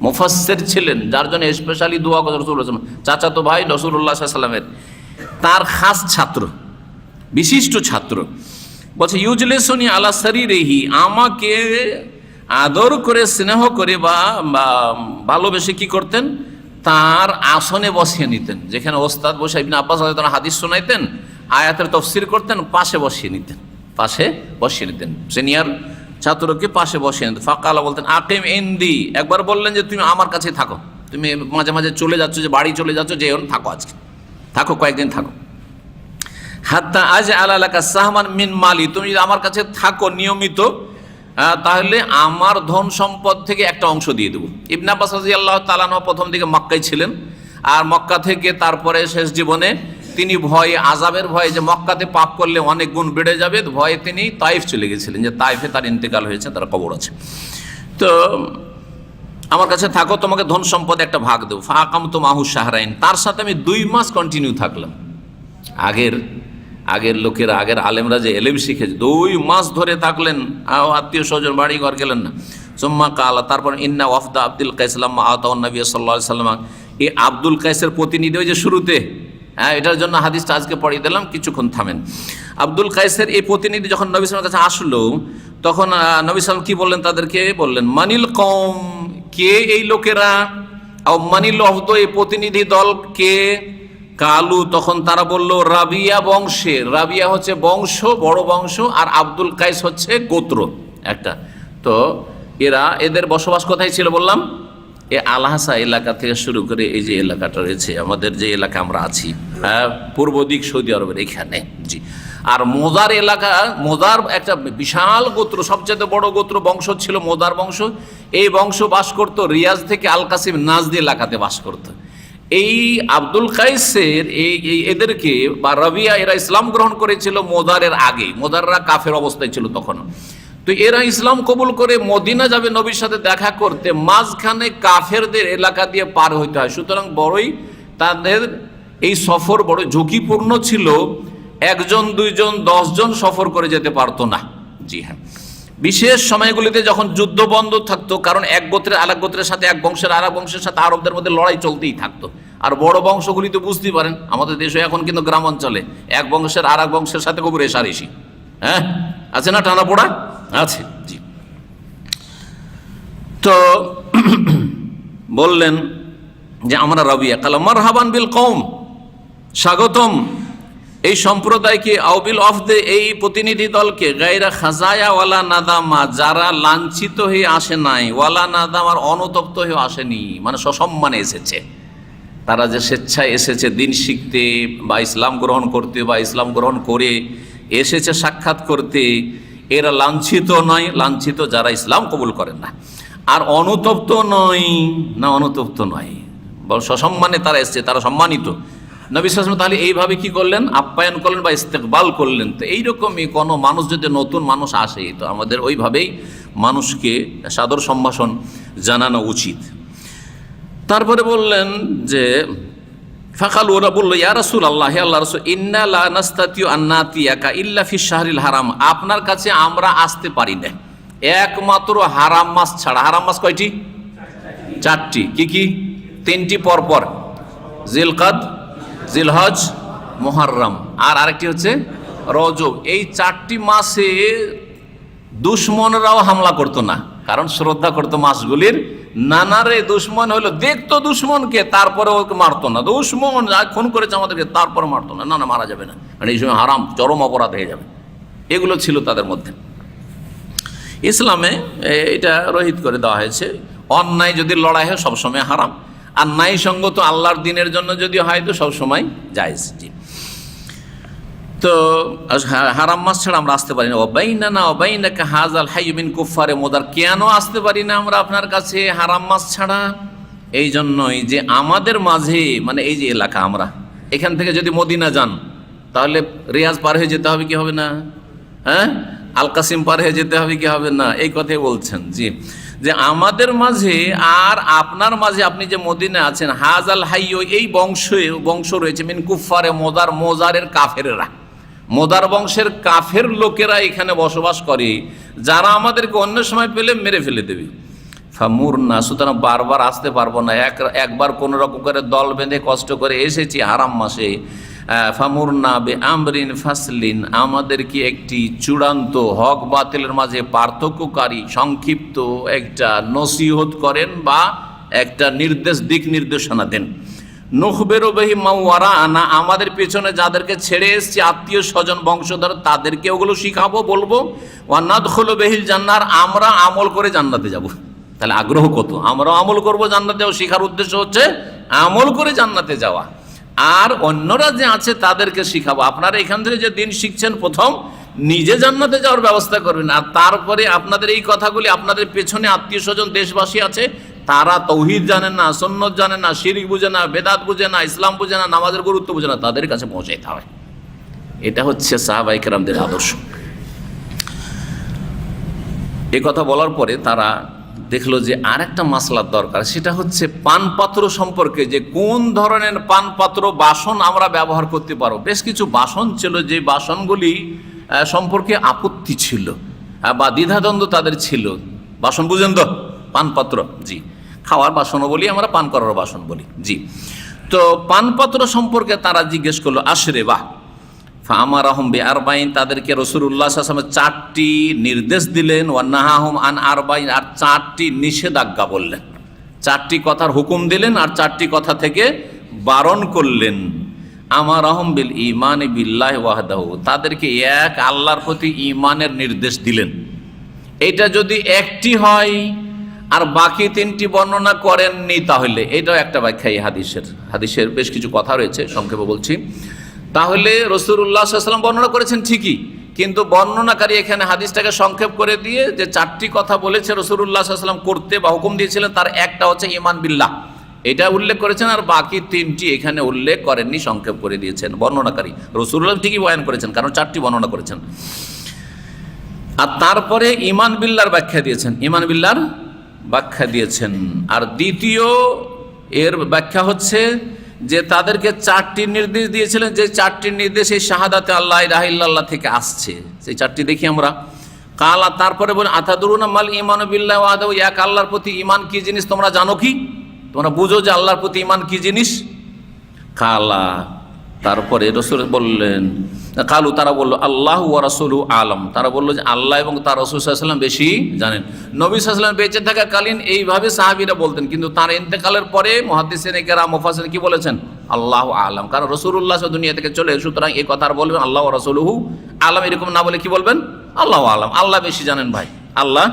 মুফাসসির ছিলেন, যার জন্য স্পেশালি দোয়া করেন রাসূলুল্লাহ, চাচাতো ভাই রাসূলুল্লাহ সাল্লাল্লাহু আলাইহি ওয়াসাল্লামের, তার খাস ছাত্র, বিশিষ্ট ছাত্র। বলছে, ইউজলিসুনি আলা সারিরিহি, আমাকে আদর করে, স্নেহ করে বা ভালোবেসে কি করতেন, তার আসনে বসিয়ে নিতেন। যেখানে ওস্তাদ বসে ইবনে আব্বাস রাদিয়াল্লাহু তাআলা হাদিস শোনাইতেন, আয়াতের তাফসীর করতেন, পাশে বসিয়ে নিতেন, পাশে বসিয়ে নিতেন, সিনিয়র ছাত্রকে পাশে বসিয়ে নিতেন। ফাকালা, বলতেন, আকিম ইনদি, একবার বললেন যে তুমি আমার কাছে থাকো, তুমি মাঝে মাঝে চলে যাচ্ছ, যে বাড়ি চলে যাচ্ছ, যে থাকো, আজকে থাকো, কয়েকদিন থাকো। হাত্তা আজ আলালাকা সাহমান মিন মালি, তুমি যদি আমার কাছে থাকো নিয়মিত, তাহলে আমার ধন সম্পদ থেকে একটা অংশ দিয়ে দেবো। ইবনে আব্বাস রাদিয়াল্লাহু তাআলা আনহু প্রথম দিকে মক্কায় ছিলেন, আর মক্কা থেকে তারপরে শেষ জীবনে তিনি ভয়ে, আযাবের ভয়ে, যে মক্কাতে পাপ করলে অনেক গুণ বেড়ে যাবে, ভয়ে তিনি তাইফ চলে গেছিলেন, যে তাইফে তার ইন্তেকাল হয়েছে, তার কবর আছে। তো আমার কাছে থাকো, তোমাকে ধন সম্পদ একটা ভাগ দেবো। ফাকামতু মাহু শাহরাইন, তার সাথে আমি 2 মাস কন্টিনিউ থাকলাম। আগের লোকেরা, আগের আলেমরা যে এলেম শিখেছে, 2 মাস ধরে থাকলেন, আত্মীয় স্বজন বাড়ি ঘর গেলেন না। সুম্মা কালা, তারপর ইন্না ওয়াফদা আব্দুল কাইস লাম্মা আতাউন নবী সাল্লাল্লাহু আলাইহি ওয়াসাল্লাম, এই আব্দুল কাইসের প্রতিনিধি, ওই যে শুরুতে, এটার জন্য হাদিসটা আজকে পড়িয়ে দিলাম, কিছুক্ষণ থামেন। আব্দুল কাইসের এই প্রতিনিধি যখন নবী সাল্লাল্লাহু আলাইহি ওয়াসাল্লামের কাছে আসলো, তখন নবী সাল্লাল্লাহু কি বললেন তাদেরকে? বললেন, মানিল কওম, কে এই লোকেরা, আও মানিল ওয়াফদ, এই প্রতিনিধি দল কে? কালু, তখন তারা বলল, রাবিয়া বংশের। রাবিয়া হচ্ছে বংশ, বড় বংশ, আর আব্দুল কাইস হচ্ছে গোত্র একটা। তো এদের বসবাস কোথায় ছিল বললাম? এই আলহাসা এলাকা থেকে শুরু করে এই যে এলাকাটা রয়েছে, আমাদের যে এলাকা আমরা আছি, পূর্ব দিক সৌদি আরবের এখানে। জি, আর মোদার এলাকা, মোদার একটা বিশাল গোত্র, সবচেয়ে বড় গোত্র বংশ ছিল মোদার বংশ। এই বংশ বাস করতো রিয়াজ থেকে আল কাসিম নাজদি এলাকাতে বাস করতো। এই আব্দুল কাইসের এদেরকে বা রবিয়া, এরা ইসলাম গ্রহণ করেছিল মোদারের আগে। মোদাররা কাফের অবস্থায় ছিল তখন। তো এরা ইসলাম কবুল করে মদিনা যাবে নবীর সাথে দেখা করতে, মাঝখানে কাফেরদের এলাকা দিয়ে পার হইতে হয়। সুতরাং বড়ই তাদের এই সফর বড় ঝুঁকিপূর্ণ ছিল। একজন, দুইজন, 10 জন সফর করে যেতে পারতো না। জি হ্যাঁ, বিশেষ সময়গুলিতে যখন যুদ্ধ বন্ধ থাকতো, কারণ এক গোত্রের আরেক গোত্রের সাথে, এক বংশের আরেক বংশের সাথে আরবদের মধ্যে লড়াই চলতেই থাকতো। আর বড় বংশগুলি তো বুঝতেই পারেন, আমাদের দেশে এখন কিন্তু গ্রাম অঞ্চলে এক বংশের আরেক বংশের সাথে খুব রেশারেশি, হ্যাঁ আছে না, টানা পোড়া আছে। জি, তো বললেন যে আমরা রবিয়া কালা মারহাবান বিল কওম, স্বাগতম এই সম্প্রদায়কে, আউবিল অফ দে এই প্রতিনিধি দলকে, গায়রা খাজায়া ওয়ালা নাদামা, যারা লাঞ্ছিত হয়ে আসে নাই, ওয়ালা নাদাম আর অনুতপ্ত হয়ে আসেনি, মানে সসম্মানে এসেছে। তারা যে স্বেচ্ছায় এসেছে দিন শিখতে বা ইসলাম গ্রহণ করতে বা ইসলাম গ্রহণ করে এসেছে সাক্ষাৎ করতে, এরা লাঞ্ছিত নয়। লাঞ্ছিত যারা ইসলাম কবুল করেন না। আর অনুতপ্ত নয়, না অনুতপ্ত নয়, বল সসম্মানে তারা এসেছে, তারা সম্মানিত। নবী সাল্লাল্লাহু আলাইহি ওয়াসাল্লাম তাহলে এইভাবে কি করলেন, আপ্যায়ন করলেন বা ইস্তেকবাল করলেন। তো এইরকমই কোনো মানুষ যদি নতুন মানুষ আসে, তো আমাদের ওইভাবেই মানুষকে সাদর সম্ভাষণ জানানো উচিত। তারপরে বললেন যে ফাকাল, ওরা বললো ইয়া রাসূলুল্লাহ, হে আল্লাহর রাসূল, ইন্না লা নাস্তাতিউ আন নাতিয়াকা ইল্লা ফি শাহরিল হারাম, আপনার কাছে আমরা আসতে পারি না একমাত্র হারাম মাস ছাড়া। হারাম মাস কয়টি? 4টি। কি কি? 3টি পরপর, জিলকাদ, জিলহজ, মুহররম, আর আরেকটি হচ্ছে রজব। এই 4টি মাসে দুশ্মনরাও হামলা করতো না, কারণ শ্রদ্ধা করতো মাসগুলির। নানারে দুশ্মন হলো, দেখতো দুশ্মনকে, তারপরে ওকে মারতো না। দুশ্মন খুন করেছে আমাদেরকে, তারপরে মারতো না, না মারা যাবে না, কারণ এই সময় হারাম, চরম অপরাধ হয়ে যাবে। এগুলো ছিল তাদের মধ্যে। ইসলামে এটা রহিত করে দেওয়া হয়েছে। অন্যায় যদি লড়াই হয় সবসময় হারাম, আর ন্যায় সঙ্গত আল্লাহর দিনের জন্য যদি হয় তো সবসময় জায়েজ। জি, তো হারাম মাস ছাড়া আমরা আসতে পারি না। ওবাইনানা ওবাইনাকা হাযাল হাইয়্যু মিন কুফফারে মুদার, কেন আসতে পারি না আমরা আপনার কাছে হারাম মাস ছাড়া? এই জন্যই যে আমাদের মাঝে, মানে এই যে এলাকা, আমরা এখান থেকে যদি মদিনা যান তাহলে রিয়াজ পার হয়ে যেতে হবে কি হবে না? হ্যাঁ, আল কাসিম পার হয়ে যেতে হবে কি হবে না? এই কথাই বলছেন। জি, যে আমাদের মাঝে আর আপনার মাঝে, আপনি যে মদিনা আছেন, হাযাল হাইয়্যু, এই বংশ রয়েছে মিন কুফফারে মুদার, মোজারের কাফেররা, মোদার বংশের কাফের লোকেরা এখানে বসবাস করে, যারা আমাদেরকে অন্য সময় পেলে মেরে ফেলে দেবে। ফামুরনা, সুতরাং বারবার আসতে পারবো না, একবার কোনো রকম করে দল বেঁধে কষ্ট করে এসেছি হারাম মাসে। ফামুরনা বে আমরিন ফাসলিন, আমাদেরকে একটি চূড়ান্ত হক বাতিলের মাঝে পার্থক্যকারী সংক্ষিপ্ত একটা নসিহত করেন বা একটা দিক নির্দেশনা দেন। নুখবেরু বিহি মাওয়ারা আনা, আমাদের পেছনে যাদেরকে ছেড়ে এসেছি আত্মীয় স্বজন বংশধর, তাদেরকে ওগুলো শিখাবো, বলবো। ওয়া নাদখুলু বিহিল জান্নাহ, আমরা আমল করে জান্নাতে যাব। তাহলে আগ্রহ কত, আমরাও আমল করবো জান্নাতে যাওয়া। শিখার উদ্দেশ্য হচ্ছে আমল করে জান্নাতে যাওয়া, আর অন্যরা যে আছে তাদেরকে শিখাবো। আপনারা এখান থেকে যে দিন শিখছেন, প্রথম নিজে জান্নাতে যাওয়ার ব্যবস্থা করবেন, আর তারপরে আপনাদের এই কথাগুলি আপনাদের পেছনে আত্মীয় স্বজন দেশবাসী আছে, তারা তৌহিদ জানেন না, সুন্নত জানেন না, শিরক বুঝে না, বেদাত বুঝে না, ইসলাম বুঝে না, নামাজের গুরুত্ব বুঝে না, তাদের কাছে পৌঁছাইতে হবে। এটা হচ্ছে সাহাবায়ে কেরামদের আদর্শ। এই কথা বলার পরে তারা দেখলো যে আর একটা মাসলার দরকার, সেটা হচ্ছে পানপাত্র সম্পর্কে, যে কোন ধরনের পানপাত্র বাসন আমরা ব্যবহার করতে পারবো। বেশ কিছু বাসন ছিল যে বাসনগুলি সম্পর্কে আপত্তি ছিল বা দ্বিধাদ্বন্দ্ব তাদের ছিল। বাসন বুঝেন তো, পানপাত্র, জি, খাওয়ার বাসনও বলি আমরা, পান করার বাসন বলি। জি, তো পানপাত্র সম্পর্কে তারা জিজ্ঞেস করলো। আশরে বাহ ফামারাহুম বিআরবাইন, তাদেরকে রাসূলুল্লাহ সাল্লাল্লাহু আলাইহি ওয়াসাল্লাম 4টি নির্দেশ দিলেন। ওয়া নাহাহুম আন আরবাইন, আর 4টি নিষেধাজ্ঞা বললেন। 4টি কথার হুকুম দিলেন আর 4টি কথা থেকে বারণ করলেন। আমারাহুম বিল ঈমানি বিল্লাহি ওয়াহদাহু, তাদেরকে এক আল্লাহর প্রতি ঈমানের নির্দেশ দিলেন। এটা যদি একটি হয় আর বাকি 3টি বর্ণনা করেননি, তাহলে এটাও একটা ব্যাখ্যা। এই হাদিসের বেশ কিছু কথা রয়েছে, সংক্ষেপে বলছি। তাহলে রাসূলুল্লাহ সাল্লাল্লাহু আলাইহি ওয়াসাল্লাম বর্ণনা করেছেন ঠিকই, কিন্তু বর্ণনাকারী এখানে হাদিসটাকে সংক্ষেপ করে দিয়ে যে চারটি কথা বলেছে রাসূলুল্লাহ সাল্লাল্লাহু আলাইহি ওয়াসাল্লাম করতে বা হুকুম দিয়েছিলেন, তার একটা হচ্ছে ঈমান বিল্লাহ, এটা উল্লেখ করেছেন, আর বাকি তিনটি এখানে উল্লেখ করেননি, সংক্ষেপ করে দিয়েছেন বর্ণনাকারী। রাসূলুল্লাহ ঠিকই বয়ান করেছেন, কারণ চারটি বর্ণনা করেছেন। আর তারপরে ঈমান বিল্লাহর ব্যাখ্যা দিয়েছেন, ঈমান বিল্লাহর ব্যাখ্যা দিয়েছেন। আর দ্বিতীয় এর ব্যাখ্যা হচ্ছে যে তাদেরকে চারটি নির্দেশ দিয়েছিলেন, যে চারটি নির্দেশ এই শাহাদাতে আল্লাহ ইলাহা ইল্লাল্লাহ থেকে আসছে। সেই চারটি দেখি আমরা। কালা, তারপরে বলেন আতাদুরুনা মাল ঈমানু বিল্লাহি ওয়াহদাহু, এক আল্লাহর প্রতি ঈমান কি জিনিস তোমরা জানো কি? তোমরা বুঝো যে আল্লাহর প্রতি ঈমান কি জিনিস? কালা, তারপরে রাসূল বললেন, কালু, তারা বলল আল্লাহু ওয়া রাসূলুহু আলাম, তারা বলল যে আল্লাহ এবং তার রাসূল সাল্লাল্লাহু আলাইহি ওয়াসাল্লাম বেশি জানেন। নবী সাল্লাল্লাহু আলাইহি ওয়াসাল্লাম বেঁচে থাকাকালীন এইভাবে সাহাবীরা বলতেন, কিন্তু তার ইন্তেকালের পরে মুহাদ্দিসিনে কেরাম মুফাসসিরিন কি বলেছেন? আল্লাহু আলাম, কারণ রাসূলুল্লাহ দুনিয়া থেকে চলে, সুতরাং এই কথা আর বলবেন আল্লাহু ওয়া রাসূলুহু আলাম এরকম না বলে কি বলবেন? আল্লাহু আলাম, আল্লাহ বেশি জানেন। ভাই, আল্লাহ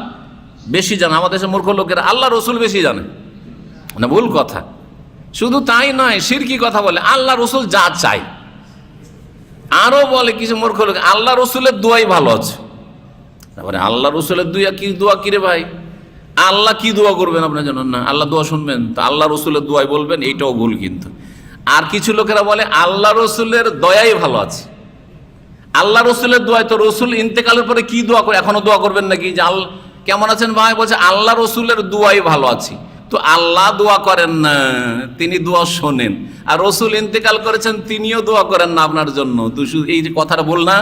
বেশি জানেন। আমাদের দেশের মূর্খ লোকেরা আল্লাহ রসুল বেশি জানেন, না ভুল কথা। শুধু তাই নয়, শিরকি কথা বলে আল্লাহ রসুল যা চাই। আরো বলে কিছু মূর্খ লোক আল্লাহ রসুলের দোয়াই ভালো আছে। তারপরে আল্লাহ রসুলের দোয়া কি রে ভাই? আল্লাহ কি দোয়া করবেন আপনার জন্য? না আল্লাহ দোয়া শুনবেন, তো আল্লাহ রসুলের দোয়াই বলবেন, এইটাও ভুল। কিন্তু আর কিছু লোকেরা বলে আল্লাহ রসুলের দয়াই ভালো আছে। আল্লাহ রসুলের দোয়াই তো রসুল ইন্তেকালের পরে কি দোয়া করে, এখনো দোয়া করবেন নাকি যে আল্লাহ কেমন আছেন ভাই? বলছে আল্লাহ রসুলের দোয়াই ভালো আছে। তো আল্লাহ দোয়া করেন না, তিনি দোয়া শোনেন। আর রসুল ইন্তেকাল করেছেন, তিনিও দোয়া করেন না আপনার জন্য। তো এই যে কথাটা বল না,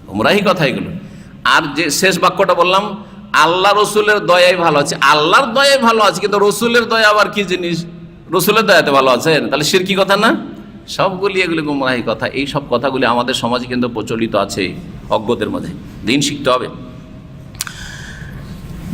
গোমরাহি কথা এগুলো। আর যে শেষ বাক্যটা বললাম আল্লাহ রসুলের দয়াই ভালো আছে, আল্লাহর দয়াই ভালো আছে, কিন্তু রসুলের দয়া আবার কি জিনিস? রসুলের দয়াতে ভালো আছেন, তাহলে শিরকি কথা না? সবগুলি এগুলি গোমরাহি কথা। এই সব কথাগুলি আমাদের সমাজে কিন্তু প্রচলিত আছে অজ্ঞদের মধ্যে। দিন শিখতে হবে।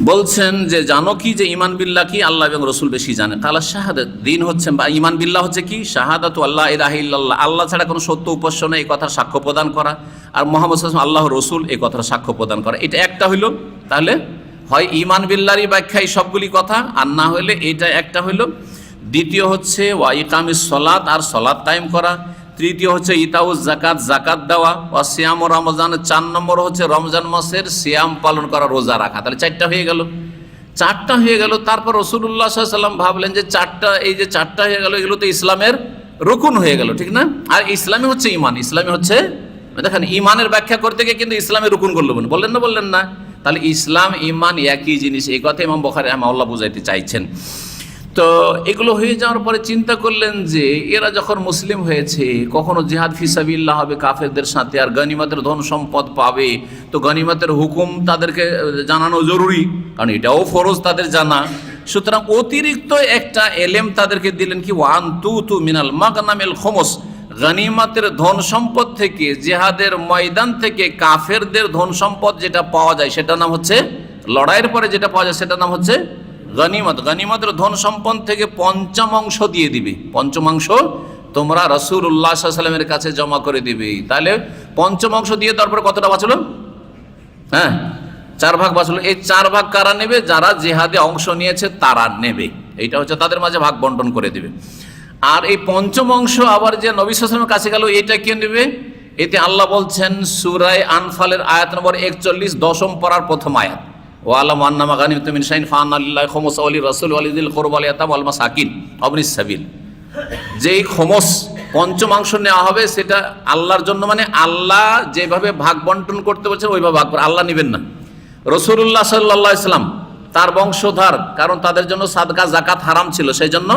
বলছেন যে জানো কি যে ঈমান বিল্লাহ কি? আল্লাহ এবং রসুল বেশি জানে। তাহলে শাহাদাত দিন হচ্ছে বা ঈমান বিল্লাহ হচ্ছে কি? শাহাদাতু আল্লাহ ইলাহা ইল্লাল্লাহ, আল্লাহ ছাড়া কোনো সত্য উপাস্য নেই এই কথার সাক্ষ্য প্রদান করা, আর মুহাম্মদ সাল্লাল্লাহু আলাইহি ওয়াসাল্লাম আল্লাহ রসুল এই কথার সাক্ষ্য প্রদান করা। এটা একটা হইল। তাহলে হয় ঈমান বিল্লাহরই ব্যাখ্যায় সবগুলি কথা, আর না হইলে এটা একটা হইল। দ্বিতীয় হচ্ছে ওয়া ইকামিস সলাত, আর সলাত কায়েম করা। তৃতীয় হচ্ছে ইতাউজ জাকাত, জাকাত দেওয়া। ওয়া সিয়াম রমজান, 4 নম্বর হচ্ছে রমজান মাসের সিয়াম পালন করা, রোজা রাখা। তাহলে 4টা হয়ে গেল, 4টা হয়ে গেল। তারপর রাসূলুল্লাহ সাল্লাল্লাহু আলাইহি ওয়াসাল্লাম ভাবলেন যে 4টা, এই যে 4টা হয়ে গেল, এগুলো তো ইসলামের রুকুন হয়ে গেল, ঠিক না? আর ইসলামী হচ্ছে ঈমান, ইসলামী হচ্ছে, দেখেন ঈমানের ব্যাখ্যা করতে গিয়ে কিন্তু ইসলামের রুকুন করলেন, বললেন না? তাহলে ইসলাম ঈমান একই জিনিস, এই কথা ইমাম বুখারী রাহিমাহুল্লাহ বুঝাইতে চাইছেন। তো এগুলো হয়ে যাওয়ার পরে চিন্তা করলেন যে এরা যখন মুসলিম হয়েছে, কখনো জিহাদ ফিসাবিল্লাহ হবে কাফেরদের সাথে, আর গনিমতের ধন সম্পদ পাবে, তো গনিমতের হুকুম তাদেরকে জানানো জরুরি, কারণ এটাও ফরজ তাদের জানা। সুতরাং অতিরিক্ত একটা এলেম তাদেরকে দিলেন কি? ওয়ান তু মিনাল মাগনামিল খুমুস, গনিমতের ধন সম্পদ থেকে, জিহাদের ময়দান থেকে কাফেরদের ধন সম্পদ যেটা পাওয়া যায় সেটার নাম হচ্ছে, লড়াইয়ের পরে যেটা পাওয়া যায় সেটার নাম হচ্ছে গনিমত। গনিমতের ধন সম্পদ থেকে পঞ্চমাংশ দিয়ে দিবে, পঞ্চমাংশ তোমরা রাসূলুল্লাহ সাল্লাল্লাহু আলাইহি ওয়াসাল্লামের কাছে জমা করে দিবে। তাহলে পঞ্চমাংশ দিয়ে তারপর কতটা বাঁচলো? হ্যাঁ, 4 ভাগ বাঁচলো। এই 4 ভাগ কারা নেবে? যারা জিহাদে অংশ নিয়েছে তারা নেবে। এইটা হচ্ছে তাদের মাঝে ভাগ বন্টন করে দিবে। আর এই পঞ্চমাংশ আবার যে নবী সাল্লাল্লাহু আলাইহি ওয়াসাল্লামের কাছে গেল, এটা কে নেবে? এতে আল্লাহ বলছেন সূরা আনফালের আয়াত নম্বর 41, 10ম পারার প্রথম আয়াত, ওয়ালাম আন্নামা গানিমতুম মিন শাইইন ফাআন্না লিল্লাহি খুমুসাহু ওয়া লির-রাসূলি ওয়া লিযিল কুরবা ওয়াল ইয়াতামা ওয়াল মাসাকিন ওয়াবনিস সাবিল। যেই খুমুস পঞ্চমাংশ নেওয়া হবে সেটা আল্লাহর জন্য, মানে আল্লাহ যেভাবে ভাগ বন্টন করতে বলছেন ওইভাবে ভাগ করে, আল্লাহ নেবেন না। রাসূলুল্লাহ সাল্লাল্লাহু আলাইহি ওয়াসাল্লাম তার বংশধর, কারণ তাদের জন্য সাদকা যাকাত হারাম ছিল, সেই জন্য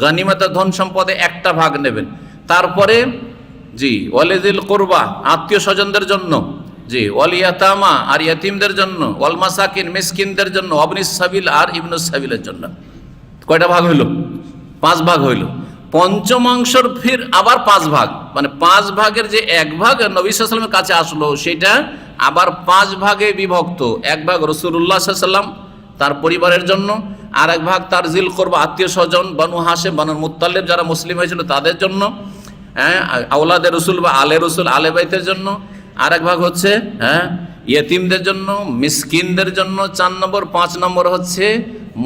গনিমতের ধন সম্পদে একটা ভাগ নেবেন। তারপরে জি ওয়ালিযিল কুরবা, আত্মীয় স্বজনদের জন্য, জি ওয়াল ইয়াতামা, আর ইয়াতিমদের জন্য, ওয়াল মাসাকিন, মিসকিনদের জন্য, ওয়াবনিস সাবিল, আর ইবনুস সাবিলের জন্য। কয়টা ভাগ হইল? 5 ভাগ হইল। পঞ্চমাংশর ফির আবার 5 ভাগ, মানে 5 ভাগের যে 1 ভাগ নবী সাল্লাল্লাহু আলাইহি ওয়াসাল্লামের কাছে আসলো, সেটা আবার 5 ভাগে বিভক্ত। 1 ভাগ রাসূলুল্লাহ সাল্লাল্লাহু আলাইহি ওয়াসাল্লাম তার পরিবারের জন্য, আর 1 ভাগ তার জিল কুরবা আত্মীয় স্বজন, বনু হাশিম, বনু মুত্তালিব যারা মুসলিম হয়েছিল তাদের জন্য, আওলাদে রসুল বা আলে রসুল, আলে বাইতের জন্য। আর 1 ভাগ হচ্ছে ইয়েতিমদের জন্য, মিসকিনদের জন্য 4 নম্বর। 5 নম্বর হচ্ছে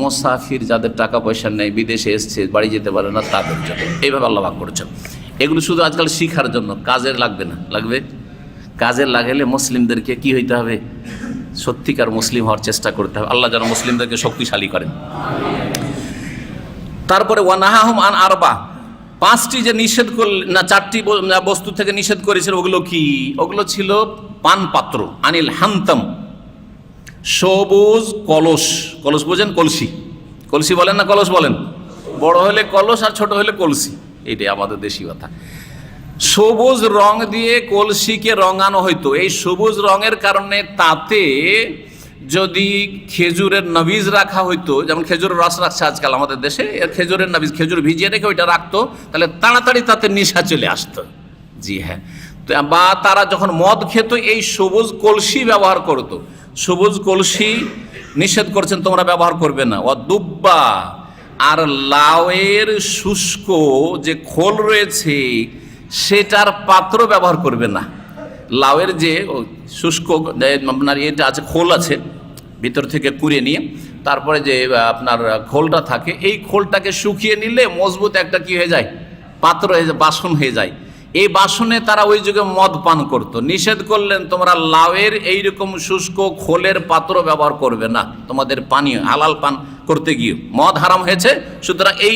মুসাফির, যাদের টাকা পয়সা নেই, বিদেশে এসছে, বাড়ি যেতে পারে না, তাদের জন্য। এইভাবে আল্লাহ ভাগ করেছেন। এগুলো শুধু আজকাল শিখার জন্য, কাজের লাগবে না। লাগবে? কাজের লাগাইলে মুসলিমদেরকে কি হইতে হবে? সত্যিকার মুসলিম হওয়ার চেষ্টা করতে হবে। আল্লাহ যেন মুসলিমদেরকে শক্তিশালী করেন। তারপরে ওয়ানাহাহুম আন আরবা, 5টি যে নিষেধ করলেন না, 4টি বস্তু থেকে নিষেধ করেছিল, ওগুলো কি? ওগুলো ছিল পানপাত্র, আনিল হান্তম, সবুজ কলস। কলস বোঝেন? কলসি। কলসি বলেন না কলস বলেন? বড় হলে কলস আর ছোট হলে কলসি, এইটাই আমাদের দেশি কথা। সবুজ রং দিয়ে কলসিকে রঙানো হইতো। এই সবুজ রঙের কারণে তাতে যদি খেজুরের নবীজ রাখা হইতো, যেমন খেজুরের রস রাখছে আজকাল আমাদের দেশে, খেজুরের নবীজ, খেজুর ভিজিয়ে রেখে ওইটা রাখতো, তাহলে তাড়াতাড়ি তাতে নেশা চলে আসতো। জি হ্যাঁ। বা তারা যখন মদ খেত এই সবুজ কলসি ব্যবহার করত। সবুজ কলসি নিষেধ করছেন, তোমরা ব্যবহার করবে না। ও দুব্বা, আর লাউয়ের শুষ্ক যে খোল রয়েছে সেটার পাত্র ব্যবহার করবে না। লাউয়ের যে শুষ্ক আপনার এটা আছে, খোল আছে, ভিতর থেকে কুড়ে নিয়ে তারপরে যে আপনার খোলটা থাকে, এই খোলটাকে শুকিয়ে নিলে মজবুত একটা কি হয়ে যায়? পাত্র হয়ে যায়, বাসন হয়ে যায়। এই বাসনে তারা ওই যুগে মদ পান করত। নিষেধ করলেন, তোমরা লাউয়ের এইরকম শুষ্ক খোলের পাত্র ব্যবহার করবে না, তোমাদের পানি হালাল পান করতে গিয়ে মদ হারাম হয়েছে, সুতরাং এই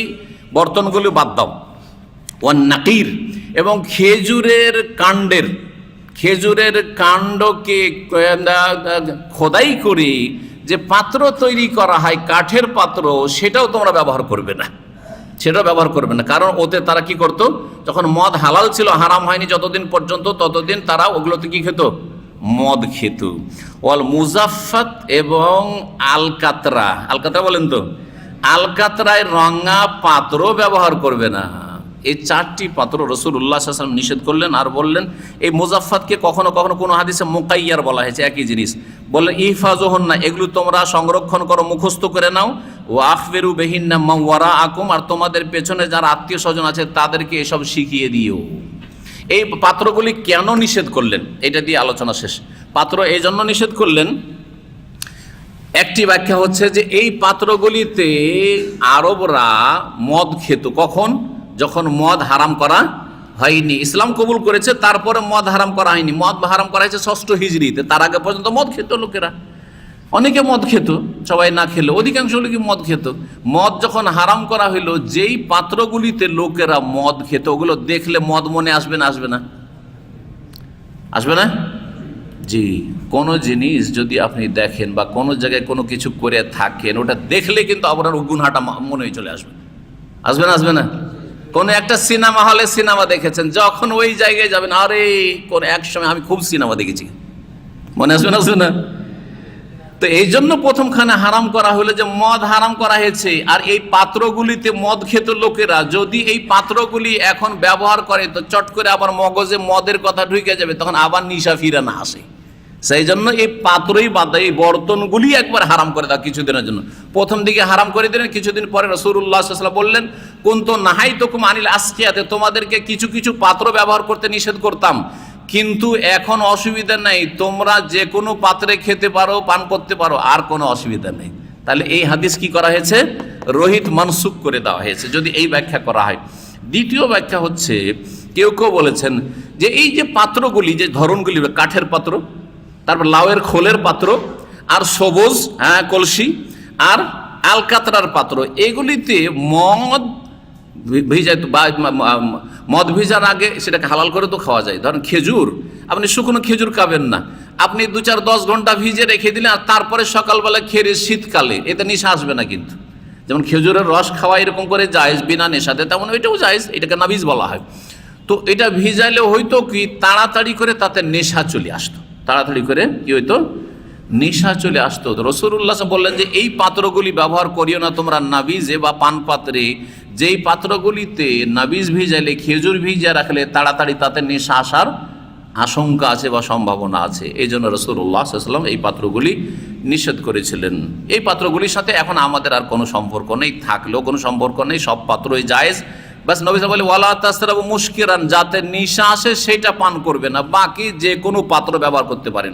বর্তনগুলি বাদ দাও। ওয়ান নাকির, এবং খেজুরের কাণ্ডকে খোদাই করে যে পাত্র তৈরি করা হয়, কাঠের পাত্র, সেটাও তোমরা ব্যবহার করবে না, সেটাও ব্যবহার করবে না। কারণ ওতে তারা কি করত, যখন মদ হালাল ছিল, হারাম হয়নি যতদিন পর্যন্ত, ততদিন তারা ওগুলোতে কি খেত? মদ খেত। ওয়াল মুজাফফাত, এবং আলকাতরা, আলকাতরা বলেন তো, আলকাতরায় রঙা পাত্র ব্যবহার করবে না। এই 4টি পাত্র রাসূলুল্লাহ সাল্লাল্লাহু আলাইহি ওয়াসাল্লাম নিষেধ করলেন। আর বললেন এই মুজাফফাতকে কখনো কখনো কোনো হাদিসে মুকাইয়ার বলা হয়েছে, একই জিনিস। বললেন ইহফাজুহুন্না, এগুলো তোমরা সংরক্ষণ করো, মুখস্থ করে নাও। ও আখবিরু বিহিন্না মান ওয়ারাআকুম, আর তোমাদের পেছনে যারা আত্মীয় স্বজন আছে তাদেরকে এসব শিখিয়ে দিও। এই পাত্রগুলি কেন নিষেধ করলেন, এটা দিয়ে আলোচনা শেষ। পাত্র এই জন্য নিষেধ করলেন, একটি ব্যাখ্যা হচ্ছে যে এই পাত্রগুলিতে আরবরা মদ খেত। কখন? যখন মদ হারাম করা হয়নি, ইসলাম কবুল করেছে, তারপরে মদ হারাম করা হয়নি। মদ হারাম করা হয়েছে 6ষ্ঠ হিজরিতে, তার আগে পর্যন্ত মদ খেত লোকেরা। অনেকে মদ খেত, সবাই না খেলে অধিকাংশ লোকই মদ খেত। মদ যখন হারাম করা হইলো, যেই পাত্রগুলিতে লোকেরা মদ খেত, ওগুলো দেখলে মদ মনে আসবে না? আসবে না? আসবে না? জি, কোনো জিনিস যদি আপনি দেখেন বা কোনো জায়গায় কোনো কিছু করে থাকেন, ওটা দেখলে কিন্তু আপনার গুনহাটা মনে চলে আসবে। আসবে না? আসবে না? কোনো একটা সিনেমা হলে সিনেমা দেখেছেন, যখন ওই জায়গায় যাবেন, আরে কোন এক সময় আমি খুব সিনেমা দেখেছি, মনে আসবে না? আসবে না? তো এই জন্য প্রথমখানে হারাম করা হলো যে মদ হারাম করা হয়েছে। আর এই পাত্রগুলিতে মদ খেত লোকেরা, যদি এই পাত্রগুলি এখন ব্যবহার করে তো চট করে আবার মগজে মদের কথা ঢুকে যাবে, তখন আবার নিশা ফিরে না আসে। সেই জন্য এই পাত্রই বাদ দেয়, এই বর্তনগুলি একবার হারাম করে দাও কিছুদিনের জন্য। প্রথম দিকে হারাম করে দিলেন, কিছুদিন পরে রাসূলুল্লাহ সাল্লাল্লাহু আলাইহি ওয়াসাল্লাম বললেন কুনতু নাহাইতুকুম আনিল আসকিয়াতে, তোমাদেরকে কিছু কিছু পাত্র ব্যবহার করতে নিষেধ করতাম, কিন্তু এখন অসুবিধা নেই, তোমরা যে কোনো পাত্রে খেতে পারো, পান করতে পারো, আর কোনো অসুবিধা নেই। তাহলে এই হাদিস কি করা হয়েছে? রহিত মানসুখ করে দেওয়া হয়েছে, যদি এই ব্যাখ্যা করা হয়। দ্বিতীয় ব্যাখ্যা হচ্ছে, কেউ কেউ বলেছেন যে এই যে পাত্রগুলি, যে ধরনগুলি, কাঠের পাত্র, তারপর লাউয়ের খোলের পাত্র, আর সবুজ কলসি, আর আলকাতরার পাত্র, এগুলিতে মদ ভিজায় বা মদ ভিজার আগে সেটাকে হালাল করে তো খাওয়া যায়। ধরেন খেজুর, আপনি শুকনো খেজুর খাবেন না, আপনি 2-4-10 ঘন্টা ভিজে রেখে দিলেন, আর তারপরে সকালবেলা খেয়ে শীতকালে, এতে নেশা আসবে না কিন্তু। যেমন খেজুরের রস খাওয়া এরকম করে জায়েজ বিনা নেশাতে, তেমন এটাও জায়েজ, এটাকে নাবিজ বলা হয়। তো এটা ভিজাইলে হয়তো কি, তাড়াতাড়ি করে তাতে নেশা চলে আসতো, তাড়াতাড়ি করে কি হইতো, নেশা চলে আসতো। রাসূলুল্লাহ বললেন যে এই পাত্রগুলি ব্যবহার করিও না তোমরা নাবিজে বা পান পাত্রে, যেই পাত্রগুলিতে নাবিজ ভিজাইলে, খেজুর ভিজা রাখলে তাড়াতাড়ি তাতে নেশা আসার আশঙ্কা আছে বা সম্ভাবনা আছে। এই জন্য রাসূলুল্লাহ সাল্লাল্লাহু আলাইহি ওয়াসাল্লাম এই পাত্রগুলি নিষেধ করেছিলেন। এই পাত্রগুলির সাথে এখন আমাদের আর কোনো সম্পর্ক নেই, থাকলেও কোনো সম্পর্ক নেই, সব পাত্রই জায়েজ। বাস নবী সাল্লাল্লাহু আলাইহি ওয়াসাল্লাম বলে ওয়ালা তাসরাবু মুশকিরান, যাতে নেশা আসে সেটা পান করবে না, বাকি যে কোনো পাত্র ব্যবহার করতে পারেন।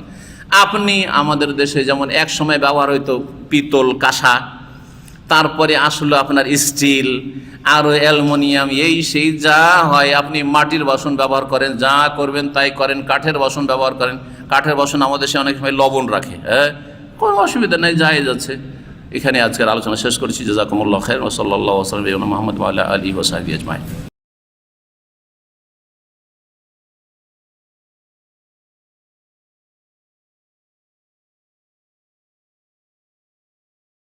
আপনি আমাদের দেশে যেমন এক সময় ব্যবহার হইতো পিতল কাঁসা, তারপরে আসলো আপনার স্টিল, আরও অ্যালুমিনিয়াম, এই সেই যা হয়, আপনি মাটির বাসন ব্যবহার করেন, যা করবেন তাই করেন, কাঠের বাসন ব্যবহার করেন। কাঠের বাসন আমাদের সে অনেক সময় লবণ রাখে, হ্যাঁ, কোনো অসুবিধা নেই, জায়েজ আছে। এখানে আজকের আলোচনা শেষ করেছি। জাযাকুমুল্লাহু খাইরান ওয়া সাল্লাল্লাহু আলা মুহাম্মাদ ওয়া আলা আলিহি ওয়া সাহবিহি আজমাইন।